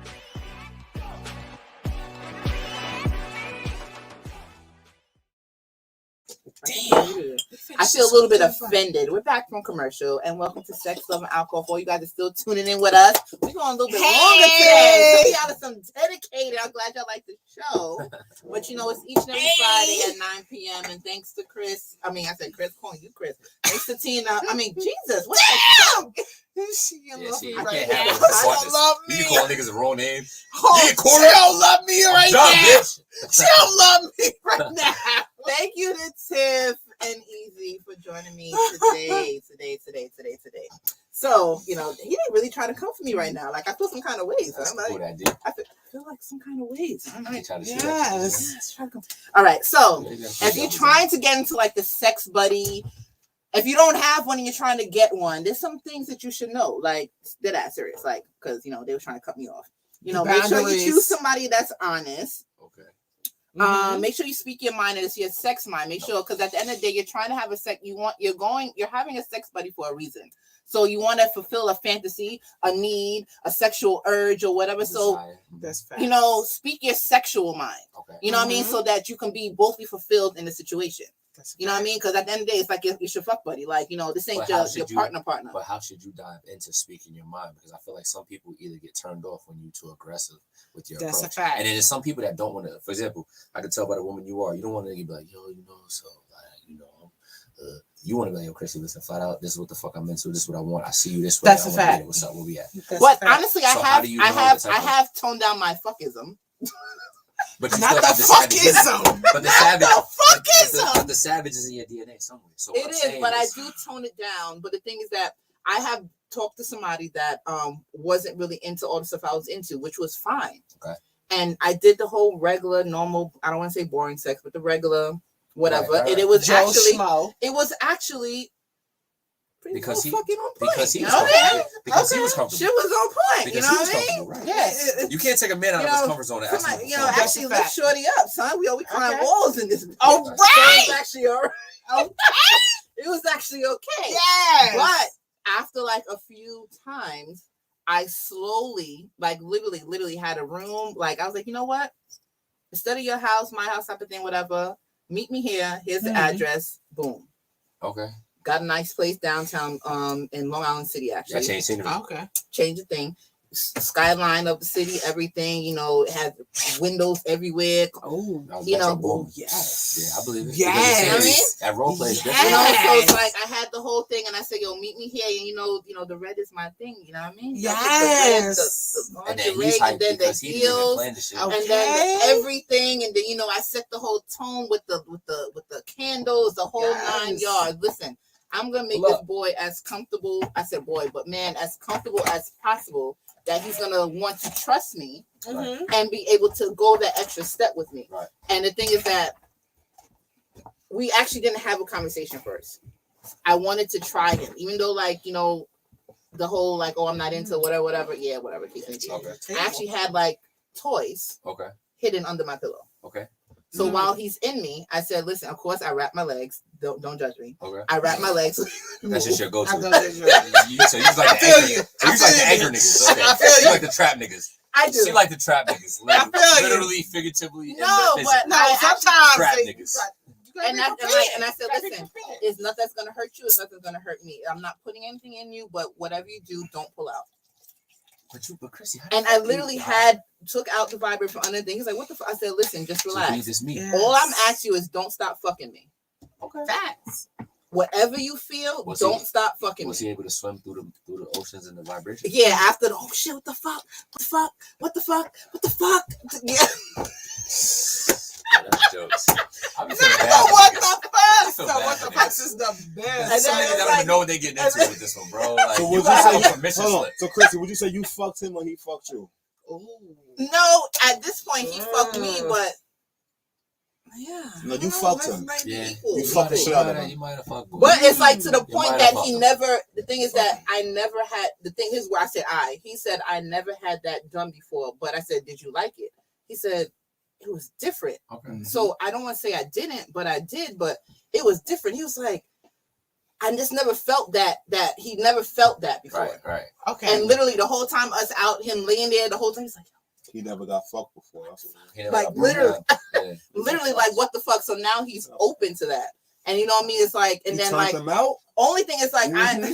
Damn. I feel a little bit offended. We're back from commercial and welcome to Sex, Love, and Alcohol. You guys are still tuning in with us. We're going a little bit longer today. So y'all are some dedicated. I'm glad y'all like the show. But you know, it's each and every Friday at 9 p.m. And thanks to Chris. I said Chris, calling you Chris. Thanks to Tina. Jesus. What the fuck? See, you right can't now. have this. I don't love me. You call niggas the wrong name. She don't love me right Dumb now. bitch. She don't love me right now. Thank you to Tiff and Easy for joining me today. So, he didn't really try to come for me right now. Like, I feel some kind of ways. That's I'm like, what I did. I feel like some kind of ways. I'm like, Trying to Yes. all right. So, if you're trying to get into like the sex buddy, if you don't have one and you're trying to get one, there's some things that you should know. Like, they're that serious. Like, because, they were trying to cut me off. Make sure you choose somebody that's honest. Okay. Make sure you speak your mind and it's your sex mind. Make sure, because at the end of the day, you're trying to have a sex. You're having a sex buddy for a reason. So you want to fulfill a fantasy, a need, a sexual urge, or whatever. So That's fact. speak your sexual mind. Okay. You know what I mean, so that you can both be fulfilled in the situation. You know what I mean? Because at the end of the day, it's like it's your fuck buddy. Like, this ain't your partner. But how should you dive into speaking your mind? Because I feel like some people either get turned off when you're too aggressive with your That's approach. a fact. And then there's some people that don't want to. For example, I can tell by the woman you are. You don't want to be like, yo, you want to be like, yo, Crissy, listen, flat out, this is what the fuck I'm into. This is what I want. I see you this way. That's a fact. What's up? Where we at? But honestly, So how do you know the type I of- have toned down my fuckism. But you Not still the have the savage. fuckism. But the savage. fuckism. But the savage is in your DNA somewhere. So what It I'm is, saying but I do tone it down. But the thing is that I have talked to somebody that wasn't really into all the stuff I was into, which was fine. Okay. And I did the whole regular, normal, I don't want to say boring sex, but the regular whatever. Right. And it was Joe actually pretty Because he- fucking on point. because he you was know what I mean? comfortable. Because he was comfortable. Shit was on point. Because You know he what was I mean? comfortable, right? Yes. You can't take a man out of his comfort zone and ask him to Somebody, perform. actually lift Shorty up, son. We climb Okay. walls in this. All So right. it was actually all right. It was actually okay. Yes. But after like a few times, I slowly, like literally had a room. Like I was like, you know what? Instead of your house, my house type of thing, whatever. Meet me here. Here's the address. Boom. Okay. Got a nice place downtown in Long Island City, actually. That changed scenery. Okay. Change the thing. skyline of the city, everything, you know, it has windows everywhere. Oh, you know, yes. Yeah, I believe it. Yes. That role play is You different. know, so it's like I had the whole thing, and I said, "Yo, meet me here." And you know, the red is my thing. You know what I mean? Yes. The And then lingerie, he's hyped and then the because he didn't even heels, plan the shit. and then everything, and then you know, I set the whole tone with the candles, the whole 9 yards. Listen, I'm gonna make this boy as comfortable. I said boy, but man, as comfortable as possible. That he's gonna want to trust me and be able to go that extra step with me. Right. And the thing is that we actually didn't have a conversation first. I wanted to try him, even though, like, you know, the whole like, oh, I'm not into whatever. Yeah, whatever. Okay. I actually had like toys hidden under my pillow. Okay. So while he's in me, I said, listen, of course I wrap my legs. Don't judge me. Okay. I wrap my legs. That's just your go-to. So you like the anchor niggas. Okay. I feel you like the trap niggas. I do. She like the trap niggas. Literally, figuratively. No, but sometimes trap niggas. And I said, listen, it's nothing that's gonna hurt you. It's nothing gonna hurt me. I'm not putting anything in you, but whatever you do, don't pull out. But Crissy, and I literally took out the vibrator from under the thing. He's like, what the fuck? I said, listen, just relax. Yes. All I'm asking you is don't stop fucking me. Okay. Facts. Whatever you feel, don't stop fucking me. Was he able to swim through the oceans and the vibration? Yeah, after the oh shit, what the fuck? Yeah. That's jokes. What the fuck? So what the fuck is the best? Some niggas don't even know what they getting into with this one, bro. Like, so would you say permission slip? So Crissy, would you say you fucked him or he fucked you? Ooh. No, at this point he fucked me, but yeah. No, you fucked him. Yeah. You fucked the shit out of him. You might have fucked him. But it's like to the point that he never. The thing is that I never had. The thing is where I said he said I never had that done before. But I said, did you like it? He said it was different. Okay. So I don't want to say I didn't, but I did. But it was different. He was like, I just never felt that he never felt that before. Right. Okay. And literally the whole time us out, him laying there, the whole time he's like. He never got fucked before. Like literally, like what the fuck? So now he's open to that, and you know what I mean. It's like, and then like, only thing is like and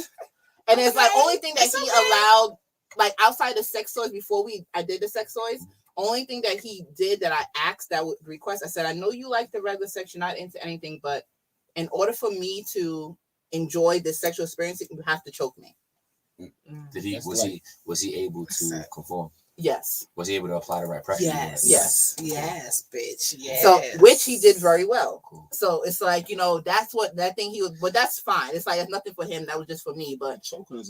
it's like only thing that he allowed, like outside the sex toys before I did the sex toys. Only thing that he did that I asked that would request. I said, I know you like the regular sex, you're not into anything, but in order for me to enjoy this sexual experience, you have to choke me. Did he? Was he able to conform? Yes. Was he able to apply the right pressure? Yes, bitch. Yes. So, which he did very well. Cool. So it's like, you know, that's what that thing he was, but that's fine. It's like, it's nothing for him. That was just for me. But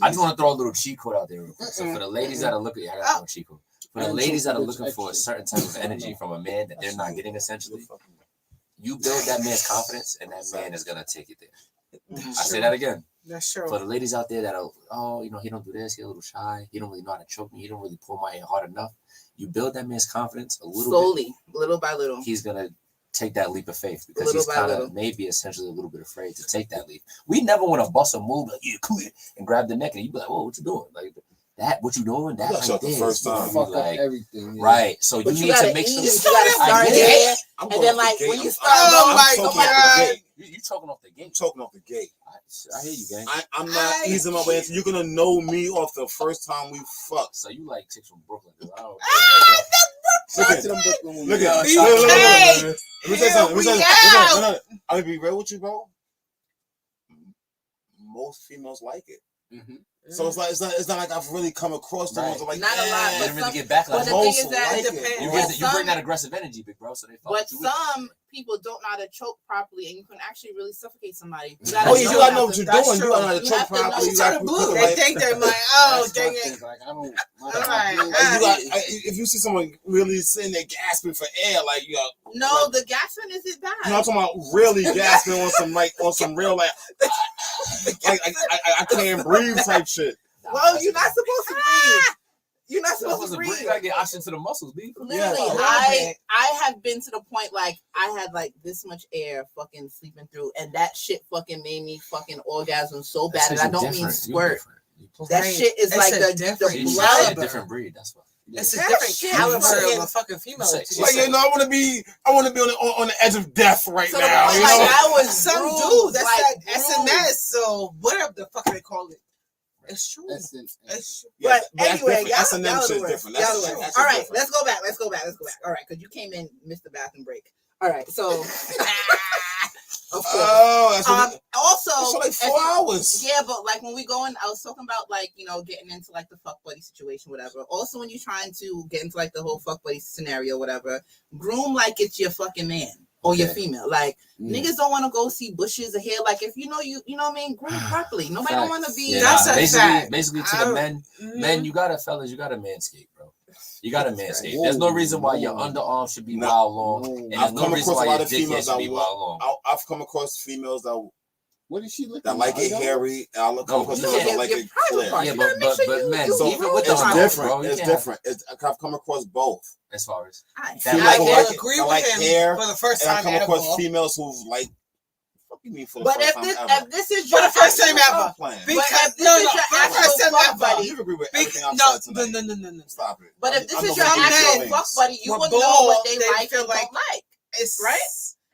I just want to throw a little cheat code out there real quick. So for the ladies that are looking, I got a cheat code. For the ladies that are looking for a certain type of energy from a man that they're not getting, essentially, you build that man's confidence, and that man is gonna take it there. I say that again. That's true. For the ladies out there that are, you know, he don't do this, he's a little shy, he don't really know how to choke me, he don't really pull my hair hard enough. You build that man's confidence a little slowly, little by little. He's gonna take that leap of faith because he's kind of maybe essentially a little bit afraid to take that leap. We never want to bust a move like and grab the neck and you be like, "Whoa, what you doing?" Like that, what you doing? That right the first time, like everything, right? So you need to make sure you gotta start there, and then like when you start, you choking off the gate. Choking off the gate. I hear you, gang. I'm not easing my way into. You're gonna know me off the first time we fuck. So you like chicks from Brooklyn? Look at. Let me say something. I'm gonna be real with you, bro. Most females like it. Mm-hmm. So it's not like I've really come across the ones like not a lot, but really get backlash. But the thing is that it depends. You bring that aggressive energy, big bro. So they. But some people don't know how to choke properly, and you can actually really suffocate somebody. You gotta know what you're doing. You gotta know how to choke properly. They think they're like, oh, dang it. Like, I don't. If you see someone really sitting there gasping for air, like you got. No, the gasping isn't bad. No, I'm talking about really gasping on some real like I can't breathe type shit. Well, you're not supposed to breathe. You're not supposed to breathe. You gotta get oxygen to the muscles, B. Literally, I have been to the point like I had like this much air fucking sleeping through, and that shit fucking made me fucking orgasm so bad, and I don't mean squirt. That shit is like the blood. A different breed. That's why. It's a different caliber of a fucking female. Like, you know, I want to be on the edge of death right now. You know? I was some dude. That's like SMS. So whatever the fuck they call it. It's true. It's It's true. But that's anyway, different. S&M shit different. That's all different. right, let's go back. All right, because you came in, missed the bathroom break. All right, so of course. Oh, that's what also it's like 4 hours. Yeah, but like when we go in, I was talking about like, getting into like the fuck buddy situation, whatever. Also, when you're trying to get into like the whole fuck buddy scenario, whatever, groom like it's your fucking man or your female. Like niggas don't want to go see bushes of hair. Like if you know what I mean, groom properly. Nobody don't want to be. Yeah, That's a fact. Basically to the men, you gotta manscape, bro. You gotta manscape. There's no reason why your underarm should be wild long, and there's no reason why your dick should be wild long. I've come across females that. What is she looking? That like it hairy. I look across females that like it clear. Yeah, but men, so even with the it's different. bro, It's different. I've come across both. As far as I agree with him hair, for the first and I time come ever. across females who like. What do you mean for the But first if time this ever? if this is For your the first time actual ever. fuck- Because but if this no, is your for the actual first time fuck ever. buddy, You agree with everything I've No, said tonight. no. Stop it. but if this I'm is your gonna give actual you fuck things. buddy, you We're will know what bold. they They like feel and like- don't like. It's Right?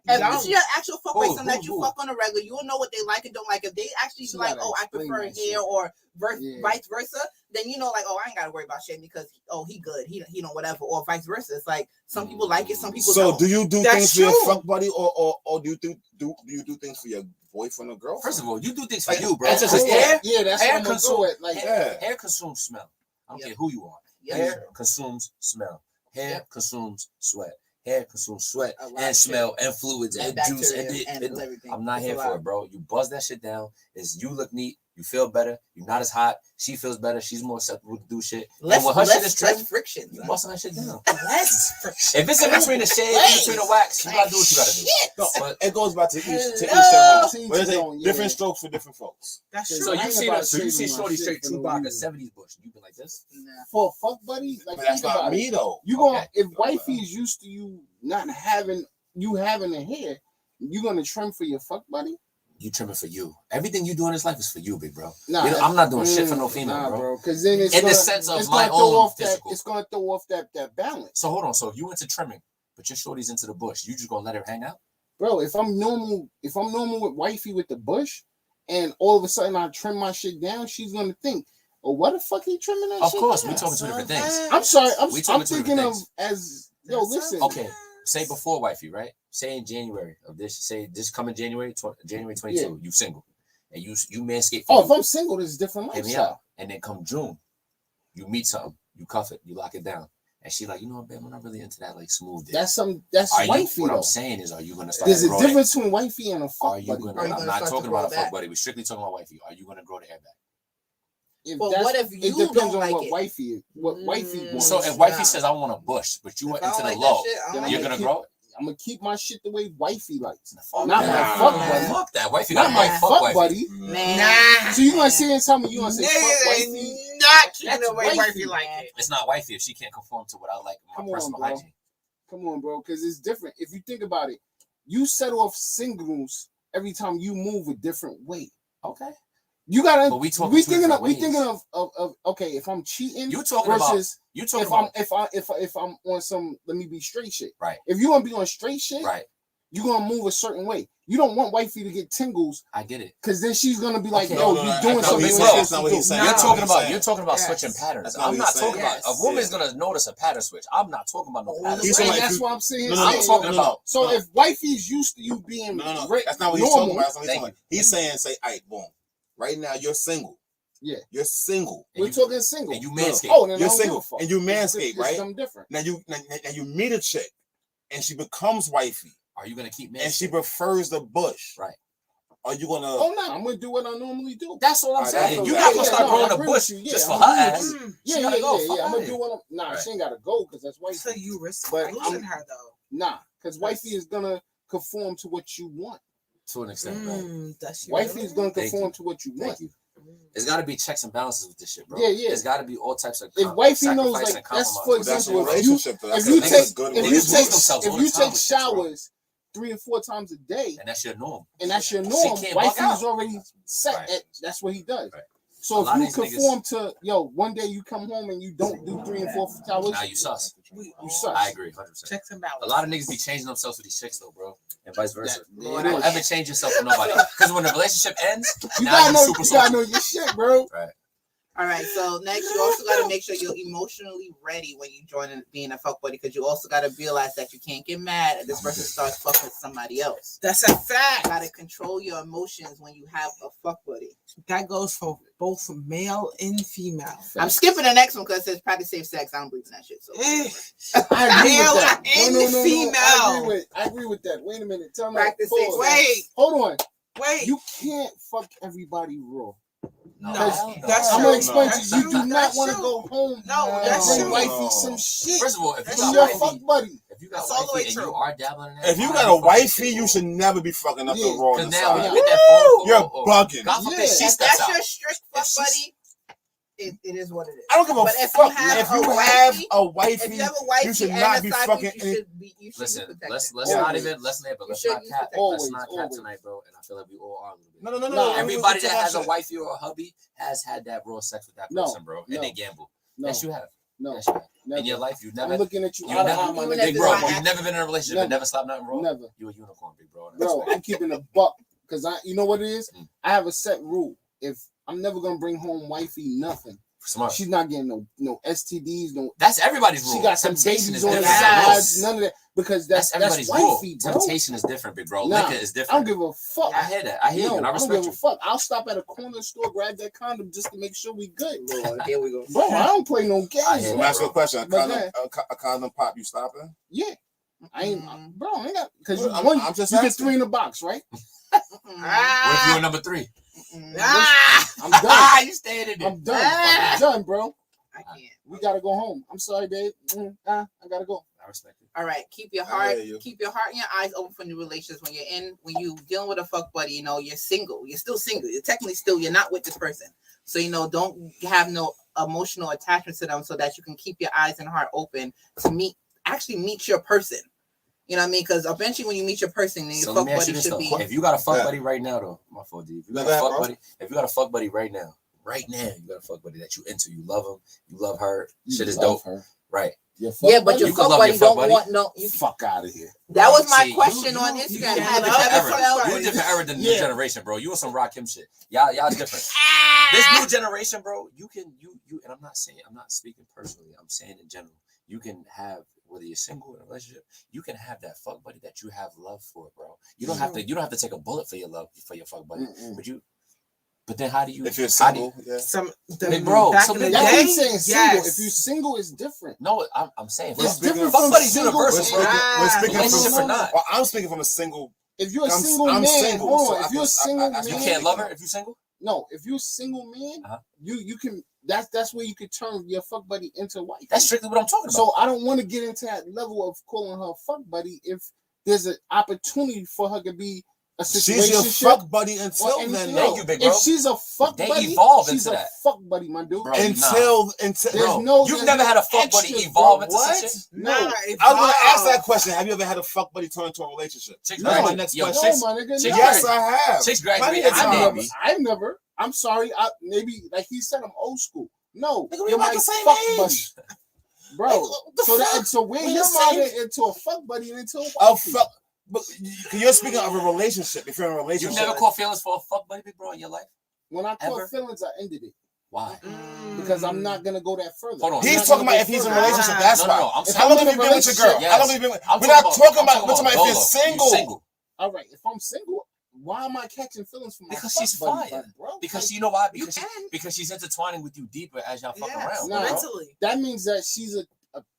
If young. this is your actual fuck Who- person that you who? fuck on a regular, you will know what they like and don't like. If they actually She be like, gotta oh, I explain prefer that hair shit. or Yeah. vice versa, then you know, like, oh, I ain't gotta worry about shit because he good, he whatever, or vice versa. It's like some people like it, some people So don't. do you do That's things for your true. fuck buddy, or do you do things for your boyfriend or girlfriend? First of all, you do things for Like, you, bro. that's just Because hair, Yeah, that's hair what I'm gonna consume- go at. Like, hair consumes smell. I don't Yeah. care who you are. Yeah. Hair consumes smell. Hair consumes sweat. Hair consumes sweat A lot and of smell and fluids and and juice bacteria and and everything. I'm not It's here a for lot. it, bro. You buzz that shit down. You look neat. You feel better. You're not as hot. She feels better. She's more acceptable to do shit. And when her shit is trimmed, friction. you busting that shit down. Less friction. If it's in between the shade, in between the wax, you gotta do what you gotta do. No, But it goes back to each their Hello. own. What is it? Yeah. Different strokes for different folks. That's true. so I you ain't see about that? So you see shaving my shorty shit straight for no Chewbacca reason. 70s bush. You been like this? Nah. for a fuck buddy, like But that's think not about me it. though. You gonna Okay. if wifey's used to you not having a hair, you gonna trim for your fuck buddy? You trimming for you. Everything you do in this life is for you, big bro. Nah, You know, I'm not doing shit for no female, bro. Because then it's In the gonna, sense of it's my gonna throw own off physical. that. It's gonna throw off that balance, So hold on. So if you into trimming, but your shorty's into the bush, you just gonna let her hang out? bro. If I'm normal with wifey with the bush, and all of a sudden I trim my shit down, she's gonna think, "Oh, what the fuck he trimming that?" Of shit course, down? we talking two different things. I'm sorry. We talking I'm two thinking different of things. as yo. Listen. Okay, say before wifey, right? Say in January of this. Say this coming January, January 22. You single, and you manscape. Oh, if I'm single, this is different Hit me lifestyle. out. And then come June, you meet something, you cuff it, you lock it down, and she like, you know what, babe, I'm not really into that like smooth dick. That's Are wifey you, what though. I'm saying is, are you gonna start? There's to a grow difference between wifey and a Are fuck you buddy. gonna? Are you I'm gonna not start to talking grow about a back? fuck buddy. We're strictly talking about wifey. Are you gonna grow the hair back? But what if you it depends don't on like what it? wifey wants. So if wifey says I want a bush, but you went If I into don't the like that low, shit, I don't then you're like gonna keep- grow it. I'm gonna keep my shit the way wifey likes. Fuck Not that. my fuck buddy. Fuck that. Wifey Not got my my fuck buddy. Man. Nah. So you gonna sit and tell me you gonna say fuck Niggas wifey? ain't not keeping That's the way wifey. wifey like it. It's not wifey if she can't conform to what I like in Come my on, personal bro. hygiene. Come on, bro, because it's different. If you think about it, you set off signals every time you move a different way. Okay. You gotta. But we talking We two thinking different of. We thinking ways. of. Okay, if I'm cheating, You talking about? versus You talking if about? if I'm on some, let me be straight shit. Right. If you gonna be on straight shit, Right. you gonna move a certain way. You don't want wifey to get tingles, I get it. because then she's gonna be like, Okay. "Yo, No, you that's doing not something." what he's you saying. ain't That's not what he's supposed to saying. do." You're Nah. talking about. saying. You're talking about Yes. switching patterns. That's not I'm what not he's talking saying. about. A Yes. woman's Yeah. gonna notice a pattern switch. I'm not talking about no pattern He's switch. talking And that's you- what I'm saying. No, I'm talking about. So No. if wifey's used to you being No. great, That's not what he's normal, talking about. That's not what he's Thank talking about. He's saying, say, all right, boom. Right now, you're single. Yeah. You're single. And we're you- talking single. and you manscape. Oh, then I You're don't give single. a fuck. And you This manscape, is right? something different. Now you meet a chick, and she becomes wifey, Are you gonna keep and she manscaping? prefers the bush. Right. Are you gonna? Oh no, I'm gonna do what I normally do. That's all I'm Alright, saying. that's You're okay. not gonna Yeah, start no, growing I a agree bush with you. just Yeah, for I'm her with ass. you. She Yeah, gotta go. Fuck I'm outta gonna here. do what I'm. Nah, Right. she ain't gotta go because that's wifey. So you risk But losing her though. Nah, because wifey is gonna conform to what you want. To an extent, right? That's your Wifey is gonna Thank conform you. to what you Thank want. you. There's got to be checks and balances with this shit, bro. Yeah, yeah. There's got to be all types of If wifey knows, sacrifice like, and that's for compromise. That's a example, relationship. though. if That's you a take good if you lose take themselves all if the you time take with this, bro. showers 3 or 4 times a day, and that's your norm. and that's your She norm, can't bug wifey is out. already set. Right. At, that's what he does. Right. A So lot if you of these conform to one day you come home and you don't do 3 and 4 showers, Now you sus. you suck. I agree, 100%. Checks and balances. A lot of niggas be changing themselves with these chicks though, bro, and vice versa. That- Don't ever change yourself for nobody. Because when the relationship ends, You now gotta you know, super you gotta social. know your shit, bro. Right. All right, so next you also got to make sure you're emotionally ready when you join in being a fuck buddy, because you also got to realize that you can't get mad if this person starts fucking with somebody else. That's a fact. You got to control your emotions when you have a fuck buddy. That goes for both male and female. I'm skipping the next one because it says practice safe sex. I don't believe in that shit. So I agree male with that. and female. I agree with that. Wait a minute. Tell me. Practice safe sex. Wait. Hold on. Wait. You can't fuck everybody raw. No, That's I'm gonna explain to you. You do not want to true. go home. No, and that's bring true. wifey some shit. First of all, if you from got your wifey, fuck buddy. if you got That's all the way wifey and true. you are dabbling in that, If you got a wifey, you should never be fucking up the raw. Because on the now when side. you get that phone call, You're bugging. God forbid Yeah. she if steps that's out. your strict fuck buddy, it is what it is. I don't give a But if fuck. you have If a you wifey- have a If wifey, you have a wifey you should and not a be side fucking. piece, you should be Listen, protected. let's Always. not even let's not You should be cap. protected. Let's not cap Always. tonight, bro. And I feel like we all are a little bit. No. Nah, Everybody listen that to has a shit. wifey or a hubby has had that raw sex with that No, person, bro, no, and they gamble. No, Yes, you have. no, Yes, you have. never. In your life, you've I'm never. looking at you You out of never, eye, my even nigga. big if bro, it's not you've never been in a relationship and Never. never slapped nothing raw. Never. You a unicorn, big bro. Bro, I'm keeping a buck because you know what it is? Mm. I have a set rule. If I'm never gonna bring home wifey nothing, Smart. she's not getting no STDs, no. That's everybody's rule. She got some Temptation babies is on the different. sides, none of that, because That's that's everybody's rule. wifey, bro. Temptation is different, big bro. Nah, Liquor is I don't different. give a fuck. I hear that. I hear you, and I I don't respect give a you. fuck. I'll stop at a corner store, grab that condom just to make sure we good. Lord, here we go. Bro, I don't play no I games. hear Let me ask you a question. A But condom, a condom pop, you stopping? Yeah, I ain't, bro. I ain't got because I'm just you get asking. 3 in the box, right? What if you were number 3? I'm done. You stayed in there. I'm done. I'm done, bro. I can't. We gotta go home. I'm sorry, babe. I gotta go. I respect it. All right, keep your I heart, hear you. keep your heart and your eyes open for new relationships. When you dealing with a fuck buddy, you're single. You're still single. You're technically still. You're not with this person. So don't have no emotional attachment to them, so that you can keep your eyes and heart open to meet your person. You know what I mean? Because eventually, when you meet your person, then your So fuck let me ask you buddy this should though: be. if you got a fuck Yeah. buddy right now, though, my fault, D. If you No, got a go ahead, fuck bro. buddy, you got a fuck buddy that you into, you love him, you love her, shit is dope, Her. right? Your Yeah, fuck but your You can fuck love buddy your fuck don't buddy. want no. You fuck out of here. That was my See, question you- on you- Instagram. you Have you different ever era. felt? You a different era than the Yeah. new generation, bro. You on some Rakim shit. Y'all different. This new generation, bro, you and I'm not speaking personally, I'm saying in general, you can have, whether you're single in a relationship, you can have that fuck buddy that you have love for, bro. You don't have to take a bullet for your love for your fuck buddy. But then how do you If you're how do you- single, Big bro, back so in the big That's bro. what day, he's saying. Single. yes. If you're single, it's different. No, I'm saying It's fuck different fuck from buddy's single. universal, we're bro. speaking Relationship from. or not. Well, I'm speaking from a single. If you're a I'm single I'm man, single, hold so on. I If you're a can- single man, You can't love her if you're single? No, if you're a single man, Uh-huh. you can. That's where you can turn your fuck buddy into a wife. That's strictly what I'm talking about. So I don't want to get into that level of calling her a fuck buddy if there's an opportunity for her to be a situation. She's your fuck buddy until then. Thank though. you, big bro. If she's a fuck They buddy, evolve she's into a that. fuck buddy, my dude. Bro, Until There's bro, no- you've there's never no had a fuck buddy extras, evolve bro. into What? some shit? No, I was gonna ask that question. Have you ever had a fuck buddy turn into a relationship? Chicks That's my graduate. next Yo, question. chicks- no, my nigga. chicks no. Yes, I have. Chicks Plenty graduate of at times. baby. I've never. I'm sorry. Maybe like he said, I'm old school. No, Nigga, we you're about my the same fuck age. buddy, bro. Nigga, what the fuck? So where We your the mother same- into a fuck buddy and into a A wifey? fuck. But you're speaking of a relationship. If you're in a You relationship, never caught feelings for a fuck buddy, big bro, in your life? When I Ever? caught feelings, I ended it Why? because I'm not gonna go that further. Hold on. I'm he's not talking gonna about if go he's in a further. relationship. That's No, why. no, I'm How saying- long have you been with your girl? Yes. How long have you been? I'm We're not talking about. I'm We're talking about if dolo. you're single. You single. All right, if I'm single, why am I catching feelings from my Because fuck she's buddy, fire. bro? Because Like, you know why? You Because can. because she's intertwining with you deeper as y'all fuck Yes, around. Nah. bro. mentally. that means that she's a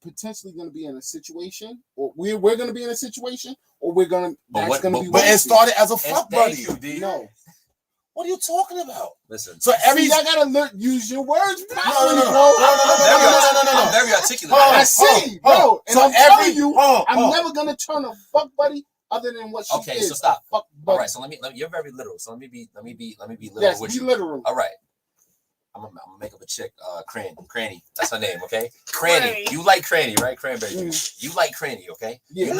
potentially going to be in a situation, or we're going to be in a situation, or we're going to. But That's going to be. But it wifey. started as a It's- fuck thank buddy. you, D. No. What are you talking about? Listen. So every See, I gotta use your words properly, no, bro. I'm very articulate. Hold on, I see, bro. hold on. And So I'm every- telling you, hold on, I'm hold on. never gonna turn a fuck buddy other than what she Okay, is. so stop. A fuck All buddy. right, so let me. You're very literal. So let me be literal Yes, with be you. literal. All right. I'm gonna make up a chick, Cranny. That's her name, okay? Cranny. Cranny. You like Cranny, right? Cranberry. Mm. You like Cranny, okay? Yeah. You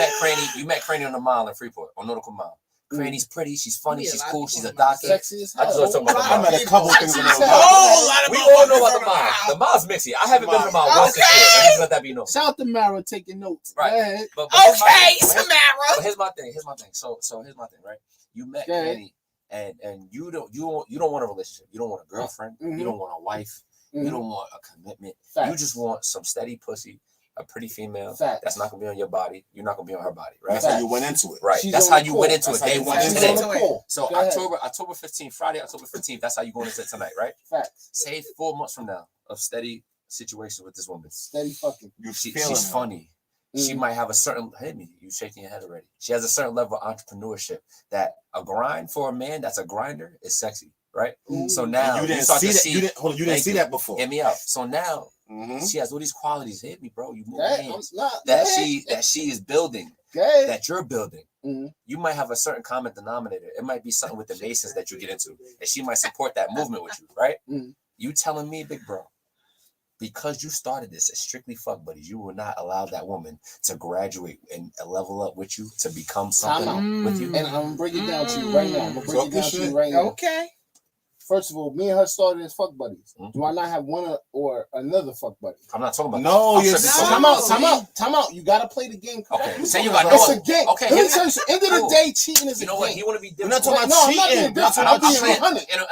met Cranny on the mile in Freeport, on Nautical Mile. Cranny's pretty, she's funny, Yeah, she's a lot of cool, people she's a on the Mile. doctor. Sexy as I just hell. want to talk about the I met mile. a couple things in the Sexy as mile. hell. We all know about the mile. The mile's mixy. I haven't been to the mile once this year. Let me just let that be known. Shout out to Mara taking notes. Right. Go ahead. But here's my Okay, thing. Samara. But here's my thing. So here's my thing, right? You met Go ahead. Cranny, and you don't want a relationship. You don't want a girlfriend. Mhm. You don't want a wife. You don't want a commitment. Facts. You just want some steady pussy, a pretty female Facts. that's not gonna be on your body. You're not gonna be on her body, right? That's how you went into it. Right. She's That's on how the you call. went into That's it. how Day you one went She's today. on the call. So Go ahead. October 15th, Friday, October 15th. That's how you going into it tonight, right? Facts. Say 4 months from now of steady situation with this woman. Steady fucking. She's funny. She might have a certain you shaking your head already. She has a certain level of entrepreneurship that a grind for a man that's a grinder is sexy, right? So now you didn't start see to that. You didn't see that before. Hear me out. So now she has all these qualities. Hit me, bro. You move That, hands. not, That she is building. Good. That you're building. You might have a certain common denominator. It might be something with the Masons that you get into, and she might support that movement with you, right? You telling me, big bro, because you started this as strictly fuck buddies, you will not allow that woman to graduate and level up with you to become something with you. And I'm gonna break it down to you right now. I'm gonna break it down to you right now. Okay. First of all, me and her started as fuck buddies. Do I not have one or another fuck buddy? I'm not talking about no. that. Time out. You gotta play the game correctly. Okay, say you got it's a game. Okay, let me tell you, end of the day, cheating is a game. You know what? You want to be different. We're not talking No, about I'm not being cheating. different. I'm being 100. In an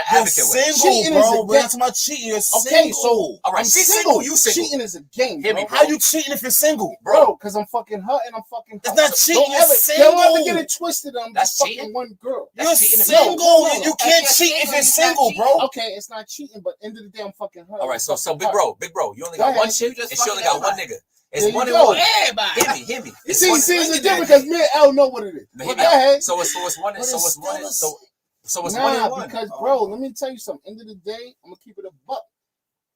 You're advocate way. single, Cheating bro. is a We're not talking about cheating. You're Okay, single. so all right, I'm she's single. single, you single. Cheating is a game, Hear bro. me, bro. How you cheating if you're single, Bro, because I'm fucking her and I'm fucking her. It's not cheating. Don't You're ever single. get it twisted. I'm That's just fucking cheating? one girl. You're That's cheating. single. No. You can't cheat if you're single, bro. Okay, it's not cheating, but end of the day, I'm fucking her. All right, so I'm big fucking bro, you only Go got ahead. one chick, You just and she only fucking got one nigga. It's There one you and go. one. Everybody. Hear me. You see, it's a difference because me and L know what it is. But But hear go me out. ahead. So it's one and But it's so it's Nah, one and one. because bro, let me tell you something. End of the day, I'm gonna keep it a buck.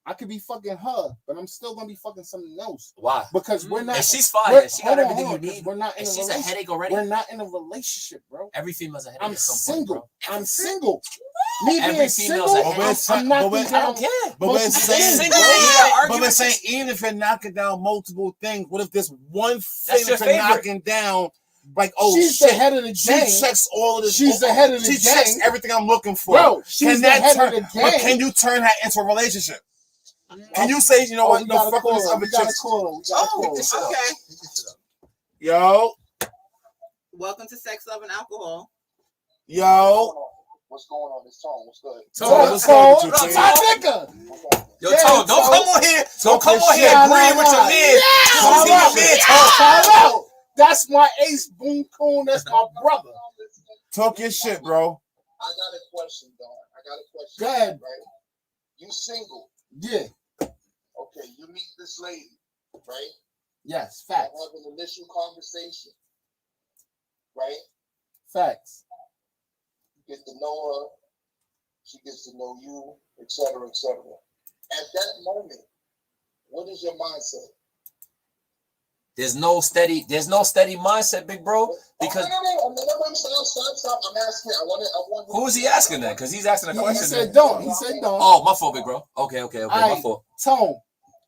I could be fucking her, but I'm still gonna be fucking something else. Why? Because we're not. If she's fine, she got hold on, everything hold you on, need. We're not in And a she's a relationship. headache already. We're not in a relationship, bro. Every female's a headache. I'm at some single. point, I'm single. Me Every being female's single, a headache. I'm knocking I down. don't care. But we're saying, single, you gotta but we're argue saying, even if you're knocking down multiple things, what if there's one That's thing your that you're favorite. knocking down? Like, oh She's shit, the head of the she gang. checks all of this. She's the head of the She checks gang. everything I'm looking for. Bro, she's the head of the gang. But can you turn that into a relationship? Can you say, you know what? No, fuck with this other chicks. Okay. Yo, Welcome to Sex, Love, and Alcohol. yo. What's going on? It's Tone. What's good? Tone, what's good with you, T? my nigga. Yo, Yeah, Tone, don't Tone. come on here. Don't come on here Nah, agreeing with your nah. man. Time This is your out. man, Tone. Time out. That's my ace boom coon. That's my brother. Talk your shit, bro. I got a question, dog. I got a question. Go ahead. Right? You single. Yeah. Okay, you meet this lady, right? Yes. You Facts. have an initial conversation, right? Facts. You get to know her. She gets to know you, etc., etc. At that moment, what is your mindset? There's no steady mindset, big bro. Because Stop. I'm asking. I want. who is he asking that? Because he's asking a He question. said don't. He said don't. Oh, my fault, big bro. Okay, my Aight. fault. Tone.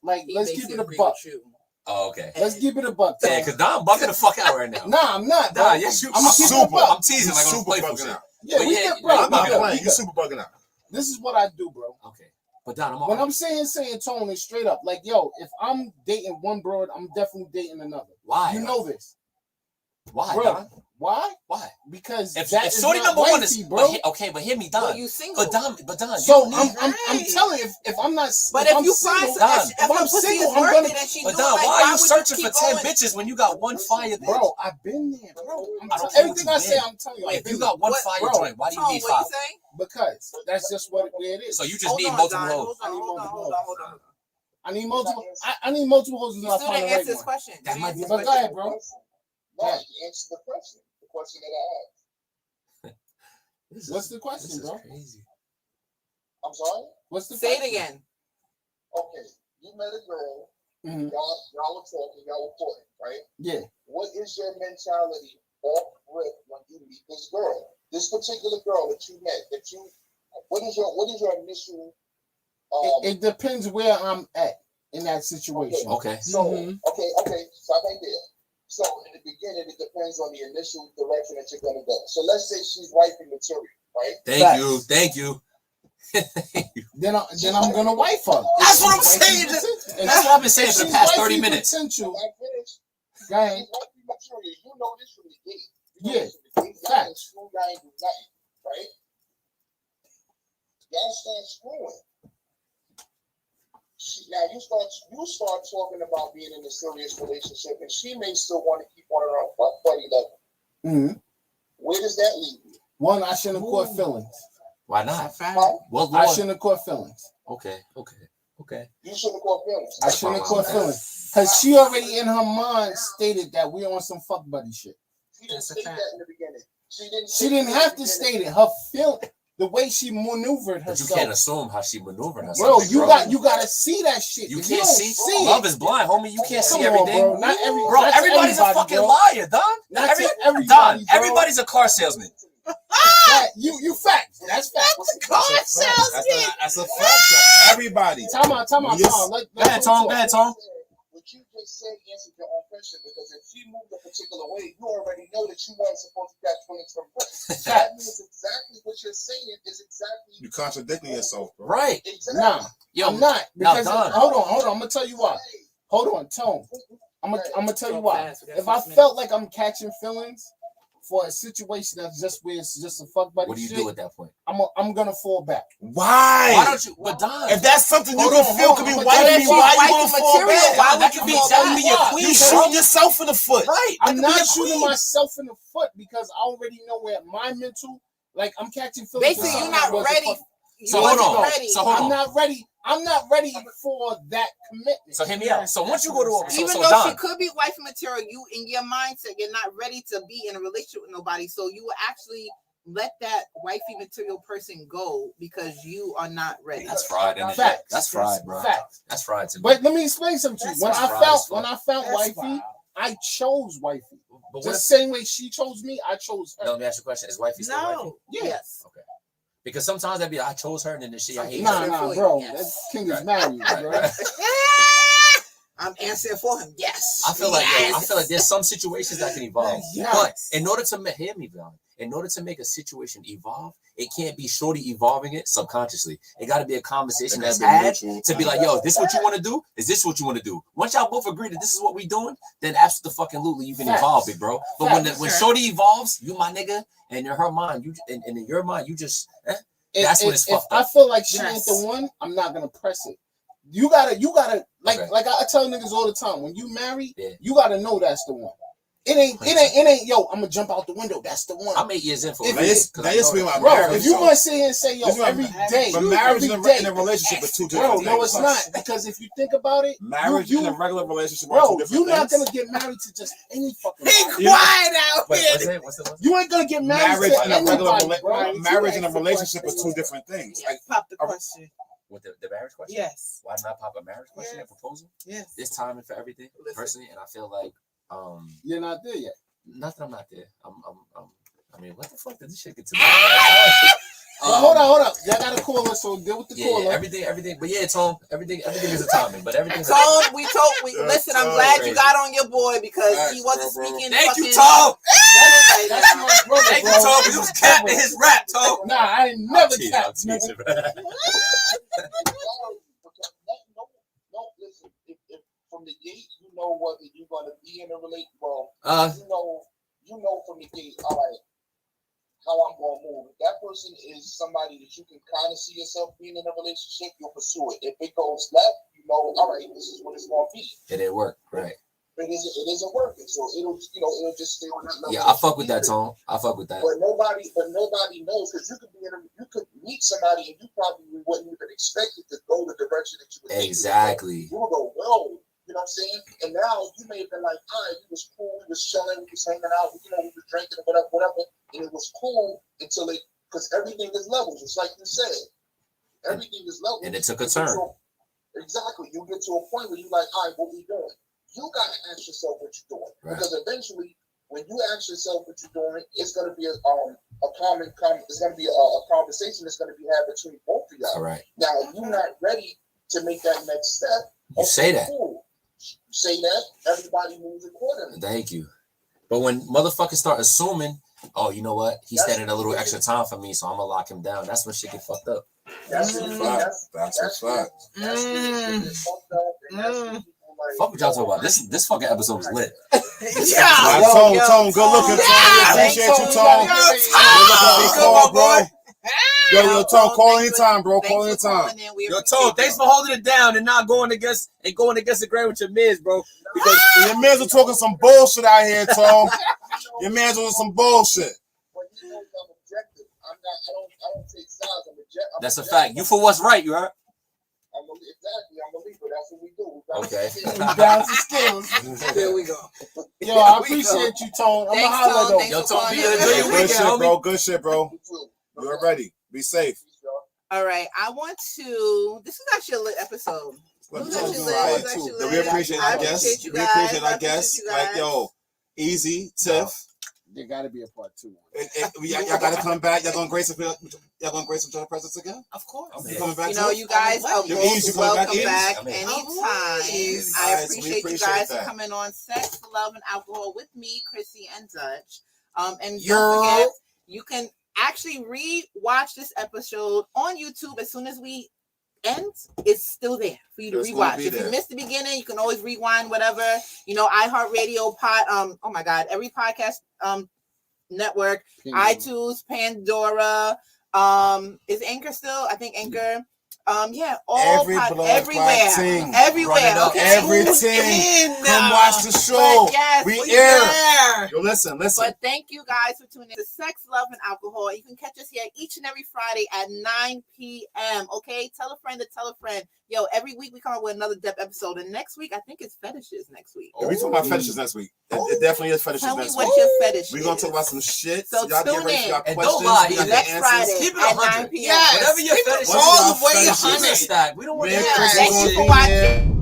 Like, He let's makes keep it it a agree buck. with you. Oh, okay. Let's keep it a buck. Yeah, Tone. because I'm bucking the fuck out right now. Nah, I'm not. Nah, bro. yes, you. I'm I'm keep it a super. buck. I'm teasing like I'm Super playful bugging shit. out. Yeah, But we yeah, get yeah, bro. I'm not we good, playing. we You good. super bugging out. This is what I do, bro. Okay. But Don, I'm When all I'm saying Tone is straight up. Like, yo, if I'm dating one broad, I'm definitely dating another. why? You know this. Why, Bro, Don? why? Why? Because If that is shorty not number one is wifey, bro. but hear me, Don. Well, you single. But Don, So you I'm Right. telling you, if I'm not, But if I'm you single, find Don, if if I'm her pussy single, is I'm worth gonna- it and she but do Don, it, like, why are you would searching for keep 10 going? bitches when you got one fire? bro, I've been there, bro. I don't Everything know I what say, you I'm telling you. Wait, I've if you been got one What- fire bro, joint, why do you Tone, need what you 5? saying? there. Because that's just what it is. So you just Hold need on, multiple Don. hoes. Hold on. I need multiple. I need multiple hoes You until I still find the didn't right answer this one. question. That You might didn't be- answer But this go ahead, question. bro. No, you answered the question. The question that I asked. What's the question, This is bro? crazy. I'm sorry. What's the Say it question? again. Okay, you met a girl. Mhm. Y'all were talking. Y'all were courting, right? Yeah. What is your mentality off rip when you meet this girl? This particular girl that you met. What is your initial? It depends where I'm at in that situation. Okay. So Mhm. okay, stop right there. So in the beginning, it depends on the initial direction that you're gonna go. So let's say she's wifey material, right? Thank you. Then I'm gonna wife her. That's what I'm If she's saying. wifey potential- That's what I've been saying if for the she's past 30 wifey minutes. Potential. I finished. Go ahead. She's wifey material. You know this from the gate. Yeah. Y'all ain't Facts. screw, y'all ain't do nothing, right? Y'all start screwing. Now you start talking about being in a serious relationship, and she may still want to keep on her own fuck buddy level. Mm-hmm. Where does that leave you? One, I shouldn't have caught feelings. Why not? Well, I shouldn't have caught feelings. Okay. You shouldn't have caught feelings. I shouldn't have caught feelings. Because she already in her mind stated that we on some fuck buddy shit. She didn't state that in the beginning. She didn't have to state it. Her feel, the way she maneuvered herself. But you can't assume how she maneuvered herself. Bro, you gotta see that shit. You can't see. Love is blind, homie. You can't see everything. Bro. Not everybody's a fucking liar, Don. Everybody's a car salesman. You fact. That's fact. That's a car salesman. That's a fact. Everybody. Time out. Go ahead, Tom. What you just said answered your own question, because if she moved a particular way, you already know that you weren't supposed to catch feelings from her. That means exactly what you're saying is exactly. You contradicting yourself, bro. Right. Exactly. Nah, I'm not. Because hold on. I'm gonna tell you why. Hold on, Tone. I'm gonna tell you why. If I felt like I'm catching feelings for a situation that's just where it's just a fuck buddy, what do you do at that point? I'm gonna fall back. Why? Why don't you? But Don, if that's something you can feel could be wifey, why you gonna fall back? Why that could be your queen? You shooting yourself in the foot. Right. I'm not shooting myself in the foot because I already know where my mental, like I'm catching feelings. Basically, you're not ready. So hold on. I'm not ready. I'm not ready for that commitment. So hear me out. So once you go to even though she could be wifey material, you in your mindset, you're not ready to be in a relationship with nobody. So you will actually let that wifey material person go because you are not ready. That's fried. That's fried, bro. That's fried to me. But let me explain something to you. When I found wifey, I chose wifey. But the same way she chose me, I chose her. No, let me ask you a question. Is wifey still wifey? Yes. Okay. Because sometimes that'd be I chose her and then I hate her. Nah, bro. That king is married, bro. I'm answering for him. Yes. I feel like there's some situations that can evolve. Yes. But in order to hear me, Val, in order to make a situation evolve, it can't be shorty evolving it subconsciously. It got to be a conversation that's had to be like, yo, is this what you want to do? Is this what you want to do? Once y'all both agree that this is what we doing, then absolutely you can evolve it, bro. But when shorty evolves, you my nigga, and in her mind, and in your mind, you just that's when it's fucked up. I feel like she ain't the one, I'm not gonna press it. You gotta like I tell niggas all the time, when you marry, you gotta know that's the one. It ain't, yo, I'm gonna jump out the window. That's the one. I'm 8 years in for it. If you want to sit here and say, yo, every day. But marriage and a relationship are two different things. No, it's not. Because if you think about it, marriage and a regular relationship are two different things. You're not gonna get married to just any fucking Be quiet out here. You ain't gonna get married to anybody, bro. Marriage and a relationship are two different things. Pop the question. With the marriage question? Yes. Why not pop a marriage question and proposal? Yes. This timing for everything, personally, and I feel like you're not there yet. Not that I'm not there. I mean, what the fuck did this shit get to me? Hold on. Y'all got a caller, so deal with the caller. Yeah, everything. But yeah, Tom, everything is a timing. But everything's Tom, listen, I'm glad you got on your boy because he wasn't speaking. Thank you, Tom. That's my brother, Thank you, Tom. He was capping his rap, Tom. Nah, I ain't never capped. No, listen. If from the gate, you know whether you're gonna be in a relationship. Well, you know from the gate. All right, how I'm gonna move. If that person is somebody that you can kind of see yourself being in a relationship, you'll pursue it. If it goes left, you know, all right, this is what it's gonna be. It didn't work, right? It isn't working, so it'll just stay on that level. Yeah, I fuck with that, Tom. I fuck with that. But nobody knows, because you could meet somebody and you probably wouldn't even expect it to go the direction that you would. Exactly. You would go, whoa. You know what I'm saying? And now you may have been like, all right, it was cool, we was chilling, we was hanging out, we was drinking, whatever, and it was cool until because everything is levels, just like you said. Everything is levels. And it took a turn. Exactly. You get to a point where you're like, all right, what we doing? You gotta ask yourself what you're doing. Right. Because eventually, when you ask yourself what you're doing, it's gonna be it's gonna be a conversation that's gonna be had between both of y'all. All right. Now, if you're not ready to make that next step, you say that. Cool. Say that, everybody moves accordingly. Thank you. But when motherfuckers start assuming, oh, you know what? He's standing a little extra time for me, so I'm gonna lock him down. That's when shit get fucked up. That's a fact. Fuck what y'all talking about. This fucking episode was lit. Tone, good looking, Tone. Appreciate you, Tone. Good looking, bro. Yo, Tone, call anytime, bro. Call anytime. Yo, Tone, thanks for holding it down and not going against the grain with your mids, bro. Because your mans are talking some bullshit out here, Tone. Your mans are some bullshit. I don't take sides. That's a fact. You for what's right, you heard? I'm a believer. That's what we do. Okay. We balance the skills. There we go. Yo, I appreciate you, Tone. I'm gonna holler though. Yo, Tone, enjoy your weekend, shit, bro. homie. Good shit, bro. You're ready. Be safe. All right. I want to. This is actually a lit episode. We appreciate our guests. We appreciate our guests. Like, yo, Easy, Tiff. There gotta be a part 2. Y'all gotta come back. Y'all gonna grace each other's presence again? Of course. You coming back? You guys are both welcome back anytime. I appreciate you guys for coming on Sex, Love, and Alcohol with me, Crissy and Dutch. And don't forget, you can actually re-watch this episode on YouTube as soon as we end. It's still there for you to rewatch. If you missed the beginning, you can always rewind whatever. iHeartRadio oh my God, every podcast network, iTunes, Pandora, is Anchor still? I think Anchor. Everywhere. Okay. Everything. Come watch the show. Yes, we air. Yo, listen. But thank you guys for tuning in to Sex, Love, and Alcohol. You can catch us here each and every Friday at 9 p.m. Okay, tell a friend to tell a friend. Yo, every week we come up with another depth episode, and next week I think it's fetishes. Next week. We talking about fetishes next week. It definitely is fetishes next week. Tell me what your fetish is. We're gonna talk about some shit. So y'all tune get ready in. for y'all And questions. don't lie. Next Friday Keep it at 100. 9 p.m. Yes. Whatever your fetish is, all the way keep it 100. stacked. We don't want to Thank you for watching.